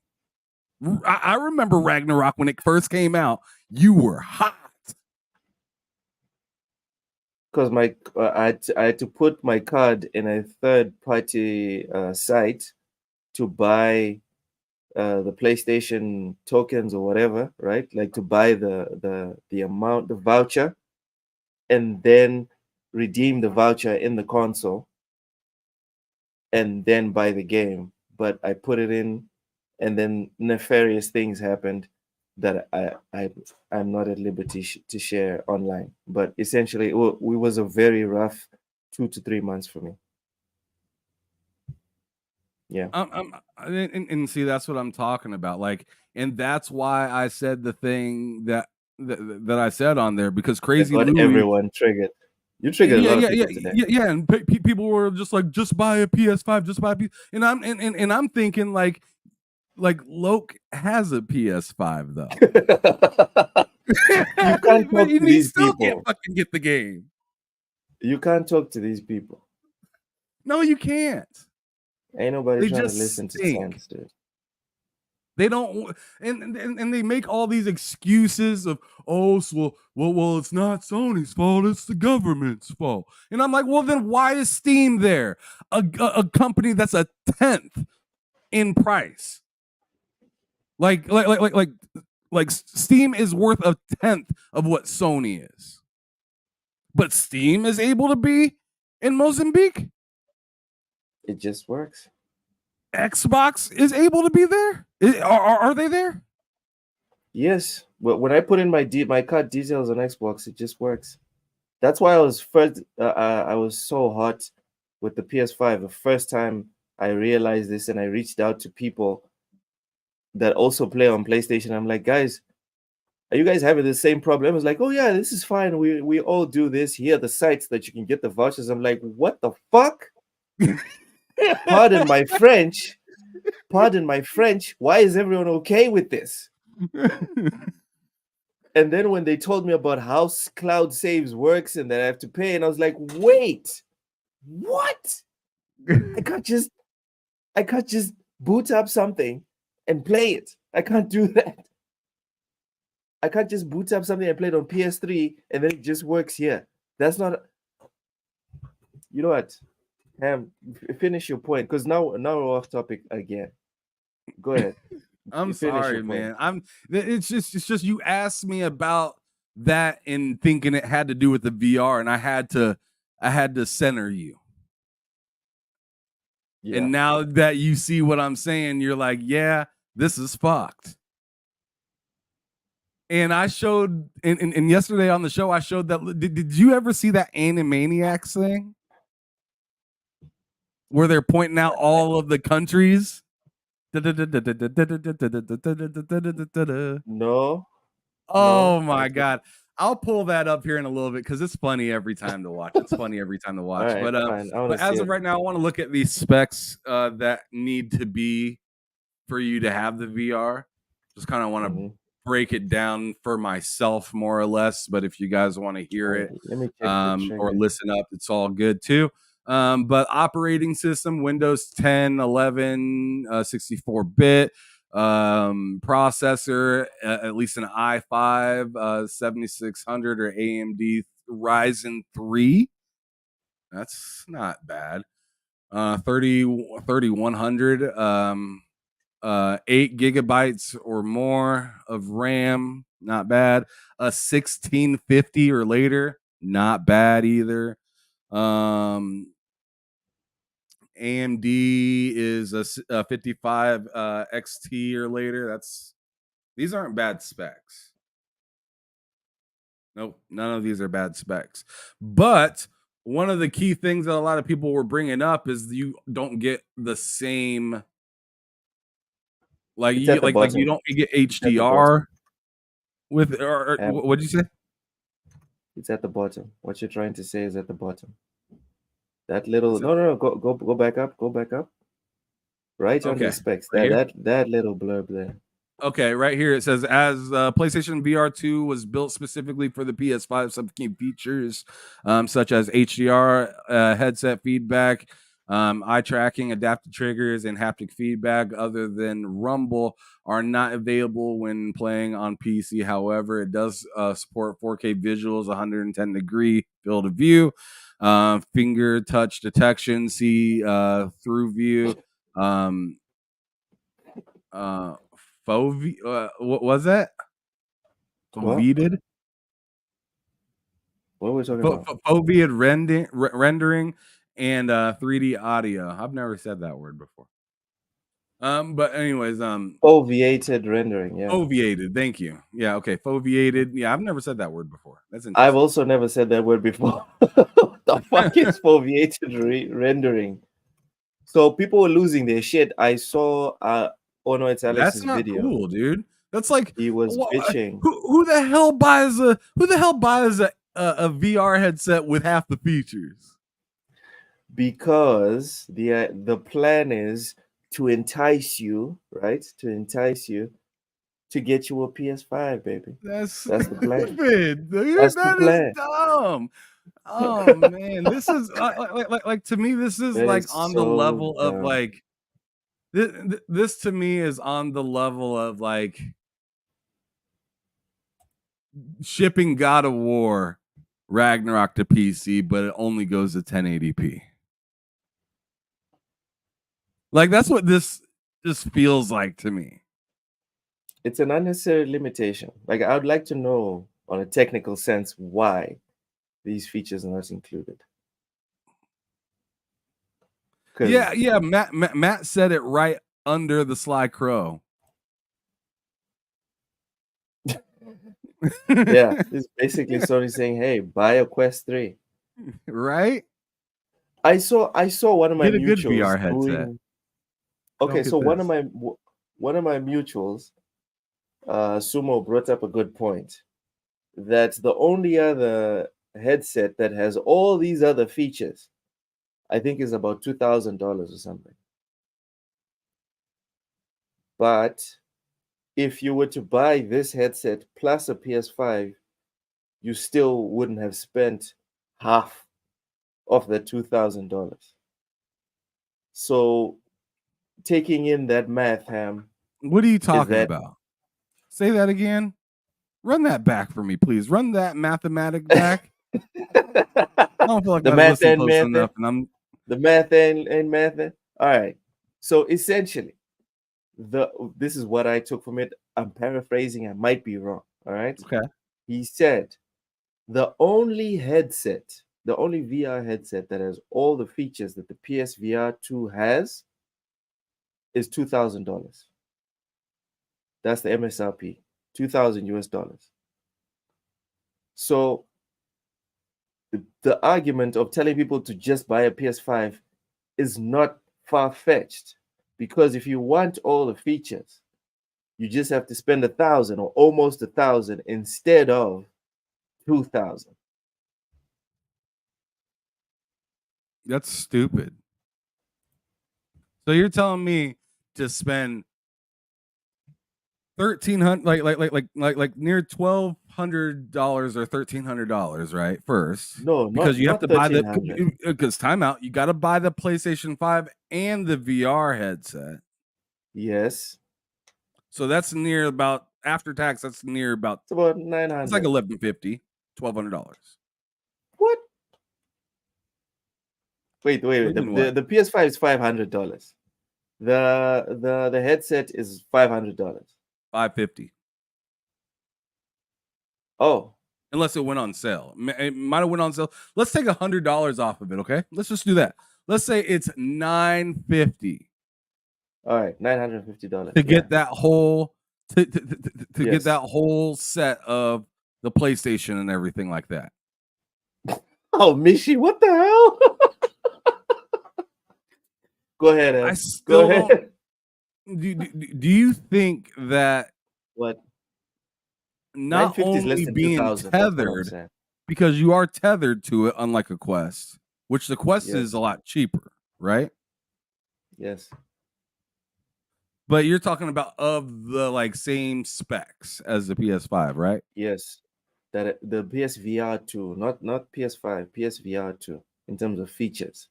[SPEAKER 1] I remember Ragnarok when it first came out. You were hot
[SPEAKER 4] because I had to put my card in a third-party site to buy the PlayStation tokens or whatever, right? Like to buy the amount, the voucher, and then redeem the voucher in the console, and then buy the game. But I put it in, and then nefarious things happened that I'm not at liberty to share online. But essentially, it was a very rough 2 to 3 months for me. Yeah.
[SPEAKER 1] And see, that's what I'm talking about. Like, and that's why I said the thing that I said on there, because Crazy Louie,
[SPEAKER 4] everyone triggered. You triggered a lot of people today.
[SPEAKER 1] Yeah, and people were just like, just buy a PS5, just buy a PS. And I'm thinking like Loke has a PS5 though.
[SPEAKER 4] You can't talk to these
[SPEAKER 1] still
[SPEAKER 4] people.
[SPEAKER 1] can't fucking get the game.
[SPEAKER 4] You can't talk to these people.
[SPEAKER 1] No, you can't.
[SPEAKER 4] Ain't nobody
[SPEAKER 1] They
[SPEAKER 4] trying to
[SPEAKER 1] just
[SPEAKER 4] listen to
[SPEAKER 1] stink.
[SPEAKER 4] sense, dude.
[SPEAKER 1] They don't, and they make all these excuses of, oh, so well, it's not Sony's fault, it's the government's fault. And I'm like, well, then why is Steam there? A company that's a 10th in price. Like Steam is worth a 10th of what Sony is. But Steam is able to be in Mozambique.
[SPEAKER 4] It just works.
[SPEAKER 1] Xbox is able to be there. Are they there?
[SPEAKER 4] Yes, but when I put in my card details on Xbox, it just works. That's why I was so hot with the PS5 the first time I realized this, and I reached out to people that also play on PlayStation. I'm like, guys, are you guys having the same problem? It's like, oh yeah, this is fine. We all do this. Here are the sites that you can get the vouchers. I'm like, what the fuck? Pardon my French. Why is everyone okay with this? And then when they told me about how cloud saves works and that I have to pay, and I was like, wait, what? I can't just boot up something and play it. I can't do that. I can't just boot up something and play it on PS3 and then it just works here. That's not. You know what? Finish your point, because now we're off topic again. Go ahead.
[SPEAKER 1] I'm sorry, man. It's just you asked me about that and thinking it had to do with the VR, and I had to center you. Yeah. And now that you see what I'm saying, you're like, yeah, this is fucked. And I showed, and yesterday on the show, I showed that. Did you ever see that Animaniacs thing? Where they're pointing out all of the countries?
[SPEAKER 4] No.
[SPEAKER 1] Oh my God. I'll pull that up here in a little bit because it's funny every time to watch. It's funny every time to watch.
[SPEAKER 4] Right,
[SPEAKER 1] but as of right now, I want to look at these specs that need to be for you to have the VR. Just kind of want to break it down for myself more or less. But if you guys want to hear it or listen up, it's all good too. But operating system, Windows 10, 11, 64-bit, processor, at least an i5, 7600 or AMD Ryzen 3. That's not bad. 3100, 8 gigabytes or more of RAM, not bad. A 1650 or later, not bad either. AMD is a 55 XT or later. These aren't bad specs. Nope, none of these are bad specs. But one of the key things that a lot of people were bringing up is you don't get the same, like you don't get HDR with or what did you say?
[SPEAKER 4] It's at the bottom. What you're trying to say is at the bottom. That little no, go back up, right on the specs. That little blurb there.
[SPEAKER 1] Okay, right here it says, as PlayStation VR 2 was built specifically for the PS5, some key features such as HDR, headset feedback, eye tracking, adaptive triggers, and haptic feedback other than rumble are not available when playing on PC. However, it does support 4K visuals, 110-degree field of view, finger touch detection, see through view, what was that? Foveated?
[SPEAKER 4] What are we talking about?
[SPEAKER 1] Foveated rendering and 3D audio. I've never said that word before. But anyways,
[SPEAKER 4] foveated rendering, yeah.
[SPEAKER 1] Foveated, thank you. Yeah, okay, foveated. Yeah, I've never said that word before. That's interesting.
[SPEAKER 4] I've also never said that word before. What the fuck is foveated rendering? So people were losing their shit. I saw Ono it's Alex's
[SPEAKER 1] That's not
[SPEAKER 4] video.
[SPEAKER 1] Cool, dude. That's like
[SPEAKER 4] he was bitching.
[SPEAKER 1] Who the hell buys a a VR headset with half the features?
[SPEAKER 4] Because the plan is to entice you, right? To entice you to get you a PS5, baby.
[SPEAKER 1] That's
[SPEAKER 4] That's the plan.
[SPEAKER 1] stupid, dude.
[SPEAKER 4] That's the
[SPEAKER 1] That is
[SPEAKER 4] plan.
[SPEAKER 1] dumb. Oh man, this is like to me, this is
[SPEAKER 4] That
[SPEAKER 1] like
[SPEAKER 4] is
[SPEAKER 1] on the
[SPEAKER 4] so
[SPEAKER 1] level of
[SPEAKER 4] dumb.
[SPEAKER 1] like this to me is on the level of like shipping God of War Ragnarok to PC, but it only goes to 1080p. Like that's what this just feels like to me.
[SPEAKER 4] It's an unnecessary limitation. Like, I would like to know, on a technical sense, why these features are not included.
[SPEAKER 1] Yeah. Matt said it right under the Sly Crow.
[SPEAKER 4] Yeah, it's basically Sony saying, "Hey, buy a Quest 3."
[SPEAKER 1] Right?
[SPEAKER 4] I saw one of my
[SPEAKER 1] Get a good
[SPEAKER 4] mutuals
[SPEAKER 1] VR headset.
[SPEAKER 4] doing. Okay,
[SPEAKER 1] Don't get
[SPEAKER 4] so one of
[SPEAKER 1] this.
[SPEAKER 4] my mutuals, Sumo, brought up a good point that the only other headset that has all these other features, I think, is about $2,000 or something. But if you were to buy this headset plus a PS5, you still wouldn't have spent half of the $2,000. So, taking in that math, Ham,
[SPEAKER 1] What are you talking
[SPEAKER 4] that
[SPEAKER 1] about? Say that again. Run that back for me, please. Run that mathematic back. I don't feel like
[SPEAKER 4] the
[SPEAKER 1] I was
[SPEAKER 4] math
[SPEAKER 1] listening
[SPEAKER 4] and
[SPEAKER 1] close
[SPEAKER 4] math,
[SPEAKER 1] enough, and I'm
[SPEAKER 4] the math and math. All right. So essentially, this is what I took from it. I'm paraphrasing. I might be wrong. All right.
[SPEAKER 1] okay.
[SPEAKER 4] He said the only VR headset that has all the features that the PSVR 2 has is $2,000. That's the MSRP, 2,000 US dollars. So the argument of telling people to just buy a PS5 is not far-fetched, because if you want all the features, you just have to spend 1,000 or almost 1,000 instead of 2,000.
[SPEAKER 1] That's stupid. So you're telling me to spend $1,300, like near $1,200 or $1,300, right? First,
[SPEAKER 4] No,
[SPEAKER 1] because you have
[SPEAKER 4] not
[SPEAKER 1] to buy the
[SPEAKER 4] 1,300.
[SPEAKER 1] because timeout. You got to buy the PlayStation 5 and the VR headset.
[SPEAKER 4] Yes,
[SPEAKER 1] So that's near about after tax. That's near about
[SPEAKER 4] it's about
[SPEAKER 1] it's
[SPEAKER 4] 900.
[SPEAKER 1] like $1,150, $1,200.
[SPEAKER 4] What? Wait.
[SPEAKER 1] What do you mean, what?
[SPEAKER 4] The PS5 is $500. The headset is $500.
[SPEAKER 1] $550.
[SPEAKER 4] Oh,
[SPEAKER 1] Unless it went on sale. It might have went on sale. Let's take $100 off of it, okay? Let's just do that. Let's say it's $950
[SPEAKER 4] all right, $950
[SPEAKER 1] to get that whole to get
[SPEAKER 4] Yes.
[SPEAKER 1] that whole set of the PlayStation and everything like that.
[SPEAKER 4] Oh, Mishi, what the hell? Go ahead, Ed.
[SPEAKER 1] I
[SPEAKER 4] Go
[SPEAKER 1] still don't.
[SPEAKER 4] ahead.
[SPEAKER 1] Do you think that
[SPEAKER 4] What?
[SPEAKER 1] not
[SPEAKER 4] 950 is less
[SPEAKER 1] only
[SPEAKER 4] than
[SPEAKER 1] being
[SPEAKER 4] 2,000. That's what I'm
[SPEAKER 1] tethered,
[SPEAKER 4] saying.
[SPEAKER 1] because you are tethered to it, unlike a Quest, which the Quest is
[SPEAKER 4] Yes.
[SPEAKER 1] a lot cheaper, right?
[SPEAKER 4] Yes.
[SPEAKER 1] But you're talking about of the like same specs as the PS5, right?
[SPEAKER 4] Yes. That the PSVR 2, not PS5, PSVR 2, in terms of features.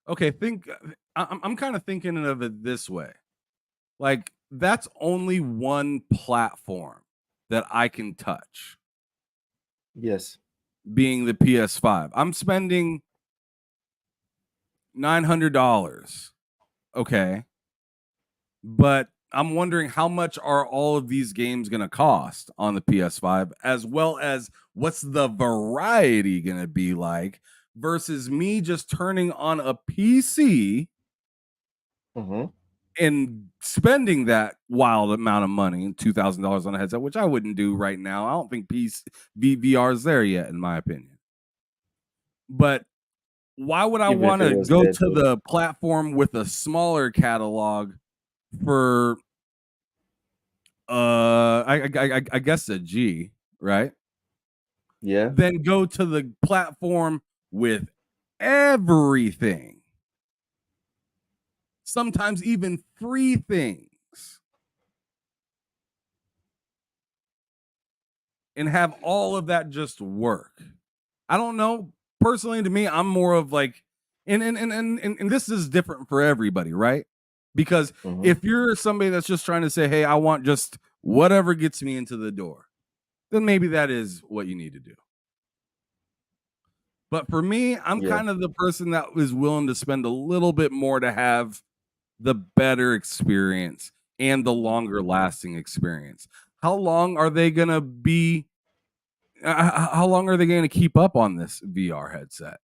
[SPEAKER 1] Okay, I'm kind of thinking of it this way. Like that's only one platform that I can touch,
[SPEAKER 4] Yes.
[SPEAKER 1] being the PS5. I'm spending $900. Okay. But I'm wondering how much are all of these games going to cost on the PS5, as well as what's the variety going to be like versus me just turning on a PC
[SPEAKER 4] Mm-hmm.
[SPEAKER 1] and spending that wild amount of money, $2,000 on a headset, which I wouldn't do right now. I don't think VR is there yet, in my opinion. But why would I
[SPEAKER 4] Even if
[SPEAKER 1] want
[SPEAKER 4] it
[SPEAKER 1] to
[SPEAKER 4] was
[SPEAKER 1] go
[SPEAKER 4] there,
[SPEAKER 1] to
[SPEAKER 4] dude.
[SPEAKER 1] the platform with a smaller catalog for I guess a G, right?
[SPEAKER 4] Yeah.
[SPEAKER 1] than go to the platform with everything. Sometimes even free things. And have all of that just work. I don't know. Personally, to me, I'm more of like, and this is different for everybody, right? Because
[SPEAKER 4] Mhm.
[SPEAKER 1] if you're somebody that's just trying to say, hey, I want just whatever gets me into the door, then maybe that is what you need to do. But for me, I'm
[SPEAKER 4] Yeah.
[SPEAKER 1] kind of the person that is willing to spend a little bit more to have the better experience and the longer lasting experience. How long are they going to be? How long are they going to keep up on this VR headset?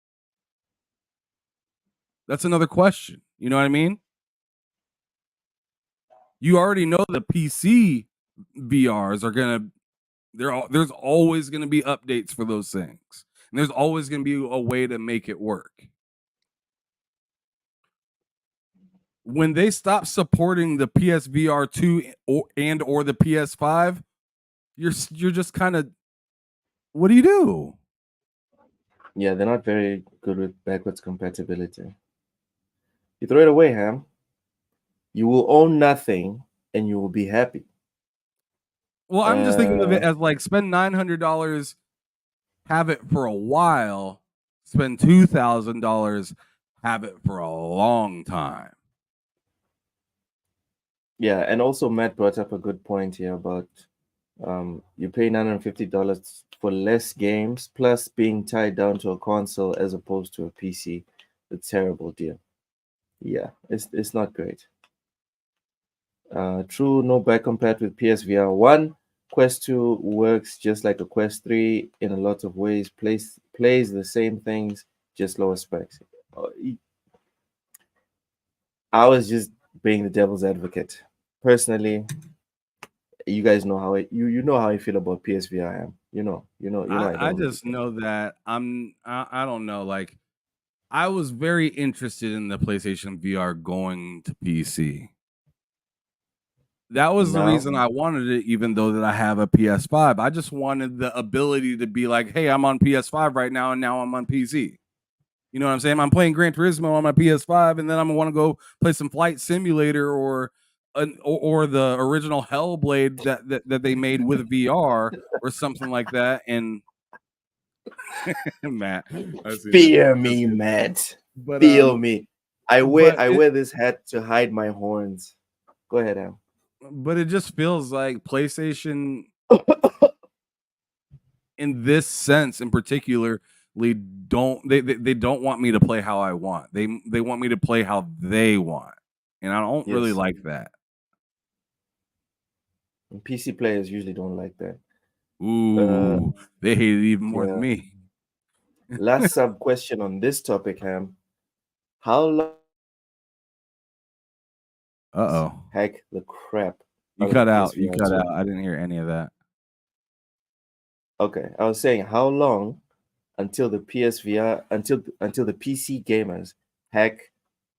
[SPEAKER 1] That's another question. You know what I mean? You already know the PC VRs are going to, there's always going to be updates for those things. And there's always going to be a way to make it work. When they stop supporting the PSVR 2 or the PS5, you're just kind of, what do you do?
[SPEAKER 4] Yeah, they're not very good with backwards compatibility. You throw it away, Ham. You will own nothing and you will be happy.
[SPEAKER 1] Well, I'm just thinking of it as like spend $900, have it for a while, spend $2,000, have it for a long time.
[SPEAKER 4] Yeah, and also Matt brought up a good point here about you pay $950 for less games plus being tied down to a console as opposed to a PC. A terrible deal. Yeah, it's not great. True, no back compared with PSVR 1. Quest 2 works just like a Quest 3 in a lot of ways, plays the same things, just lower specs. I was just being the devil's advocate. Personally, you guys know how you know how I feel about PSVR. I am. You know.
[SPEAKER 1] I just know that I don't know, like I was very interested in the PlayStation VR going to PC. That was the
[SPEAKER 4] Now,
[SPEAKER 1] reason I wanted it, even though that I have a PS5. I just wanted the ability to be like, hey, I'm on PS5 right now, and now I'm on PC. You know what I'm saying? I'm playing Gran Turismo on my PS5, and then I'm gonna want to go play some Flight Simulator or the original Hellblade that they made with VR or something like that. And Matt, I see
[SPEAKER 4] fear
[SPEAKER 1] that.
[SPEAKER 4] me, Matt.
[SPEAKER 1] But
[SPEAKER 4] Feel me. I
[SPEAKER 1] but
[SPEAKER 4] wear this hat to hide my horns. Go ahead, Am.
[SPEAKER 1] but it just feels like PlayStation, in this sense in particular, they don't want me to play how I want. They want me to play how they want, and I don't really
[SPEAKER 4] Yes.
[SPEAKER 1] like that.
[SPEAKER 4] And PC players usually don't like that.
[SPEAKER 1] Ooh, they hate it even more than
[SPEAKER 4] Yeah.
[SPEAKER 1] me.
[SPEAKER 4] Last sub question on this topic, Ham. How long
[SPEAKER 1] Uh-oh.
[SPEAKER 4] hack the crap
[SPEAKER 1] You
[SPEAKER 4] out
[SPEAKER 1] cut
[SPEAKER 4] of the
[SPEAKER 1] out. You
[SPEAKER 4] PSVR
[SPEAKER 1] cut
[SPEAKER 4] 2?
[SPEAKER 1] out. I didn't hear any of that.
[SPEAKER 4] Okay, I was saying how long until the PSVR until the PC gamers hack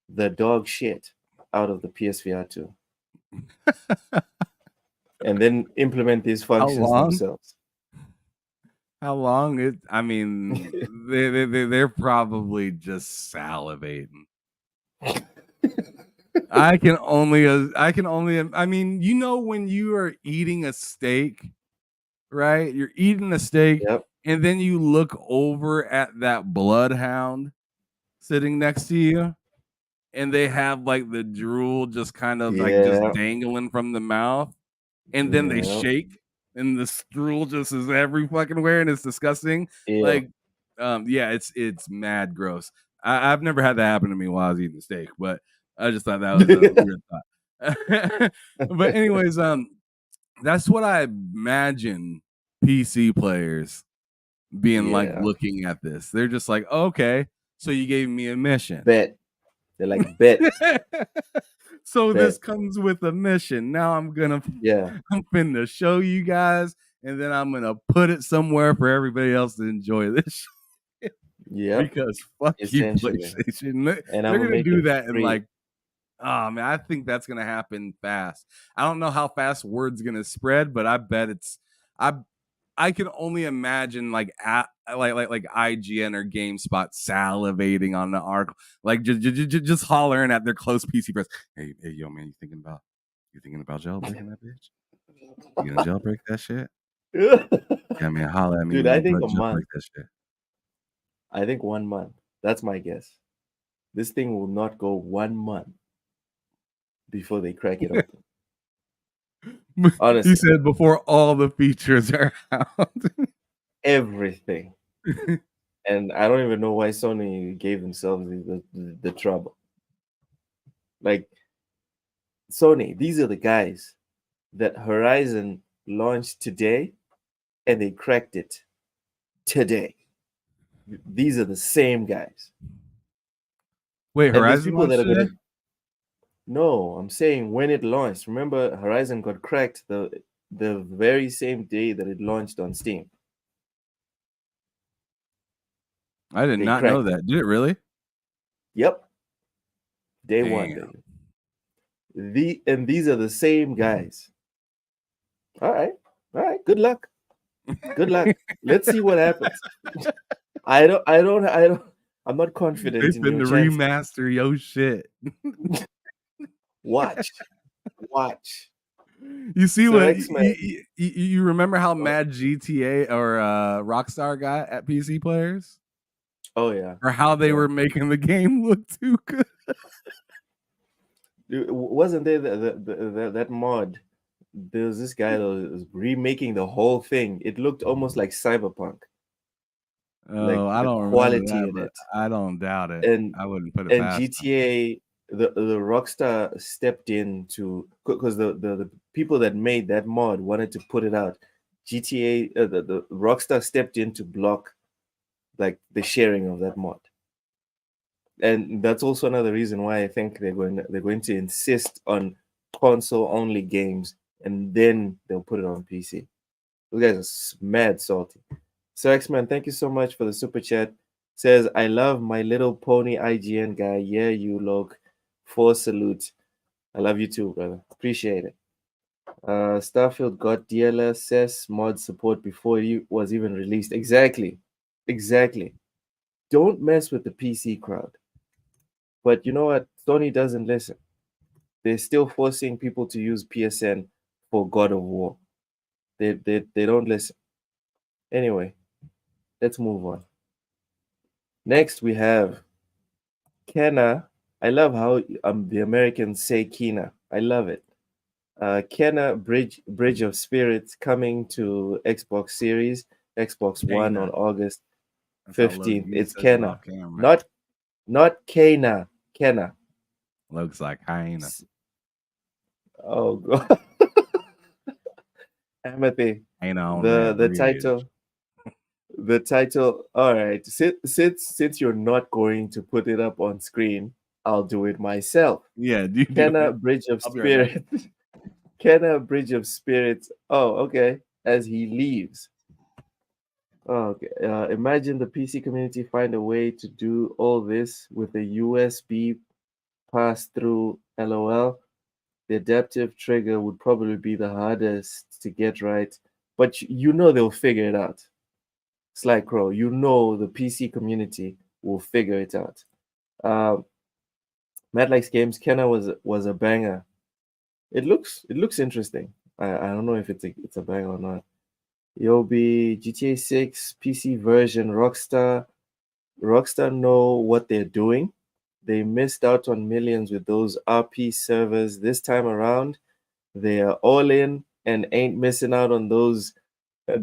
[SPEAKER 4] the dog shit out of the PSVR 2 and then implement these
[SPEAKER 1] How
[SPEAKER 4] functions
[SPEAKER 1] long?
[SPEAKER 4] themselves.
[SPEAKER 1] How long? I mean, they're probably just salivating. I can only. I mean, you know, when you are eating a steak, right? You're eating a steak,
[SPEAKER 4] Yep.
[SPEAKER 1] and then you look over at that bloodhound sitting next to you, and they have like the drool just kind of like just
[SPEAKER 4] Yeah.
[SPEAKER 1] dangling from the mouth, and then they
[SPEAKER 4] Yeah.
[SPEAKER 1] shake, and the drool just is every fucking where, and it's disgusting.
[SPEAKER 4] Yeah.
[SPEAKER 1] Like, yeah, it's mad gross. I've never had that happen to me while I was eating steak, but I just thought that was a weird thought. But anyways, that's what I imagine PC players being like
[SPEAKER 4] Yeah.
[SPEAKER 1] looking at this. They're just like, okay, so you gave me a mission.
[SPEAKER 4] Bet. They're like, bet.
[SPEAKER 1] So
[SPEAKER 4] Bet.
[SPEAKER 1] this comes with a mission. Now I'm
[SPEAKER 4] Yeah.
[SPEAKER 1] finna show you guys, and then I'm gonna put it somewhere for everybody else to enjoy this.
[SPEAKER 4] Yeah.
[SPEAKER 1] Because fuck you,
[SPEAKER 4] Essentially.
[SPEAKER 1] PlayStation.
[SPEAKER 4] And
[SPEAKER 1] They're
[SPEAKER 4] I'm
[SPEAKER 1] gonna
[SPEAKER 4] gonna make
[SPEAKER 1] do
[SPEAKER 4] it
[SPEAKER 1] that in
[SPEAKER 4] free.
[SPEAKER 1] like, oh man, I think that's gonna happen fast. I don't know how fast word's gonna spread, but I bet I can only imagine like IGN or GameSpot salivating on the article, like just hollering at their close PC press. Hey, yo, man, you thinking about jailbreaking that bitch? You gonna jailbreak that shit? Yeah, man, holler at me,
[SPEAKER 4] Dude,
[SPEAKER 1] man.
[SPEAKER 4] I think
[SPEAKER 1] But
[SPEAKER 4] a month.
[SPEAKER 1] jailbreak that shit.
[SPEAKER 4] I think 1 month. That's my guess. This thing will not go 1 month before they crack it open. Honestly.
[SPEAKER 1] He said before all the features are out.
[SPEAKER 4] Everything. And I don't even know why Sony gave themselves the trouble. Like, Sony, these are the guys that Horizon launched today and they cracked it today. These are the same guys.
[SPEAKER 1] Wait,
[SPEAKER 4] And there's
[SPEAKER 1] Horizon
[SPEAKER 4] people that are
[SPEAKER 1] launched
[SPEAKER 4] gonna.
[SPEAKER 1] today?
[SPEAKER 4] No, I'm saying when it launched. Remember, Horizon got cracked the very same day that it launched on Steam.
[SPEAKER 1] I did
[SPEAKER 4] They
[SPEAKER 1] not know
[SPEAKER 4] cracked it.
[SPEAKER 1] that. Did it really?
[SPEAKER 4] Yep. Day
[SPEAKER 1] Damn.
[SPEAKER 4] one, baby. And these are the same guys. All right. Good luck. Good luck. Let's see what happens. I'm not confident
[SPEAKER 1] They
[SPEAKER 4] in
[SPEAKER 1] finna
[SPEAKER 4] your chances.
[SPEAKER 1] remaster yo shit.
[SPEAKER 4] Watch.
[SPEAKER 1] You see
[SPEAKER 4] So
[SPEAKER 1] what
[SPEAKER 4] X-Men.
[SPEAKER 1] you remember how mad GTA or Rockstar got at PC players?
[SPEAKER 4] Oh yeah.
[SPEAKER 1] Or how they
[SPEAKER 4] Yeah.
[SPEAKER 1] were making the game look too good.
[SPEAKER 4] Dude, wasn't there that mod? There was this guy that was remaking the whole thing. It looked almost like Cyberpunk. Like
[SPEAKER 1] Oh, I
[SPEAKER 4] the
[SPEAKER 1] don't remember
[SPEAKER 4] quality
[SPEAKER 1] that,
[SPEAKER 4] in
[SPEAKER 1] but
[SPEAKER 4] it.
[SPEAKER 1] I don't doubt it.
[SPEAKER 4] And
[SPEAKER 1] I wouldn't put it
[SPEAKER 4] and
[SPEAKER 1] past them.
[SPEAKER 4] GTA, the Rockstar stepped in to, because the people that made that mod wanted to put it out. GTA, the Rockstar stepped in to block like the sharing of that mod. And that's also another reason why I think they're going to insist on console only games, and then they'll put it on PC. Those guys are mad salty. So X-Man, thank you so much for the super chat. Says, I love My Little Pony IGN guy. Yeah, you look. For salute. I love you too, brother. Appreciate it. Starfield got DLSS mod support before it was even released. Exactly. Don't mess with the PC crowd. But you know what? Sony doesn't listen. They're still forcing people to use PSN for God of War. They don't listen. Anyway, let's move on. Next we have Kenna. I love how the Americans say Kina. I love it. Kenna Bridge of Spirits coming to Xbox Series, Xbox One on August 15th. It's Kenna. Not Kana. Kenna.
[SPEAKER 1] Looks like hyena.
[SPEAKER 4] Oh god. Amity. The title. The title. All right. Since you're not going to put it up on screen, I'll do it myself.
[SPEAKER 1] Yeah,
[SPEAKER 4] Kenna Bridge of Spirits. Kenna Bridge of Spirits. Oh, okay. As he leaves. Oh, okay. Imagine the PC community find a way to do all this with a USB pass through. LOL. The adaptive trigger would probably be the hardest to get right, but you know they'll figure it out. Sly Crow, you know the PC community will figure it out. Mad Likes Games, Kenna was a banger. It looks interesting. I don't know if it's a banger or not. Yobi, GTA 6 PC version, Rockstar know what they're doing. They missed out on millions with those RP servers. This time around, they are all in and ain't missing out on those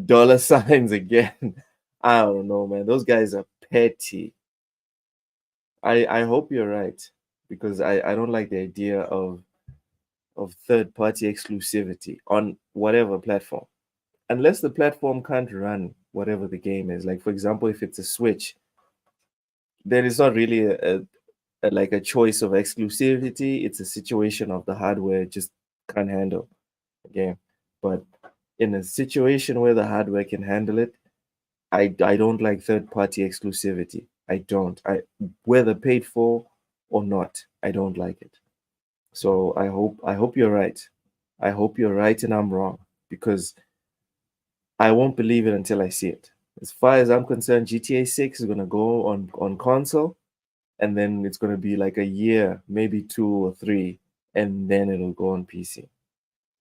[SPEAKER 4] dollar signs again. I don't know, man. Those guys are petty. I hope you're right, because I don't like the idea of third-party exclusivity on whatever platform, unless the platform can't run whatever the game is. Like, for example, if it's a Switch, then it's not really like a choice of exclusivity. It's a situation of the hardware just can't handle the game. But in a situation where the hardware can handle it, I don't like third-party exclusivity. I don't. Whether paid for or not, I don't like it. So I hope you're right. I hope you're right and I'm wrong, because I won't believe it until I see it. As far as I'm concerned, GTA 6 is gonna go on console, and then it's gonna be like a year, maybe 2 or 3, and then it'll go on PC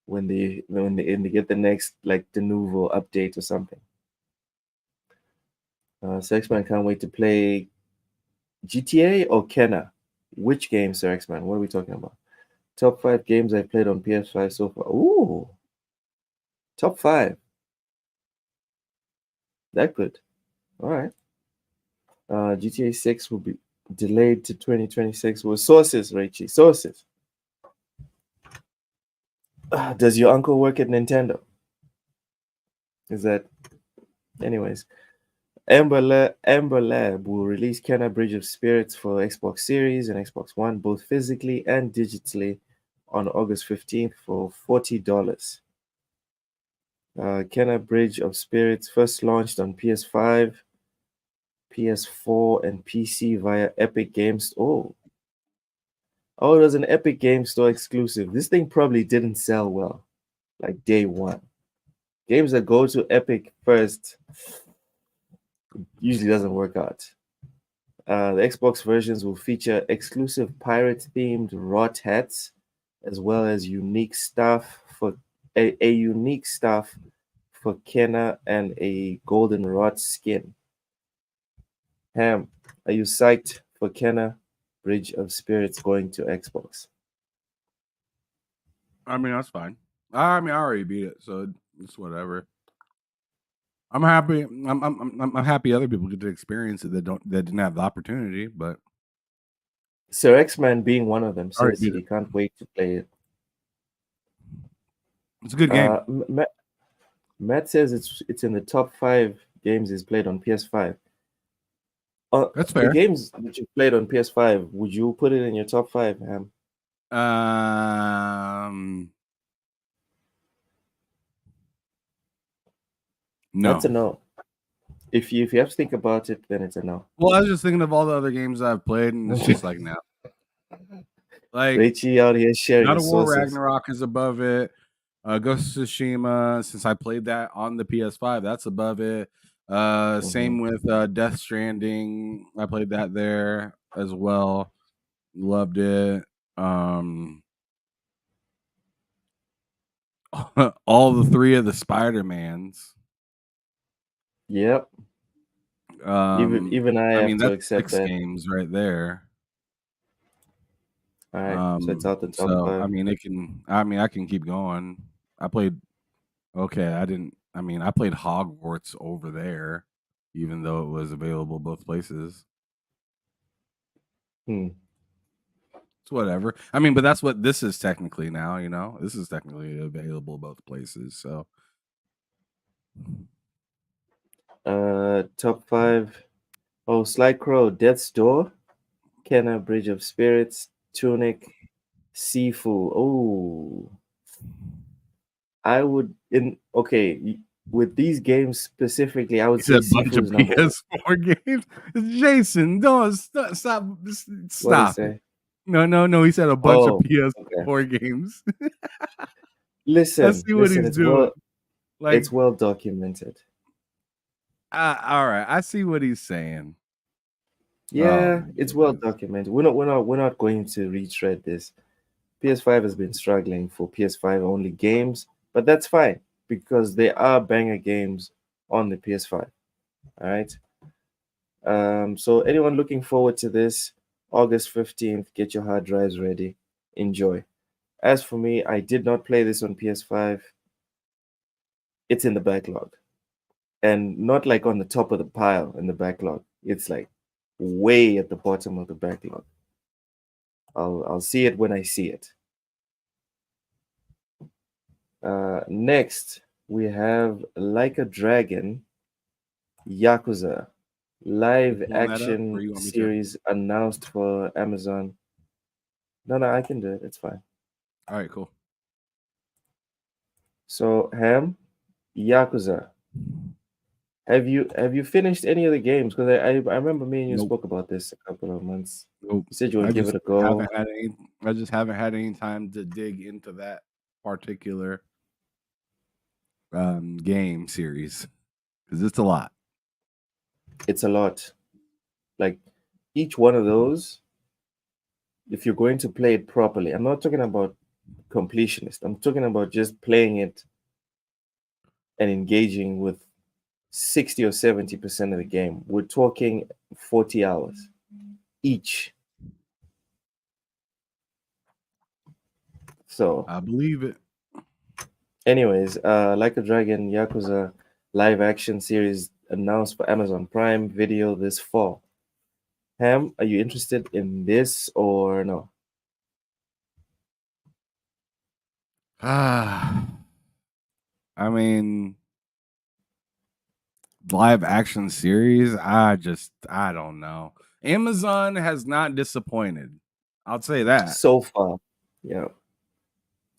[SPEAKER 4] when they get the next like de novo update or something. Sir X-Man can't wait to play GTA or Kenna. Which game, Sir X-Man? What are we talking about? Top 5 games I've played on PS5 so far. Ooh, top 5. That good. All right. GTA 6 will be delayed to 2026 with sources, Raichi. Sources. Does your uncle work at Nintendo? Is that. Anyways. Amber Lab will release Kenna Bridge of Spirits for Xbox Series and Xbox One, both physically and digitally, on August 15th for $40. Kenna Bridge of Spirits first launched on PS5, PS4, and PC via Epic Games. Oh, it was an Epic Game Store exclusive. This thing probably didn't sell well, like day one. Games that go to Epic first usually doesn't work out. The Xbox versions will feature exclusive pirate-themed rot hats, as well as unique stuff for a unique stuff for Kenna and a golden rot skin. Ham, are you psyched for Kenna Bridge of Spirits going to Xbox?
[SPEAKER 5] I mean, that's fine. I already beat it, so it's whatever. I'm happy. I'm happy other people get to experience it that didn't have the opportunity. But
[SPEAKER 4] Sir X-Man being one of them
[SPEAKER 5] already
[SPEAKER 4] says
[SPEAKER 5] beat
[SPEAKER 4] he
[SPEAKER 5] it.
[SPEAKER 4] can't wait to play it.
[SPEAKER 5] It's a good game.
[SPEAKER 4] Matt says it's in the top 5 games he's played on PS5.
[SPEAKER 5] That's
[SPEAKER 4] The
[SPEAKER 5] fair.
[SPEAKER 4] games that you played on PS5, would you put it in your top 5, Ham?
[SPEAKER 5] No.
[SPEAKER 4] That's a no. If you have to think about it, then it's a no.
[SPEAKER 5] Well, I was just thinking of all the other games I've played, and it's just like no. Like
[SPEAKER 4] Raichi out here sharing
[SPEAKER 5] God of War
[SPEAKER 4] sources.
[SPEAKER 5] Ragnarok is above it. Ghost of Tsushima, since I played that on the PS5, that's above it. Same with Death Stranding. I played that there as well. Loved it. All the 3 of the Spider-Mans.
[SPEAKER 4] Yep. Even I have to
[SPEAKER 5] that's
[SPEAKER 4] accept
[SPEAKER 5] 6
[SPEAKER 4] that.
[SPEAKER 5] games right there.
[SPEAKER 4] All right, so it's out the top 5.
[SPEAKER 5] I mean, I can keep going. I played I played Hogwarts over there, even though it was available both places. It's whatever. I mean, but that's what this is technically now, you know? This is technically available both places, so.
[SPEAKER 4] Top 5. Oh, Sly Crow, Death's Door, Kenna Bridge of Spirits, Tunic, Sifu. Oh, I would with these games specifically, I would say
[SPEAKER 5] It's a bunch of
[SPEAKER 4] Sifu's number 1.
[SPEAKER 5] PS4 games. Jason, don't stop.
[SPEAKER 4] What did he
[SPEAKER 5] Stop.
[SPEAKER 4] say?
[SPEAKER 5] No, he said a bunch of
[SPEAKER 4] Oh,
[SPEAKER 5] PS4 games.
[SPEAKER 4] Listen,
[SPEAKER 5] Let's see what he's doing.
[SPEAKER 4] It's well documented.
[SPEAKER 5] All right, I see what he's saying.
[SPEAKER 4] Yeah, it's well documented. We're not going to retread this. PS5 has been struggling for PS5 only games, but that's fine because there are banger games on the PS5. All right. So anyone looking forward to this, August 15th, get your hard drives ready. Enjoy. As for me, I did not play this on PS5. It's in the backlog. And not like on the top of the pile in the backlog. It's like way at the bottom of the backlog. I'll see it when I see it. Next, we have Like a Dragon, Yakuza, live action series announced for Amazon. No, I can do it. It's fine.
[SPEAKER 5] All right, cool.
[SPEAKER 4] So, Ham, Yakuza. Have you finished any of the games? Because I remember me and you spoke about this a couple of months.
[SPEAKER 5] Nope.
[SPEAKER 4] You said you would give it a go.
[SPEAKER 5] I just haven't had any time to dig into that particular.
[SPEAKER 1] game series because it's a lot.
[SPEAKER 4] It's a lot. Like each one of those, if you're going to play it properly, I'm not talking about completionist. I'm talking about just playing it and engaging with 60 or 70% of the game. We're talking 40 hours each. So,
[SPEAKER 1] I believe it.
[SPEAKER 4] anyways, Like a Dragon Yakuza live action series announced for Amazon Prime Video this fall. Ham, are you interested in this or no?
[SPEAKER 1] I mean, live action series. I don't know. Amazon has not disappointed. I'll say that.
[SPEAKER 4] So far, yeah.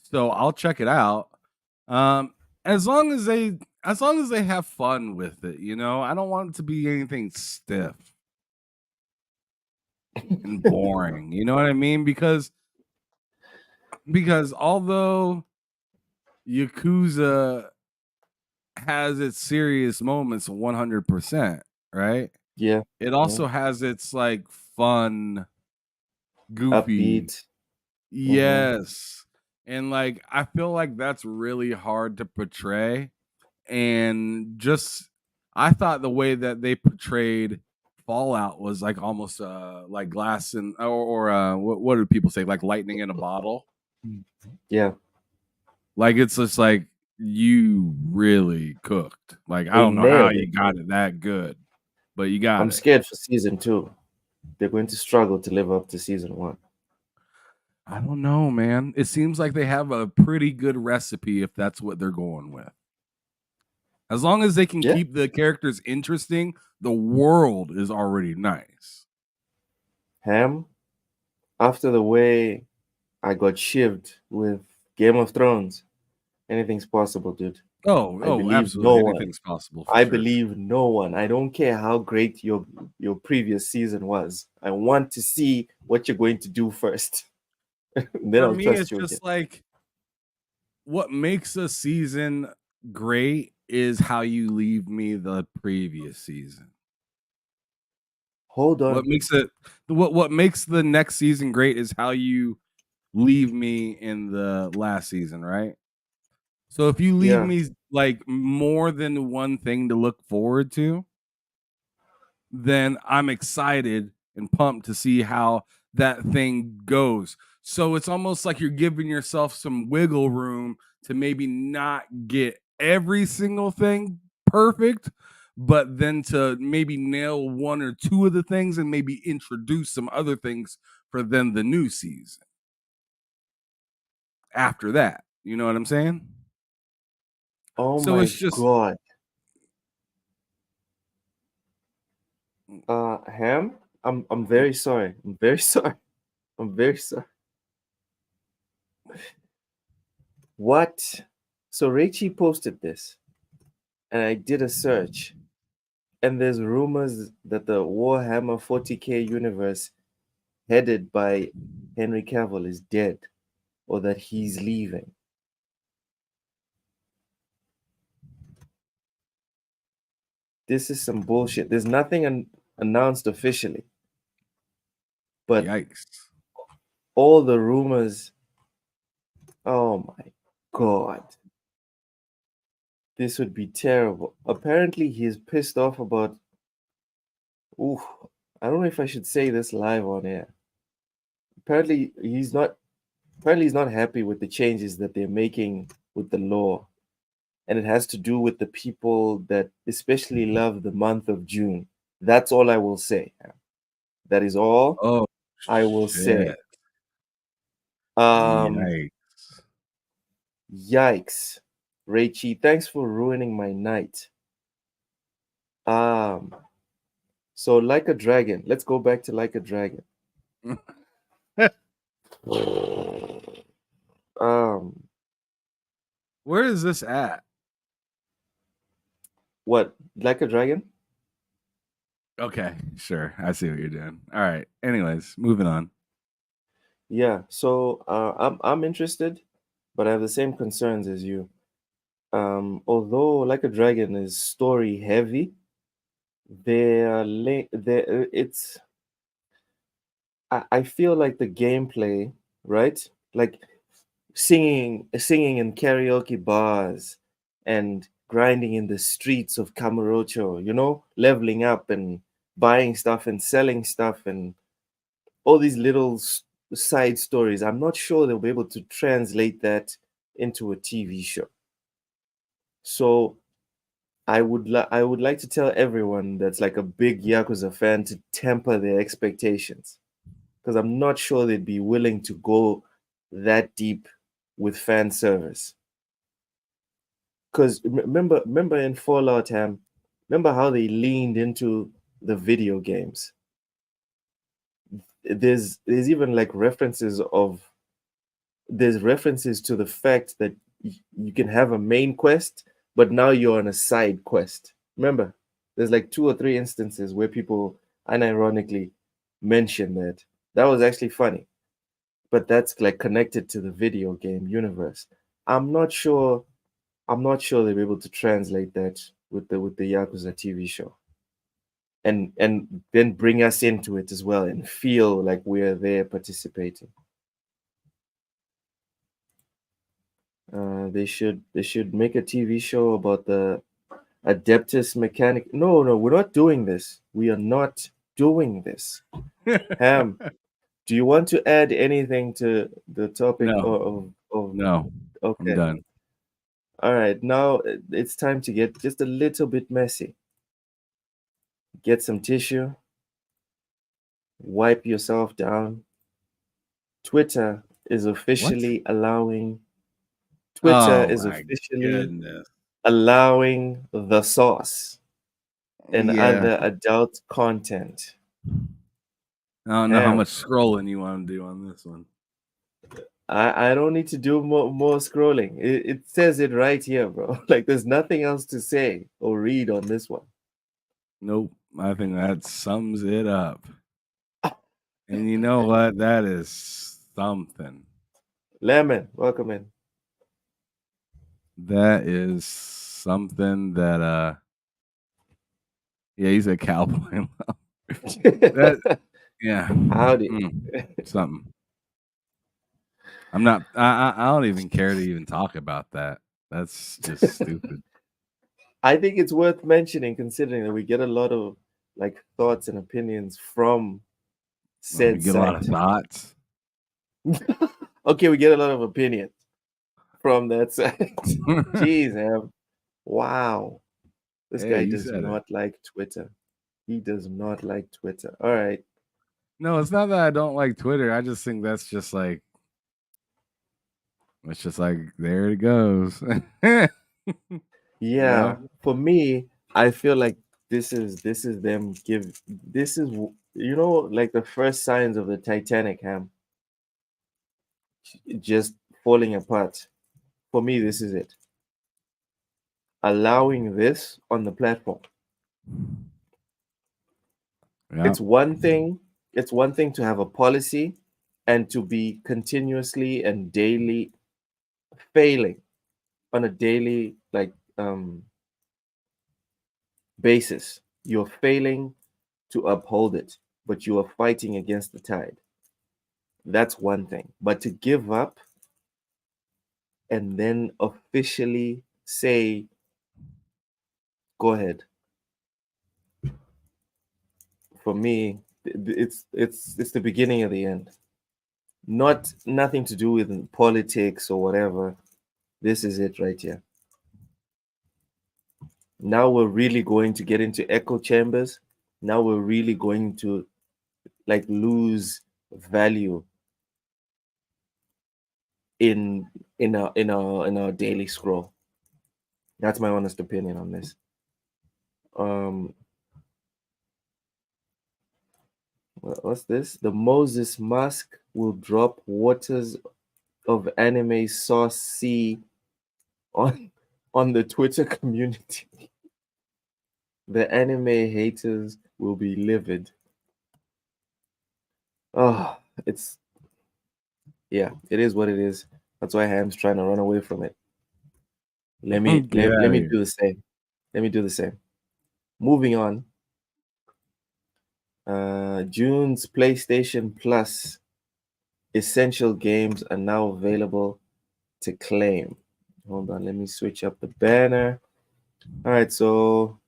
[SPEAKER 1] So I'll check it out. Um, as long as they have fun with it, you know. I don't want it to be anything stiff and boring. You know what I mean? Because although Yakuza has its serious moments 100%, right?
[SPEAKER 4] Yeah,
[SPEAKER 1] It also has its like fun, goofy.
[SPEAKER 4] upbeat.
[SPEAKER 1] Yes. And like I feel like that's really hard to portray. And just I thought the way that they portrayed Fallout was like almost like glass and or what do people say, like lightning in a bottle?
[SPEAKER 4] Yeah,
[SPEAKER 1] Like it's just like you really cooked. Like I
[SPEAKER 4] they
[SPEAKER 1] don't know how
[SPEAKER 4] nailed
[SPEAKER 1] you
[SPEAKER 4] it.
[SPEAKER 1] got it that good, but you got
[SPEAKER 4] I'm
[SPEAKER 1] it.
[SPEAKER 4] scared for season 2. They're going to struggle to live up to season 1.
[SPEAKER 1] I don't know, man. It seems like they have a pretty good recipe if that's what they're going with. As long as they can
[SPEAKER 4] Yeah.
[SPEAKER 1] keep the characters interesting, the world is already nice.
[SPEAKER 4] Ham, after the way I got shivved with Game of Thrones, anything's possible, dude. I
[SPEAKER 1] Oh,
[SPEAKER 4] believe no
[SPEAKER 1] absolutely.
[SPEAKER 4] one.
[SPEAKER 1] Anything's possible for
[SPEAKER 4] I
[SPEAKER 1] sure.
[SPEAKER 4] believe no one. I don't care how great your previous season was. I want to see what you're going to do first. Then
[SPEAKER 1] For
[SPEAKER 4] I'll
[SPEAKER 1] me,
[SPEAKER 4] trust
[SPEAKER 1] it's
[SPEAKER 4] you again.
[SPEAKER 1] just like what makes a season great is how you leave me the previous season.
[SPEAKER 4] Hold
[SPEAKER 1] What
[SPEAKER 4] on.
[SPEAKER 1] makes it what makes the next season great is how you leave me in the last season, right? So if you leave
[SPEAKER 4] Yeah.
[SPEAKER 1] me like more than one thing to look forward to, then I'm excited and pumped to see how that thing goes. So it's almost like you're giving yourself some wiggle room to maybe not get every single thing perfect, but then to maybe nail one or two of the things and maybe introduce some other things for then the new season after that. You know what I'm saying?
[SPEAKER 4] Oh
[SPEAKER 1] So
[SPEAKER 4] my
[SPEAKER 1] it's just
[SPEAKER 4] god. Ham, I'm very sorry. I'm very sorry. I'm very sorry. What? So Rachie posted this, and I did a search, and there's rumors that the Warhammer 40K universe headed by Henry Cavill is dead, or that he's leaving. This is some bullshit. There's nothing announced officially, but
[SPEAKER 1] yikes.
[SPEAKER 4] all the rumors. Oh my god. This would be terrible. Apparently, he's pissed off about. Ooh, I don't know if I should say this live on air. Apparently, he's not. Apparently, he's not happy with the changes that they're making with the law, and it has to do with the people that especially love the month of June. That's all I will say. That is all
[SPEAKER 1] Oh
[SPEAKER 4] I will say.
[SPEAKER 1] shit.
[SPEAKER 4] Um,
[SPEAKER 1] Yikes.
[SPEAKER 4] yikes, Rachie, thanks for ruining my night. Um, so Like a Dragon. Let's go back to Like a Dragon. Um,
[SPEAKER 1] Where is this at?
[SPEAKER 4] what? Like a Dragon?
[SPEAKER 1] Okay, sure. I see what you're doing. All right. Anyways, moving on.
[SPEAKER 4] Yeah. So I'm interested, but I have the same concerns as you. Although Like a Dragon is story heavy, it's I feel like the gameplay, right? Like singing in karaoke bars and grinding in the streets of Kamurocho, leveling up and buying stuff and selling stuff and all these little side stories. I'm not sure they'll be able to translate that into a TV show. So I would like to tell everyone that's like a big Yakuza fan to temper their expectations, because I'm not sure they'd be willing to go that deep with fan service. Because remember in Fallout, remember how they leaned into the video games. There's even like references to the fact that you can have a main quest, but now you're on a side quest. Remember, there's like 2 or 3 instances where people unironically mention that. That was actually funny, but that's like connected to the video game universe. I'm not sure. I'm not sure they'll be able to translate that with the Yakuza TV show, and then bring us into it as well and feel like we're there participating. They should make a TV show about the Adeptus mechanic. No, no, we're not doing this. We are not doing this. Ham, do you want to add anything to the topic
[SPEAKER 1] No,
[SPEAKER 4] of
[SPEAKER 1] no, I'm
[SPEAKER 4] okay.
[SPEAKER 1] done.
[SPEAKER 4] All right, now it's time to get just a little bit messy. Get some tissue, wipe yourself down. Twitter is
[SPEAKER 1] What?
[SPEAKER 4] officially allowing Twitter
[SPEAKER 1] Oh
[SPEAKER 4] is
[SPEAKER 1] my
[SPEAKER 4] officially
[SPEAKER 1] goodness.
[SPEAKER 4] allowing the sauce and
[SPEAKER 1] Yeah.
[SPEAKER 4] other adult content.
[SPEAKER 1] I don't know how
[SPEAKER 4] Ham,
[SPEAKER 1] much scrolling you want to do on this one.
[SPEAKER 4] I don't need to do more scrolling. It says it right here, bro. Like there's nothing else to say or read on this one.
[SPEAKER 1] Nope. I think that sums it up. And you know what? That is something.
[SPEAKER 4] Lemon, welcome in.
[SPEAKER 1] That is something that yeah, he's a cowboy. That yeah.
[SPEAKER 4] Howdy.
[SPEAKER 1] Something. I'm not I don't even care to even talk about that. That's just stupid.
[SPEAKER 4] I think it's worth mentioning considering that we get a lot of like thoughts and opinions from
[SPEAKER 1] We
[SPEAKER 4] said
[SPEAKER 1] get a lot of
[SPEAKER 4] site.
[SPEAKER 1] thoughts.
[SPEAKER 4] Okay, we get a lot of opinions from that site. Jeez, Ham. Wow. This
[SPEAKER 1] Hey,
[SPEAKER 4] guy
[SPEAKER 1] you
[SPEAKER 4] does
[SPEAKER 1] said it.
[SPEAKER 4] not like Twitter. He does not like Twitter. All right.
[SPEAKER 1] No, it's not that I don't like Twitter. I just think that's just like it's just like there it goes.
[SPEAKER 4] Yeah. For me, I feel like this is them this is like the first signs of the Titanic, Ham, just falling apart. For me, this is it. Allowing this on the platform.
[SPEAKER 1] Yeah.
[SPEAKER 4] It's one thing to have a policy and to be continuously and daily failing on a daily basis. You're failing to uphold it, but you are fighting against the tide. That's one thing. But to give up and then officially say, go ahead. For me, it's the beginning of the end. Nothing to do with politics or whatever. This is it right here. Now we're really going to get into echo chambers. Now we're really going to like lose value in our daily scroll. That's my honest opinion on this. What's this? The Moses Mask will drop waters of anime sauce C on the Twitter community. The anime haters will be livid. Oh, yeah, it is what it is. That's why Ham's trying to run away from it. Let me
[SPEAKER 5] Get
[SPEAKER 4] let,
[SPEAKER 5] out
[SPEAKER 4] let
[SPEAKER 5] of
[SPEAKER 4] me
[SPEAKER 5] here.
[SPEAKER 4] do the same. Let me do the same. Moving on. June's PlayStation Plus essential games are now available to claim. Hold on, let me switch up the banner. All right, so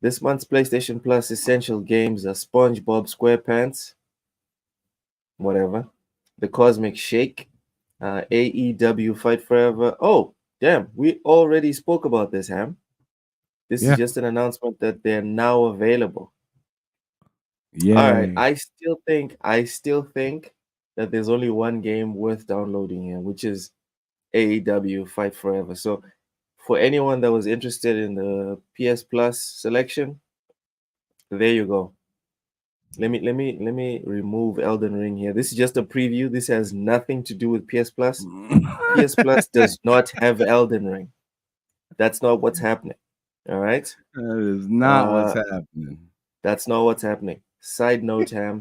[SPEAKER 4] this month's PlayStation Plus essential games are SpongeBob SquarePants, whatever, The Cosmic Shake, AEW Fight Forever. Oh, damn, we already spoke about this, Ham. This is
[SPEAKER 5] Yeah.
[SPEAKER 4] just an announcement that they're now available. All right,
[SPEAKER 5] Yay.
[SPEAKER 4] I still think that there's only one game worth downloading here, which is AEW Fight Forever. So for anyone that was interested in the PS Plus selection, there you go. Let me remove Elden Ring here. This is just a preview. This has nothing to do with PS Plus. PS Plus does not have Elden Ring. That's not what's happening. All right?
[SPEAKER 5] That is not what's
[SPEAKER 4] Uh,
[SPEAKER 5] happening.
[SPEAKER 4] that's not what's happening. Side note, Ham.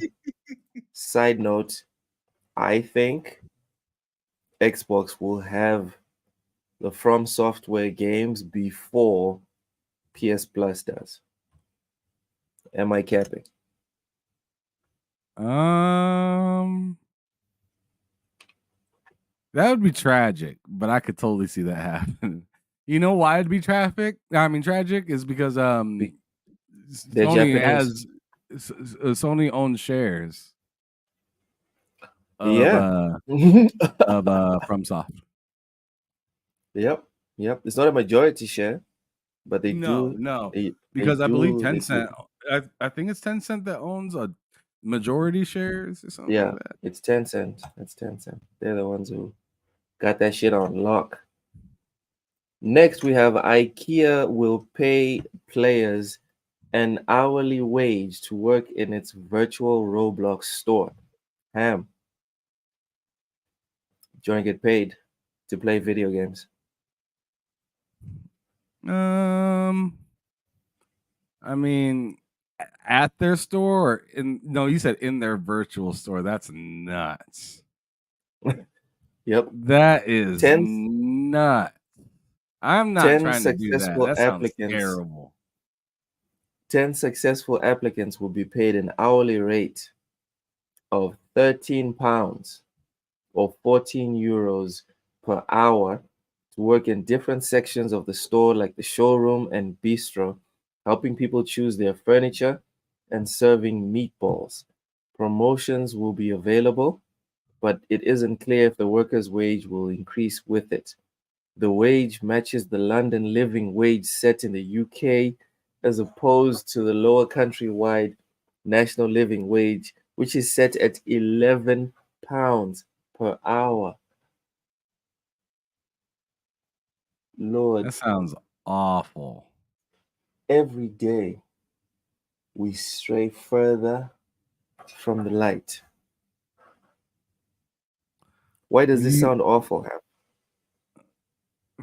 [SPEAKER 4] Side note, I think Xbox will have the From Software games before PS Plus does. Am I capping?
[SPEAKER 5] That would be tragic, but I could totally see that happen. You know why it'd be tragic? Tragic is because
[SPEAKER 4] Be- They're
[SPEAKER 5] Sony
[SPEAKER 4] Japanese.
[SPEAKER 5] Sony owns shares of
[SPEAKER 4] Yeah.
[SPEAKER 5] FromSoft.
[SPEAKER 4] Yep. Yep. It's not a majority share, but they
[SPEAKER 5] No,
[SPEAKER 4] do. They
[SPEAKER 5] because I believe
[SPEAKER 4] do. They do.
[SPEAKER 5] Tencent. I think it's Tencent that owns a majority shares or something
[SPEAKER 4] Yeah,
[SPEAKER 5] like that.
[SPEAKER 4] it's Tencent. It's Tencent. They're the ones who got that shit on lock. Next, we have IKEA will pay players an hourly wage to work in its virtual Roblox store. Ham, do you want to get paid to play video games?
[SPEAKER 5] I mean, at their store or no, you said in their virtual store. That's nuts.
[SPEAKER 4] Yep.
[SPEAKER 5] That is
[SPEAKER 4] 10,
[SPEAKER 5] nuts. I'm not
[SPEAKER 4] 10
[SPEAKER 5] trying to do that.
[SPEAKER 4] successful
[SPEAKER 5] That sounds
[SPEAKER 4] applicants.
[SPEAKER 5] terrible.
[SPEAKER 4] 10 successful applicants will be paid an hourly rate of £13 or 14 euros per hour to work in different sections of the store, like the showroom and bistro, helping people choose their furniture and serving meatballs. Promotions will be available, but it isn't clear if the workers' wage will increase with it. The wage matches the London living wage set in the UK, as opposed to the lower countrywide national living wage, which is set at £11 per hour. Lord,
[SPEAKER 5] That sounds awful.
[SPEAKER 4] every day we stray further from the light. Why does this sound awful, Ham?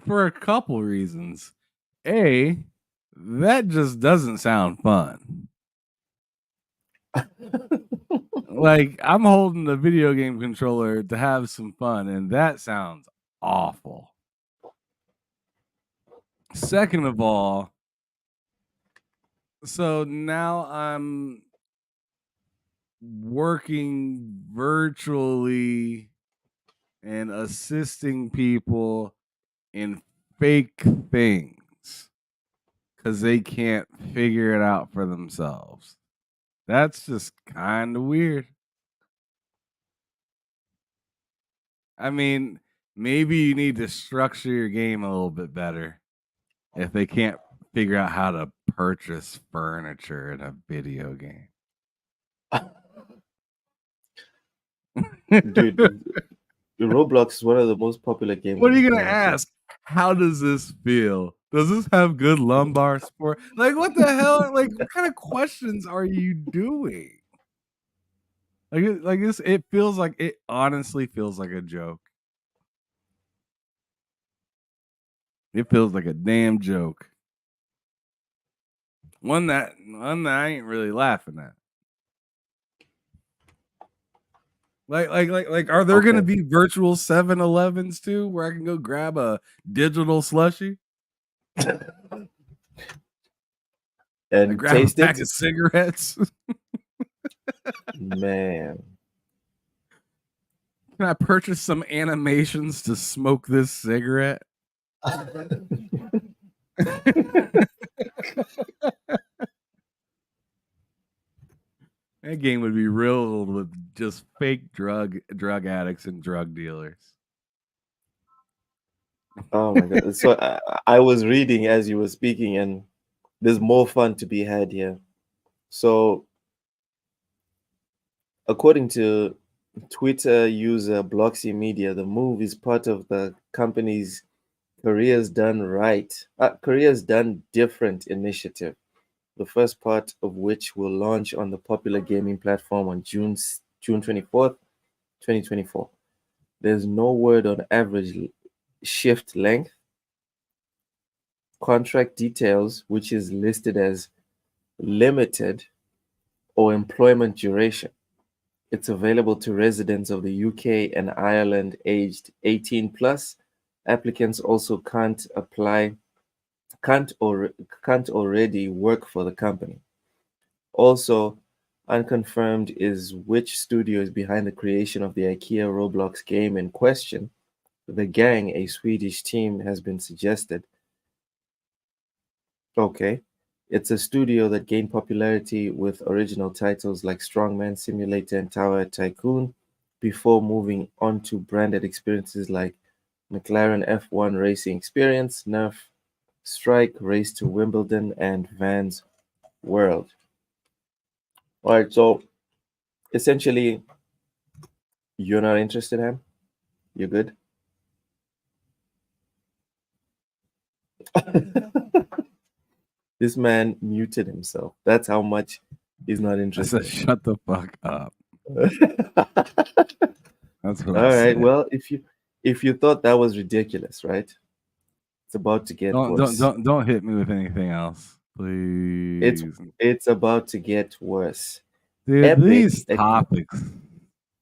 [SPEAKER 5] For a couple reasons. A, that just doesn't sound fun. Like, I'm holding the video game controller to have some fun, and that sounds awful. Second of all, so now I'm working virtually and assisting people in fake things because they can't figure it out for themselves. That's just kind of weird. I mean, maybe you need to structure your game a little bit better if they can't figure out how to purchase furniture in a video game.
[SPEAKER 4] Dude, Roblox is one of the most popular games.
[SPEAKER 5] What are
[SPEAKER 4] on
[SPEAKER 5] you
[SPEAKER 4] the
[SPEAKER 5] gonna
[SPEAKER 4] planet.
[SPEAKER 5] ask? How does this feel? Does this have good lumbar support? Like, what the hell? Like, what kind of questions are you doing? Like this. It feels like it. Honestly, feels like a joke. It feels like a damn joke. One that I ain't really laughing at. Like, are there gonna
[SPEAKER 4] Okay.
[SPEAKER 5] be virtual 7-Elevens too, where I can go grab a digital slushie?
[SPEAKER 1] I
[SPEAKER 4] And
[SPEAKER 1] grab a
[SPEAKER 4] taste
[SPEAKER 1] pack
[SPEAKER 4] it.
[SPEAKER 1] of cigarettes.
[SPEAKER 4] Man.
[SPEAKER 1] Can I purchase some animations to smoke this cigarette? That game would be riddled with just fake drug addicts and drug dealers.
[SPEAKER 4] Oh my God. So I was reading as you were speaking, and there's more fun to be had here. So, according to Twitter user Bloxy Media, the move is part of the company's Korea's Done Right, Korea's Done Different initiative, the first part of which will launch on the popular gaming platform on June 24th, 2024. There's no word on average shift length, contract details, which is listed as limited, or employment duration. It's available to residents of the UK and Ireland aged 18 plus. Applicants also can't or can't already work for the company. Also, unconfirmed is which studio is behind the creation of the IKEA Roblox game in question. The Gang, a Swedish team, has been suggested. Okay. It's a studio that gained popularity with original titles like Strongman Simulator and Tower Tycoon before moving on to branded experiences like McLaren F1 Racing Experience, Nerf Strike, Race to Wimbledon, and Vans World. All right, so essentially, you're not interested, Ham? You're good? This man muted himself. That's how much he's not
[SPEAKER 1] I
[SPEAKER 4] interested.
[SPEAKER 1] said, shut the fuck up. That's what
[SPEAKER 4] All
[SPEAKER 1] I
[SPEAKER 4] right.
[SPEAKER 1] said.
[SPEAKER 4] Well, if you thought that was ridiculous, right? It's about to get worse.
[SPEAKER 1] Don't hit me with anything else, please.
[SPEAKER 4] It's about to get worse.
[SPEAKER 1] Dude, these topics.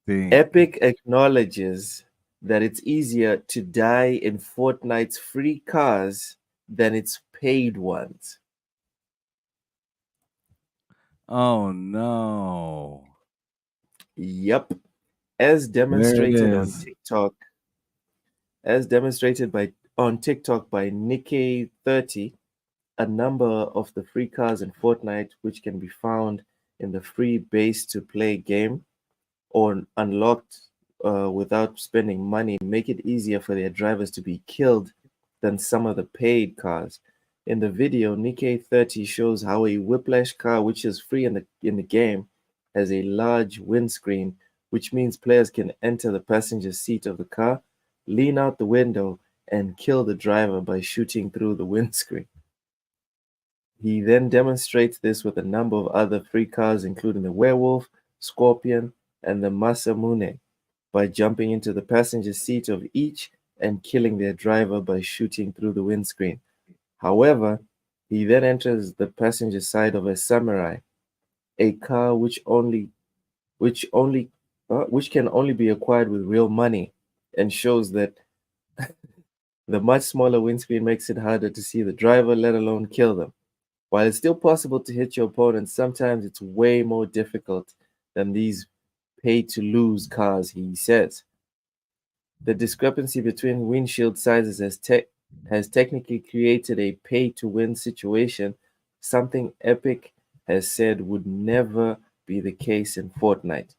[SPEAKER 4] Epic acknowledges that it's easier to die in Fortnite's free cars than its paid ones.
[SPEAKER 1] Oh no.
[SPEAKER 4] Yep. As demonstrated on
[SPEAKER 1] is.
[SPEAKER 4] TikTok, on TikTok by Nikkei30, a number of the free cars in Fortnite, which can be found in the free base to play game or unlocked without spending money, make it easier for their drivers to be killed than some of the paid cars. In the video, Nikkei30 shows how a Whiplash car, which is free in the game, has a large windscreen, which means players can enter the passenger seat of the car, lean out the window, and kill the driver by shooting through the windscreen. He then demonstrates this with a number of other free cars, including the Werewolf, Scorpion, and the Masamune, by jumping into the passenger seat of each and killing their driver by shooting through the windscreen. However, he then enters the passenger side of a Samurai, a car which can only be acquired with real money, and shows that the much smaller windscreen makes it harder to see the driver, let alone kill them. While it's still possible to hit your opponent, sometimes it's way more difficult than these pay-to-lose cars, he says. The discrepancy between windshield sizes has technically created a pay-to-win situation, something Epic has said would never be the case in Fortnite.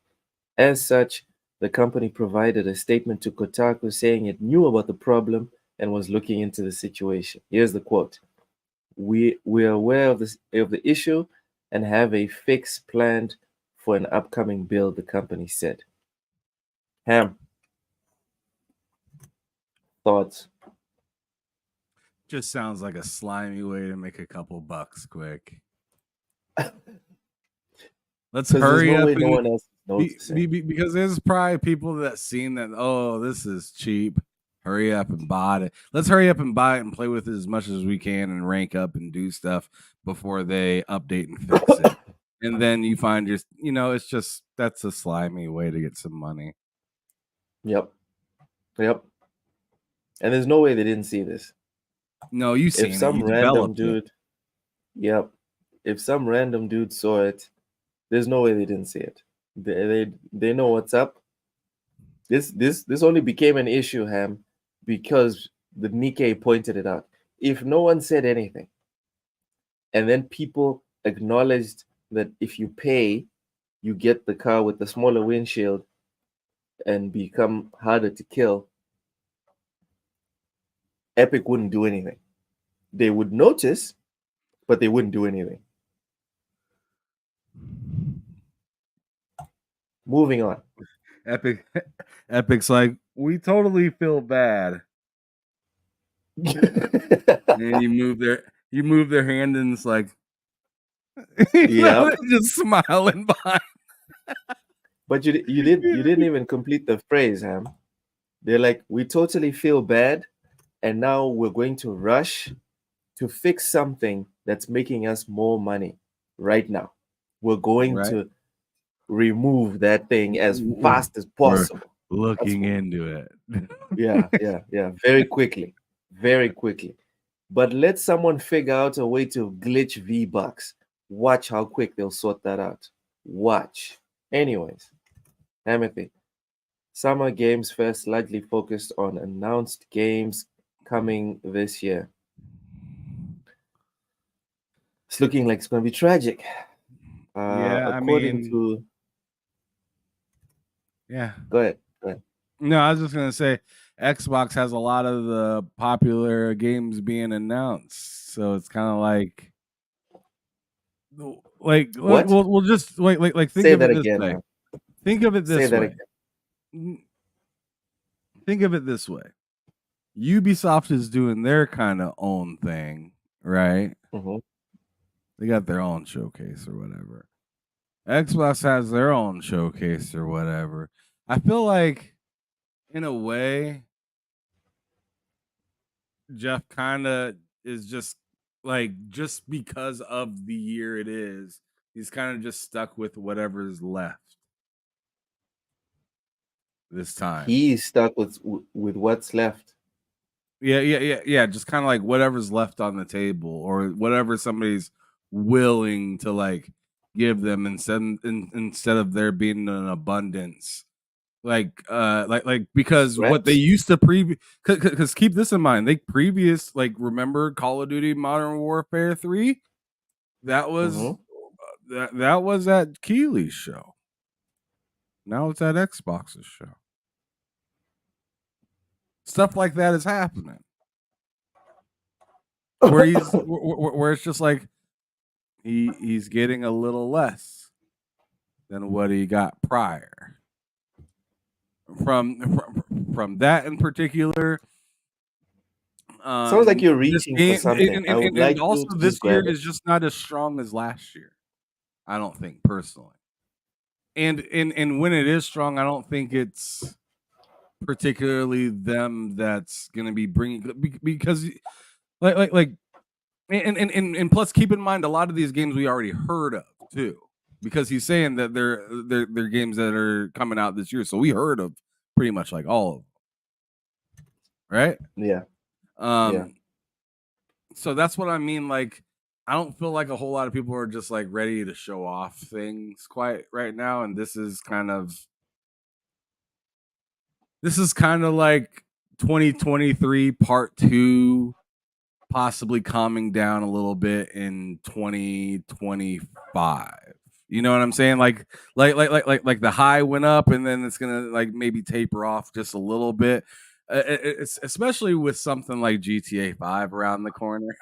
[SPEAKER 4] As such, the company provided a statement to Kotaku saying it knew about the problem and was looking into the situation. Here's the quote. We are aware of the issue and have a fix planned for an upcoming build, the company said. Ham, thoughts?
[SPEAKER 1] Just sounds like a slimy way to make a couple bucks quick. Let's hurry up
[SPEAKER 4] no one else knows
[SPEAKER 1] because there's probably people that seen that, oh, this is cheap. Hurry up and buy it. Let's hurry up and buy it and play with it as much as we can and rank up and do stuff before they update and fix it. And then you find it's just, that's a slimy way to get some money.
[SPEAKER 4] Yep. And there's no way they didn't see this.
[SPEAKER 1] No, you seen
[SPEAKER 4] If
[SPEAKER 1] it.
[SPEAKER 4] some
[SPEAKER 1] You
[SPEAKER 4] random
[SPEAKER 1] developed it.
[SPEAKER 4] dude, yep, if some random dude saw it, there's no way they didn't see it. They know what's up. This only became an issue, Ham, because the Nikkei pointed it out. If no one said anything, and then people acknowledged that if you pay, you get the car with the smaller windshield and become harder to kill, Epic wouldn't do anything. They would notice, but they wouldn't do anything. Moving on.
[SPEAKER 1] Epic's like, we totally feel bad. And you move their hand and it's like
[SPEAKER 4] Yep.
[SPEAKER 1] just smiling behind.
[SPEAKER 4] But you didn't even complete the phrase, Ham. They're like, we totally feel bad, and now we're going to rush to fix something that's making us more money right now. We're going
[SPEAKER 1] Right.
[SPEAKER 4] to remove that thing as fast as
[SPEAKER 1] We're
[SPEAKER 4] possible.
[SPEAKER 1] looking into it.
[SPEAKER 4] Yeah. Very quickly. But let someone figure out a way to glitch V-Bucks. Watch how quick they'll sort that out. Watch. Anyways, Amity. Summer Games Fest largely focused on announced games coming this year. It's looking like it's going to be tragic. According to...
[SPEAKER 1] Yeah.
[SPEAKER 4] Go ahead.
[SPEAKER 1] No, I was just going to say Xbox has a lot of the popular games being announced. So it's kind of like
[SPEAKER 4] What?
[SPEAKER 1] we'll just like think
[SPEAKER 4] Say
[SPEAKER 1] of
[SPEAKER 4] that
[SPEAKER 1] it this
[SPEAKER 4] again.
[SPEAKER 1] way.
[SPEAKER 4] Man.
[SPEAKER 1] Think of it
[SPEAKER 4] Say
[SPEAKER 1] this
[SPEAKER 4] that
[SPEAKER 1] way.
[SPEAKER 4] again.
[SPEAKER 1] Think of it this way. Ubisoft is doing their kind of own thing, right?
[SPEAKER 4] Mhm.
[SPEAKER 1] They got their own showcase or whatever. Xbox has their own showcase or whatever. I feel like, in a way, Jeff kind of is just like, just because of the year it is, he's kind of just stuck with whatever's left this time.
[SPEAKER 4] He's stuck with what's left.
[SPEAKER 1] Yeah. Just kind of like whatever's left on the table or whatever somebody's willing to like give them instead of there being an abundance. Like because what they used to because keep this in mind, remember Call of Duty Modern Warfare 3? That was that was at Keeley's show. Now it's at Xbox's show. Stuff like that is happening. Where it's just like he's getting a little less than what he got prior. From that in particular,
[SPEAKER 4] sounds like you're reaching for something.
[SPEAKER 1] And also, this year is just not as strong as last year. I don't think personally. And when it is strong, I don't think it's particularly them that's going to be bringing, because and plus keep in mind a lot of these games we already heard of too, because he's saying that they're games that are coming out this year, so we heard of pretty much like all of them, right?
[SPEAKER 4] Yeah.
[SPEAKER 1] So that's what I mean. Like, I don't feel like a whole lot of people are just like ready to show off things quite right now, and this is kind of like 2023 part 2 possibly calming down a little bit in 2025. You know what I'm saying? Like the high went up and then it's gonna like maybe taper off just a little bit. It's especially with something like GTA 5 around the corner,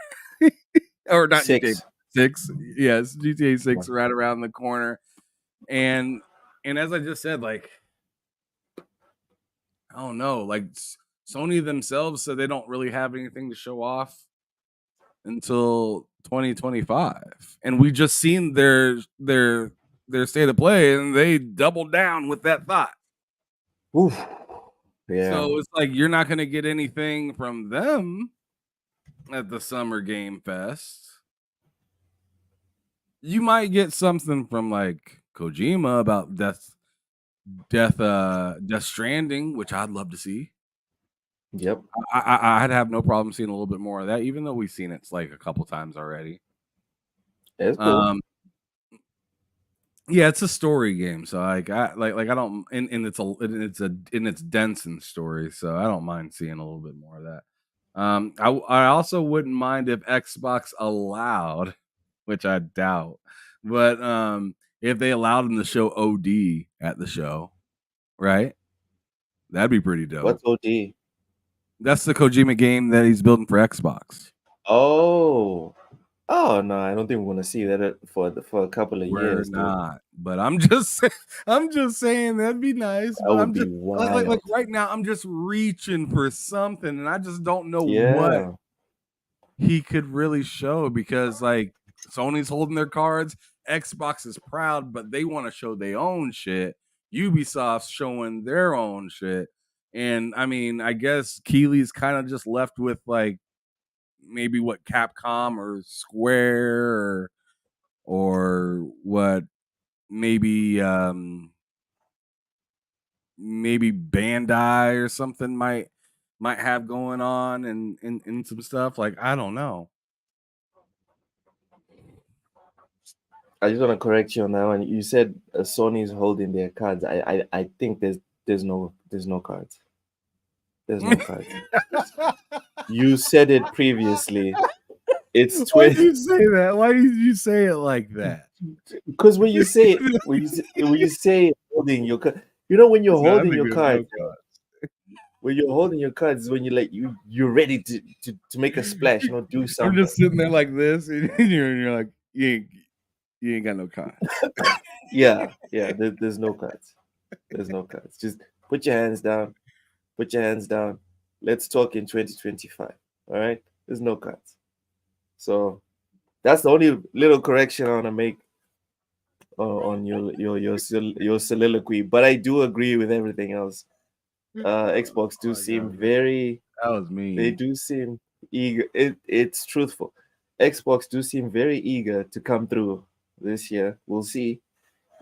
[SPEAKER 1] or not
[SPEAKER 4] 6.
[SPEAKER 1] GTA 6. Yes, GTA 6 right around the corner, and as I just said, like, I don't know, like Sony themselves said they don't really have anything to show off until 2025, and we just seen their state of play, and they doubled down with that thought.
[SPEAKER 4] Oof. Yeah.
[SPEAKER 1] So it's like you're not going to get anything from them at the Summer Game Fest. You might get something from like Kojima about Death Stranding, which I'd love to see.
[SPEAKER 4] Yep.
[SPEAKER 1] I'd have no problem seeing a little bit more of that, even though we've seen it like a couple times already.
[SPEAKER 4] It's cool.
[SPEAKER 1] Yeah, it's a story game, so I don't, and it's dense in story, so I don't mind seeing a little bit more of that. I also wouldn't mind if Xbox allowed, which I doubt, but if they allowed them to show OD at the show, right? That'd be pretty dope.
[SPEAKER 4] What's OD?
[SPEAKER 1] That's the Kojima game that he's building for Xbox.
[SPEAKER 4] Oh. Oh no, I don't think we're gonna see that for a couple of
[SPEAKER 1] We're
[SPEAKER 4] years, dude.
[SPEAKER 1] not, but I'm just saying that'd be nice.
[SPEAKER 4] That
[SPEAKER 1] But
[SPEAKER 4] would
[SPEAKER 1] I'm
[SPEAKER 4] be
[SPEAKER 1] just like
[SPEAKER 4] wild.
[SPEAKER 1] right now, I'm just reaching for something, and I just don't know what
[SPEAKER 4] Yeah.
[SPEAKER 1] he could really show because like Sony's holding their cards, Xbox is proud, but they want to show their own shit. Ubisoft's showing their own shit, and I mean, I guess Keely's kind of just left with like maybe what Capcom or Square or what maybe maybe Bandai or something might have going on and some stuff. Like I don't know.
[SPEAKER 4] I just want to correct you on that one. You said Sony's holding their cards. I think there's no cards. There's no cards. You said it previously. It's
[SPEAKER 1] Why did
[SPEAKER 4] 20
[SPEAKER 1] you say that? Why did you say it like that?
[SPEAKER 4] because when you say holding your card, you know when you're holding your cards, when you're holding your cards is when you're ready to make a splash, do
[SPEAKER 1] I'm
[SPEAKER 4] something.
[SPEAKER 1] just sitting there like this, and you're like, you ain't got no cards.
[SPEAKER 4] Yeah. There's no cards. There's no cards. Just put your hands down. Put your hands down. Let's talk in 2025. All right. There's no cards. So that's the only little correction I want to make on your soliloquy. But I do agree with everything else. Xbox do seem very.
[SPEAKER 1] That was me.
[SPEAKER 4] They do seem eager. It's truthful. Xbox do seem very eager to come through this year. We'll see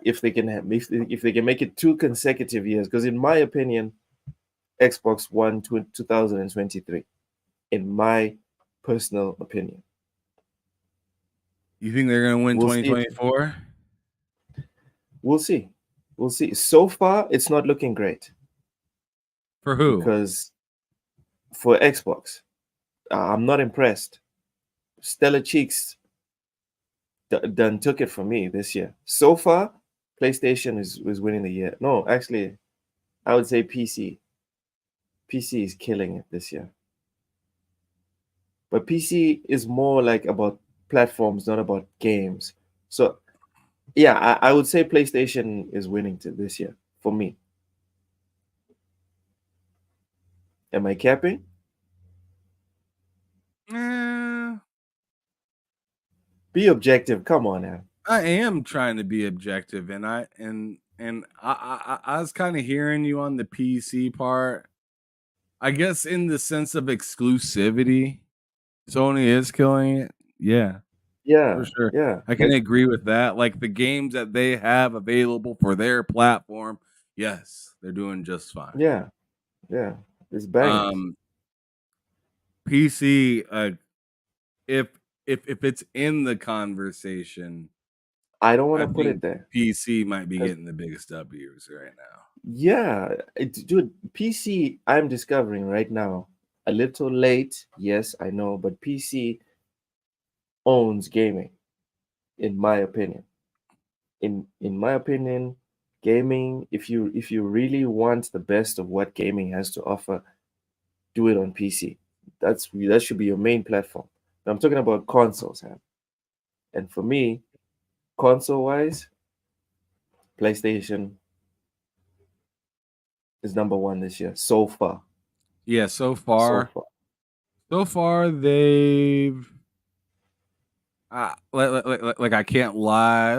[SPEAKER 4] if they can if they can make it 2 consecutive years. Because in my opinion, Xbox won 2023. In my personal opinion.
[SPEAKER 1] You think they're gonna win 2024?
[SPEAKER 4] We'll see. We'll see. So far, it's not looking great.
[SPEAKER 1] For who?
[SPEAKER 4] Because for Xbox, I'm not impressed. Stella Cheeks done took it from me this year. So far, PlayStation is winning the year. No, actually, I would say PC. PC is killing it this year. But PC is more like about platforms, not about games. So, yeah, I would say PlayStation is winning this year for me. Am I capping? Be objective. Come on now.
[SPEAKER 1] I am trying to be objective, and I was kind of hearing you on the PC part. I guess in the sense of exclusivity, Sony is killing it. Yeah.
[SPEAKER 4] Yeah,
[SPEAKER 1] For sure.
[SPEAKER 4] yeah.
[SPEAKER 1] I can agree with that. Like the games that they have available for their platform, yes, they're doing just fine.
[SPEAKER 4] Yeah. It's banging.
[SPEAKER 1] PC, if it's in the conversation,
[SPEAKER 4] I don't want to put it there.
[SPEAKER 1] PC might be getting the biggest W's right now.
[SPEAKER 4] Yeah, dude, PC, I'm discovering right now, a little late, yes, I know, but PC owns gaming, in my opinion. In my opinion, gaming, if you really want the best of what gaming has to offer, do it on PC. That should be your main platform. Now, I'm talking about consoles, huh? And for me, console-wise, PlayStation is number 1 this year so far.
[SPEAKER 1] Yeah, so far they've like I can't lie.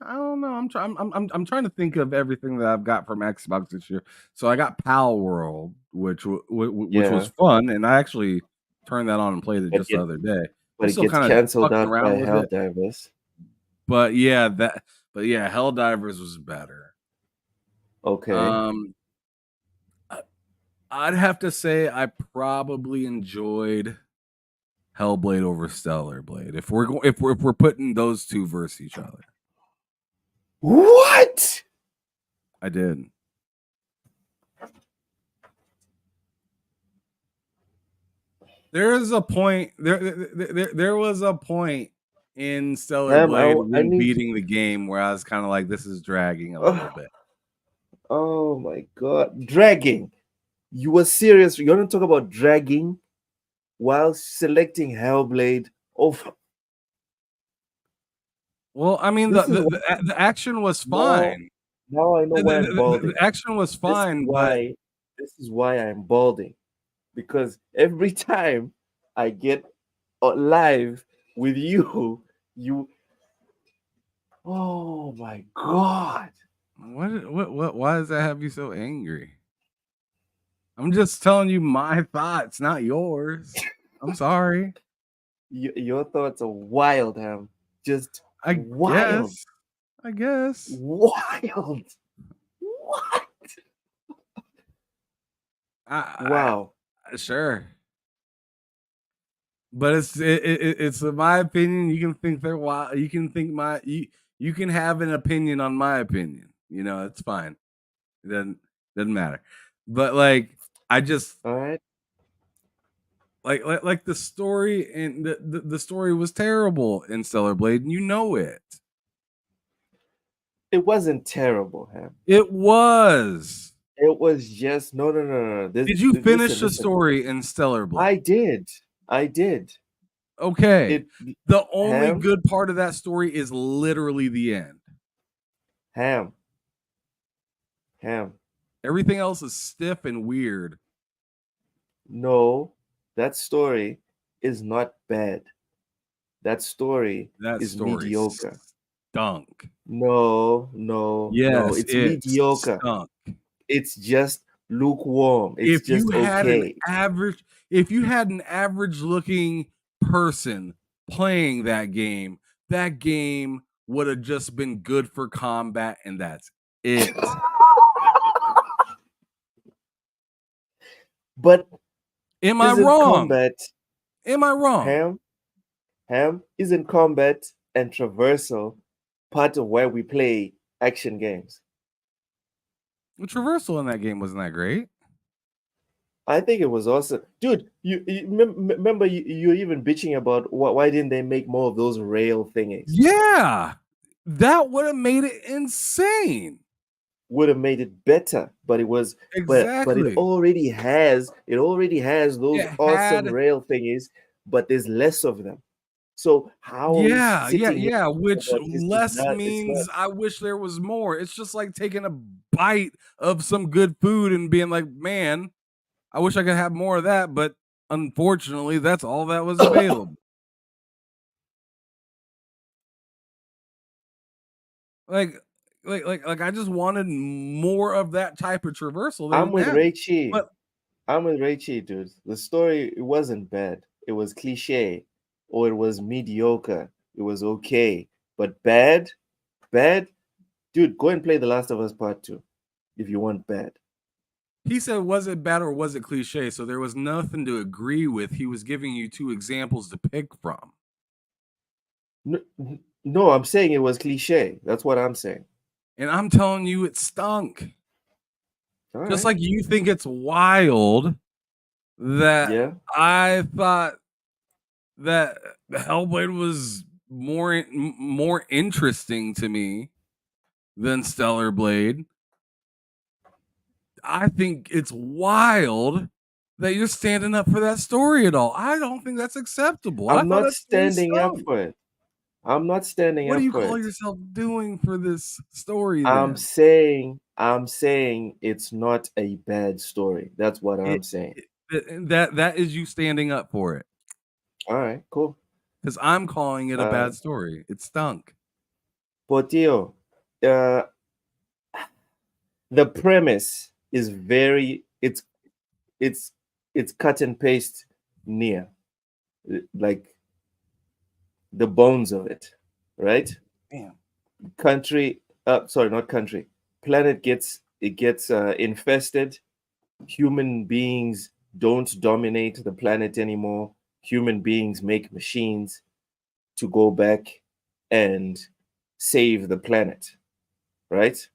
[SPEAKER 1] I don't know. I'm trying to think of everything that I've got from Xbox this year. So I got Pal World, which was fun, and I actually turned that on and played it just the other day.
[SPEAKER 4] But it gets canceled out by Helldivers.
[SPEAKER 1] But yeah, Helldivers was better.
[SPEAKER 4] Okay.
[SPEAKER 1] I'd have to say I probably enjoyed Hellblade over Stellar Blade. If we're putting those two versus each other,
[SPEAKER 4] What?
[SPEAKER 1] I did. There is a point. There was a point in Stellar
[SPEAKER 4] Ham,
[SPEAKER 1] Blade
[SPEAKER 4] I
[SPEAKER 1] when
[SPEAKER 4] need.
[SPEAKER 1] beating the game where I was kind of like, this is dragging a little bit.
[SPEAKER 4] Oh my god, dragging! You were serious? You want to talk about dragging while selecting Hellblade over?
[SPEAKER 1] Well, I mean,
[SPEAKER 4] This is
[SPEAKER 1] the action was
[SPEAKER 4] now.
[SPEAKER 1] fine.
[SPEAKER 4] Now I know why I'm balding.
[SPEAKER 1] The action was fine, but
[SPEAKER 4] This is why I'm balding, because every time I get live with you, oh my god.
[SPEAKER 1] what? Why does that have you so angry? I'm just telling you my thoughts, not yours. I'm sorry.
[SPEAKER 4] Your thoughts are wild, Ham. Just wild.
[SPEAKER 1] I guess.
[SPEAKER 4] Wild. What? Wow.
[SPEAKER 1] Sure. But it's in my opinion. You can think they're wild. You can think you can have an opinion on my opinion. You know, it's fine. It doesn't matter. But like, I just
[SPEAKER 4] All right.
[SPEAKER 1] like the story, and the story was terrible in Stellar Blade, and you know it.
[SPEAKER 4] It wasn't terrible, Ham.
[SPEAKER 1] It was.
[SPEAKER 4] It was just no.
[SPEAKER 1] Did you finish the story in Stellar Blade?
[SPEAKER 4] I did.
[SPEAKER 1] Okay. The only
[SPEAKER 4] Ham?
[SPEAKER 1] good part of that story is literally the end.
[SPEAKER 4] Ham.
[SPEAKER 1] Everything else is stiff and weird.
[SPEAKER 4] No, that story is not bad. That story is mediocre.
[SPEAKER 1] Stunk.
[SPEAKER 4] No,
[SPEAKER 1] Yes,
[SPEAKER 4] it's mediocre.
[SPEAKER 1] Stunk.
[SPEAKER 4] It's just lukewarm. It's just okay.
[SPEAKER 1] If you had an average looking person playing that game would have just been good for combat, and that's it.
[SPEAKER 4] But
[SPEAKER 1] am I wrong?
[SPEAKER 4] Combat,
[SPEAKER 1] am I wrong?
[SPEAKER 4] Ham, isn't combat and traversal part of why we play action games?
[SPEAKER 1] The traversal in that game wasn't that great.
[SPEAKER 4] I think it was awesome. Dude, you remember you even bitching about why didn't they make more of those rail thingies?
[SPEAKER 1] Yeah, that would have made it insane.
[SPEAKER 4] Would have made it better, but it was but it already has those awesome rail thingies, but there's less of them. So how?
[SPEAKER 1] Yeah. Which less means I wish there was more. It's just like taking a bite of some good food and being like, man, I wish I could have more of that, but unfortunately, that's all that was available. Like I just wanted more of that type of traversal.
[SPEAKER 4] I'm with Raichi, dude. The story, it wasn't bad. It was cliche, or it was mediocre. It was okay, but bad, dude. Go and play The Last of Us Part 2 if you want bad.
[SPEAKER 1] He said, was it bad or was it cliche? So there was nothing to agree with. He was giving you two examples to pick from.
[SPEAKER 4] No, I'm saying it was cliche. That's what I'm saying.
[SPEAKER 1] And I'm telling you, it stunk.
[SPEAKER 4] All
[SPEAKER 1] Just
[SPEAKER 4] right.
[SPEAKER 1] like you think it's wild that I thought that Hellblade was more interesting to me than Stellar Blade. I think it's wild that you're standing up for that story at all. I don't think that's acceptable.
[SPEAKER 4] I'm not standing up for it. I'm not standing up for it.
[SPEAKER 1] What do you call yourself doing for this story?
[SPEAKER 4] I'm saying it's not a bad story. That's what I'm saying.
[SPEAKER 1] That is you standing up for it.
[SPEAKER 4] All right, cool.
[SPEAKER 1] Because I'm calling it a bad story. It stunk.
[SPEAKER 4] Portillo, the premise is it's cut and paste near, like the bones of it, right?
[SPEAKER 1] Damn.
[SPEAKER 4] Planet gets infested human beings don't dominate the planet anymore. Human beings make machines to go back and save the planet, right?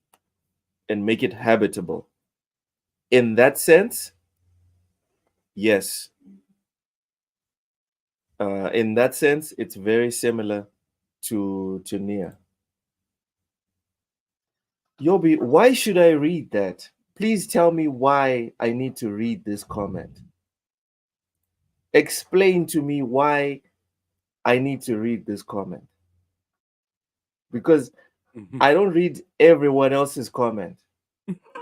[SPEAKER 4] And make it habitable. In that sense, yes. In that sense, it's very similar to Nia. Yobi, why should I read that? Please tell me why I need to read this comment. Explain to me why I need to read this comment. Because I don't read everyone else's comment.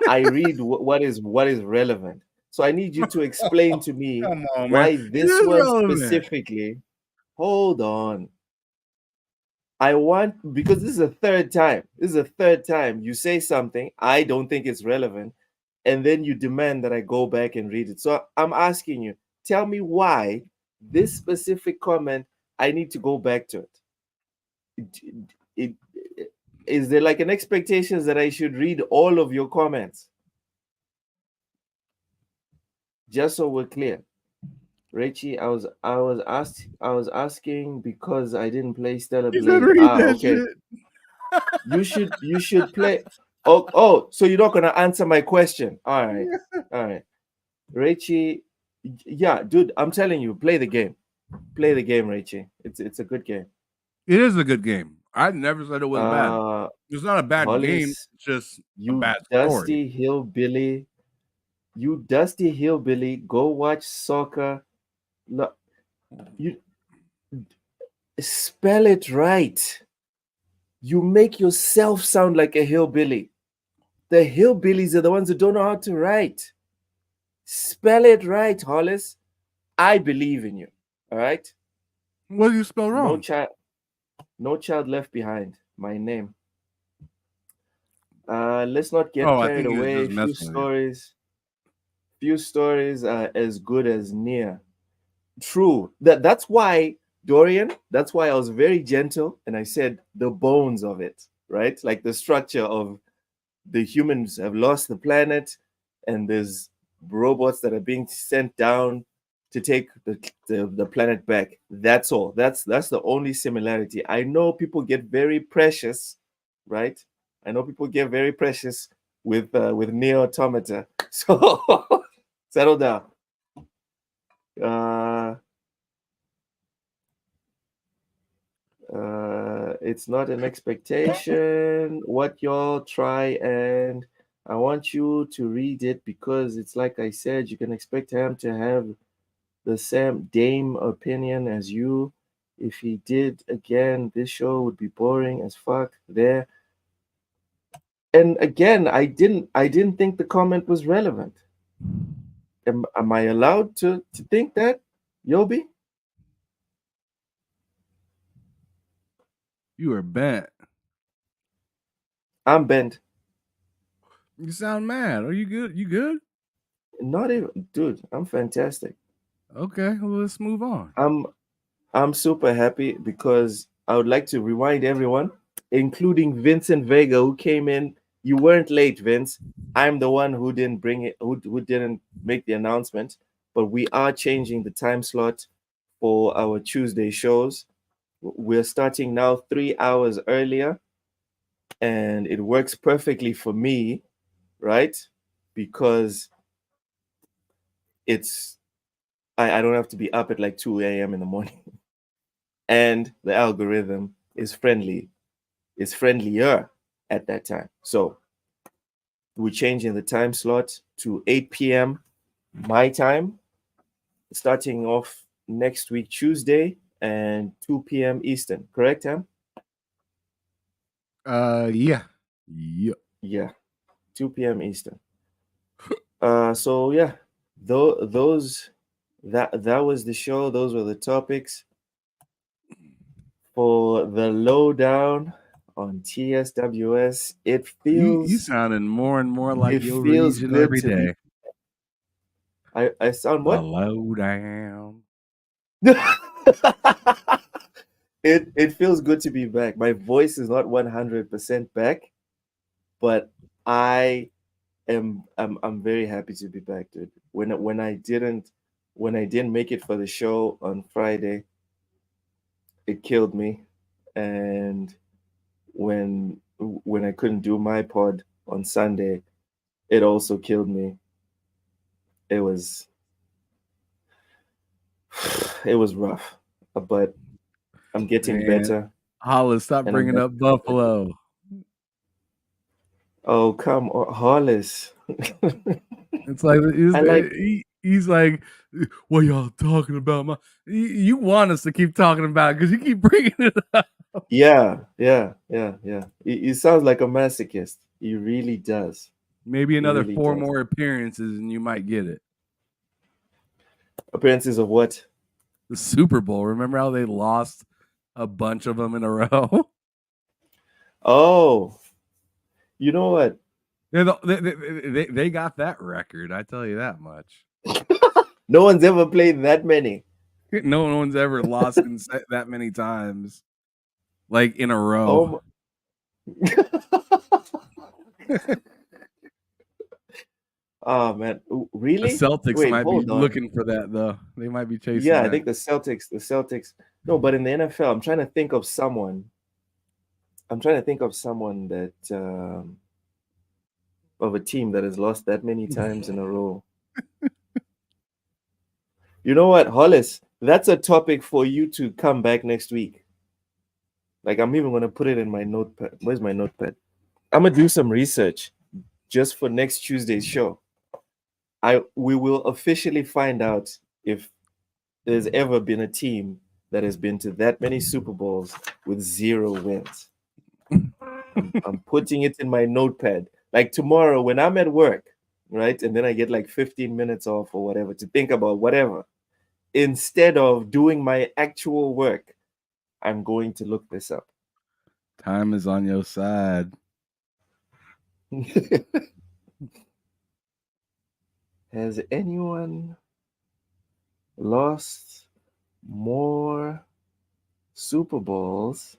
[SPEAKER 4] I read what is relevant. So I need you to explain to me
[SPEAKER 1] Come on, man.
[SPEAKER 4] why
[SPEAKER 1] It
[SPEAKER 4] this
[SPEAKER 1] is
[SPEAKER 4] one
[SPEAKER 1] relevant.
[SPEAKER 4] specifically. Hold on. I want, because this is a third time. This is a third time you say something I don't think it's relevant, and then you demand that I go back and read it. So I'm asking you, tell me why this specific comment I need to go back to it. Is there like an expectation that I should read all of your comments? Just so we're clear. Richie, I was asking because I didn't play Stellar
[SPEAKER 1] You said
[SPEAKER 4] Blade.
[SPEAKER 1] read that
[SPEAKER 4] Okay.
[SPEAKER 1] shit.
[SPEAKER 4] You should play. Oh, so you're not gonna answer my question. All right. Richie, yeah, dude, I'm telling you, play the game. Play the game, Richie. It's a good game.
[SPEAKER 1] It is a good game. I never said it was bad. It's not a bad game.
[SPEAKER 4] Hollis,
[SPEAKER 1] It's just a
[SPEAKER 4] you
[SPEAKER 1] bad story.
[SPEAKER 4] dusty hillbilly. You dusty hillbilly, go watch soccer. No, you spell it right. You make yourself sound like a hillbilly. The hillbillies are the ones who don't know how to write. Spell it right, Hollis. I believe in you. All right.
[SPEAKER 1] What do you spell wrong?
[SPEAKER 4] No child left behind. My name. Let's not get
[SPEAKER 1] I
[SPEAKER 4] carried
[SPEAKER 1] think he was
[SPEAKER 4] away.
[SPEAKER 1] just messing with you.
[SPEAKER 4] Few stories are as good as Nia. True. That's why, Dorian, that's why I was very gentle and I said the bones of it, right? Like the structure of the humans have lost the planet and there's robots that are being sent down to take the planet back. That's all. That's the only similarity. I know people get very precious, right? I know people get very precious with Neo Automata. So settle down. It's not an expectation. What y'all try, and I want you to read it because it's like I said, you can expect him to have the same dame opinion as you. If he did again, this show would be boring as fuck. There. And again, I didn't think the comment was relevant. Am I allowed to think that, Yobi?
[SPEAKER 1] You are bent.
[SPEAKER 4] I'm bent.
[SPEAKER 1] You sound mad. Are you good? You good?
[SPEAKER 4] Not even, dude. I'm fantastic.
[SPEAKER 1] Okay, well, let's move on.
[SPEAKER 4] I'm super happy because I would like to rewind everyone, including Vincent Vega, who came in. You weren't late, Vince. I'm the one who didn't bring it, who didn't make the announcement. But we are changing the time slot for our Tuesday shows. We're starting now 3 hours earlier, and it works perfectly for me, right? Because it's I don't have to be up at like 2 a.m. in the morning. And the algorithm is friendlier at that time. So we're changing the time slot to 8 p.m. my time, starting off next week, Tuesday, and 2 p.m. Eastern. Correct, Ham?
[SPEAKER 1] Yeah. Yep.
[SPEAKER 4] Yeah, 2 p.m. Eastern. So yeah, those that was the show. Those were the topics for the lowdown on TSWS. It feels
[SPEAKER 1] You sounding more and more like
[SPEAKER 4] it
[SPEAKER 1] your
[SPEAKER 4] feels
[SPEAKER 1] region
[SPEAKER 4] good
[SPEAKER 1] every
[SPEAKER 4] to
[SPEAKER 1] day.
[SPEAKER 4] I sound
[SPEAKER 1] The
[SPEAKER 4] what?
[SPEAKER 1] lowdown.
[SPEAKER 4] It feels good to be back. My voice is not 100% back, but I I'm very happy to be back, dude. When I didn't make it for the show on Friday, it killed me, and when I couldn't do my pod on Sunday, it also killed me. It was it was rough, but I'm getting
[SPEAKER 1] Man,
[SPEAKER 4] better.
[SPEAKER 1] Hollis, stop
[SPEAKER 4] And I'm
[SPEAKER 1] bringing up
[SPEAKER 4] happy.
[SPEAKER 1] Buffalo.
[SPEAKER 4] Oh, come on, Hollis.
[SPEAKER 1] It's like
[SPEAKER 4] I like
[SPEAKER 1] he's like, what y'all talking about? You want us to keep talking about it because you keep bringing it up.
[SPEAKER 4] yeah. He sounds like a masochist. He really does.
[SPEAKER 1] Maybe another
[SPEAKER 4] really
[SPEAKER 1] 4
[SPEAKER 4] does.
[SPEAKER 1] more appearances and you might get it.
[SPEAKER 4] Appearances of what?
[SPEAKER 1] The Super Bowl. Remember how they lost a bunch of them in a row?
[SPEAKER 4] Oh, you know what?
[SPEAKER 1] They got that record. I tell you that much.
[SPEAKER 4] No one's ever played that many.
[SPEAKER 1] No one's ever lost that many times, like in a row.
[SPEAKER 4] Oh man,
[SPEAKER 1] The
[SPEAKER 4] really?
[SPEAKER 1] Celtics
[SPEAKER 4] Wait,
[SPEAKER 1] might be
[SPEAKER 4] hold on.
[SPEAKER 1] looking for that though. They might be chasing.
[SPEAKER 4] Yeah, I
[SPEAKER 1] that.
[SPEAKER 4] think the Celtics. No, but in the NFL, I'm trying to think of someone. That of a team that has lost that many times in a row. You know what, Hollis? That's a topic for you to come back next week. Like, I'm even gonna put it in my notepad. Where's my notepad? I'm gonna do some research just for next Tuesday's show. We will officially find out if there's ever been a team that has been to that many Super Bowls with 0 wins. I'm putting it in my notepad. Like tomorrow when I'm at work, right? And then I get like 15 minutes off or whatever to think about whatever. Instead of doing my actual work, I'm going to look this up.
[SPEAKER 1] Time is on your side.
[SPEAKER 4] Has anyone lost more Super Bowls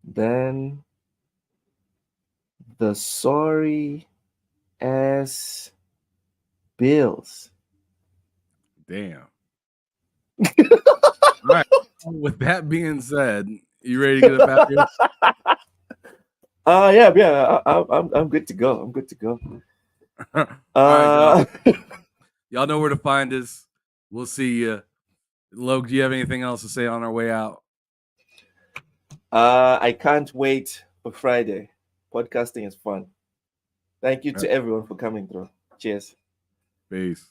[SPEAKER 4] than the sorry ass Bills?
[SPEAKER 1] Damn. All right. With that being said, you ready to get up out here?
[SPEAKER 4] Yeah. I'm good to go. I'm good to go.
[SPEAKER 1] All right, y'all know where to find us. We'll see you. Logue, do you have anything else to say on our way out?
[SPEAKER 4] I can't wait for Friday. Podcasting is fun. Thank you to everyone for coming through. Cheers.
[SPEAKER 1] Peace.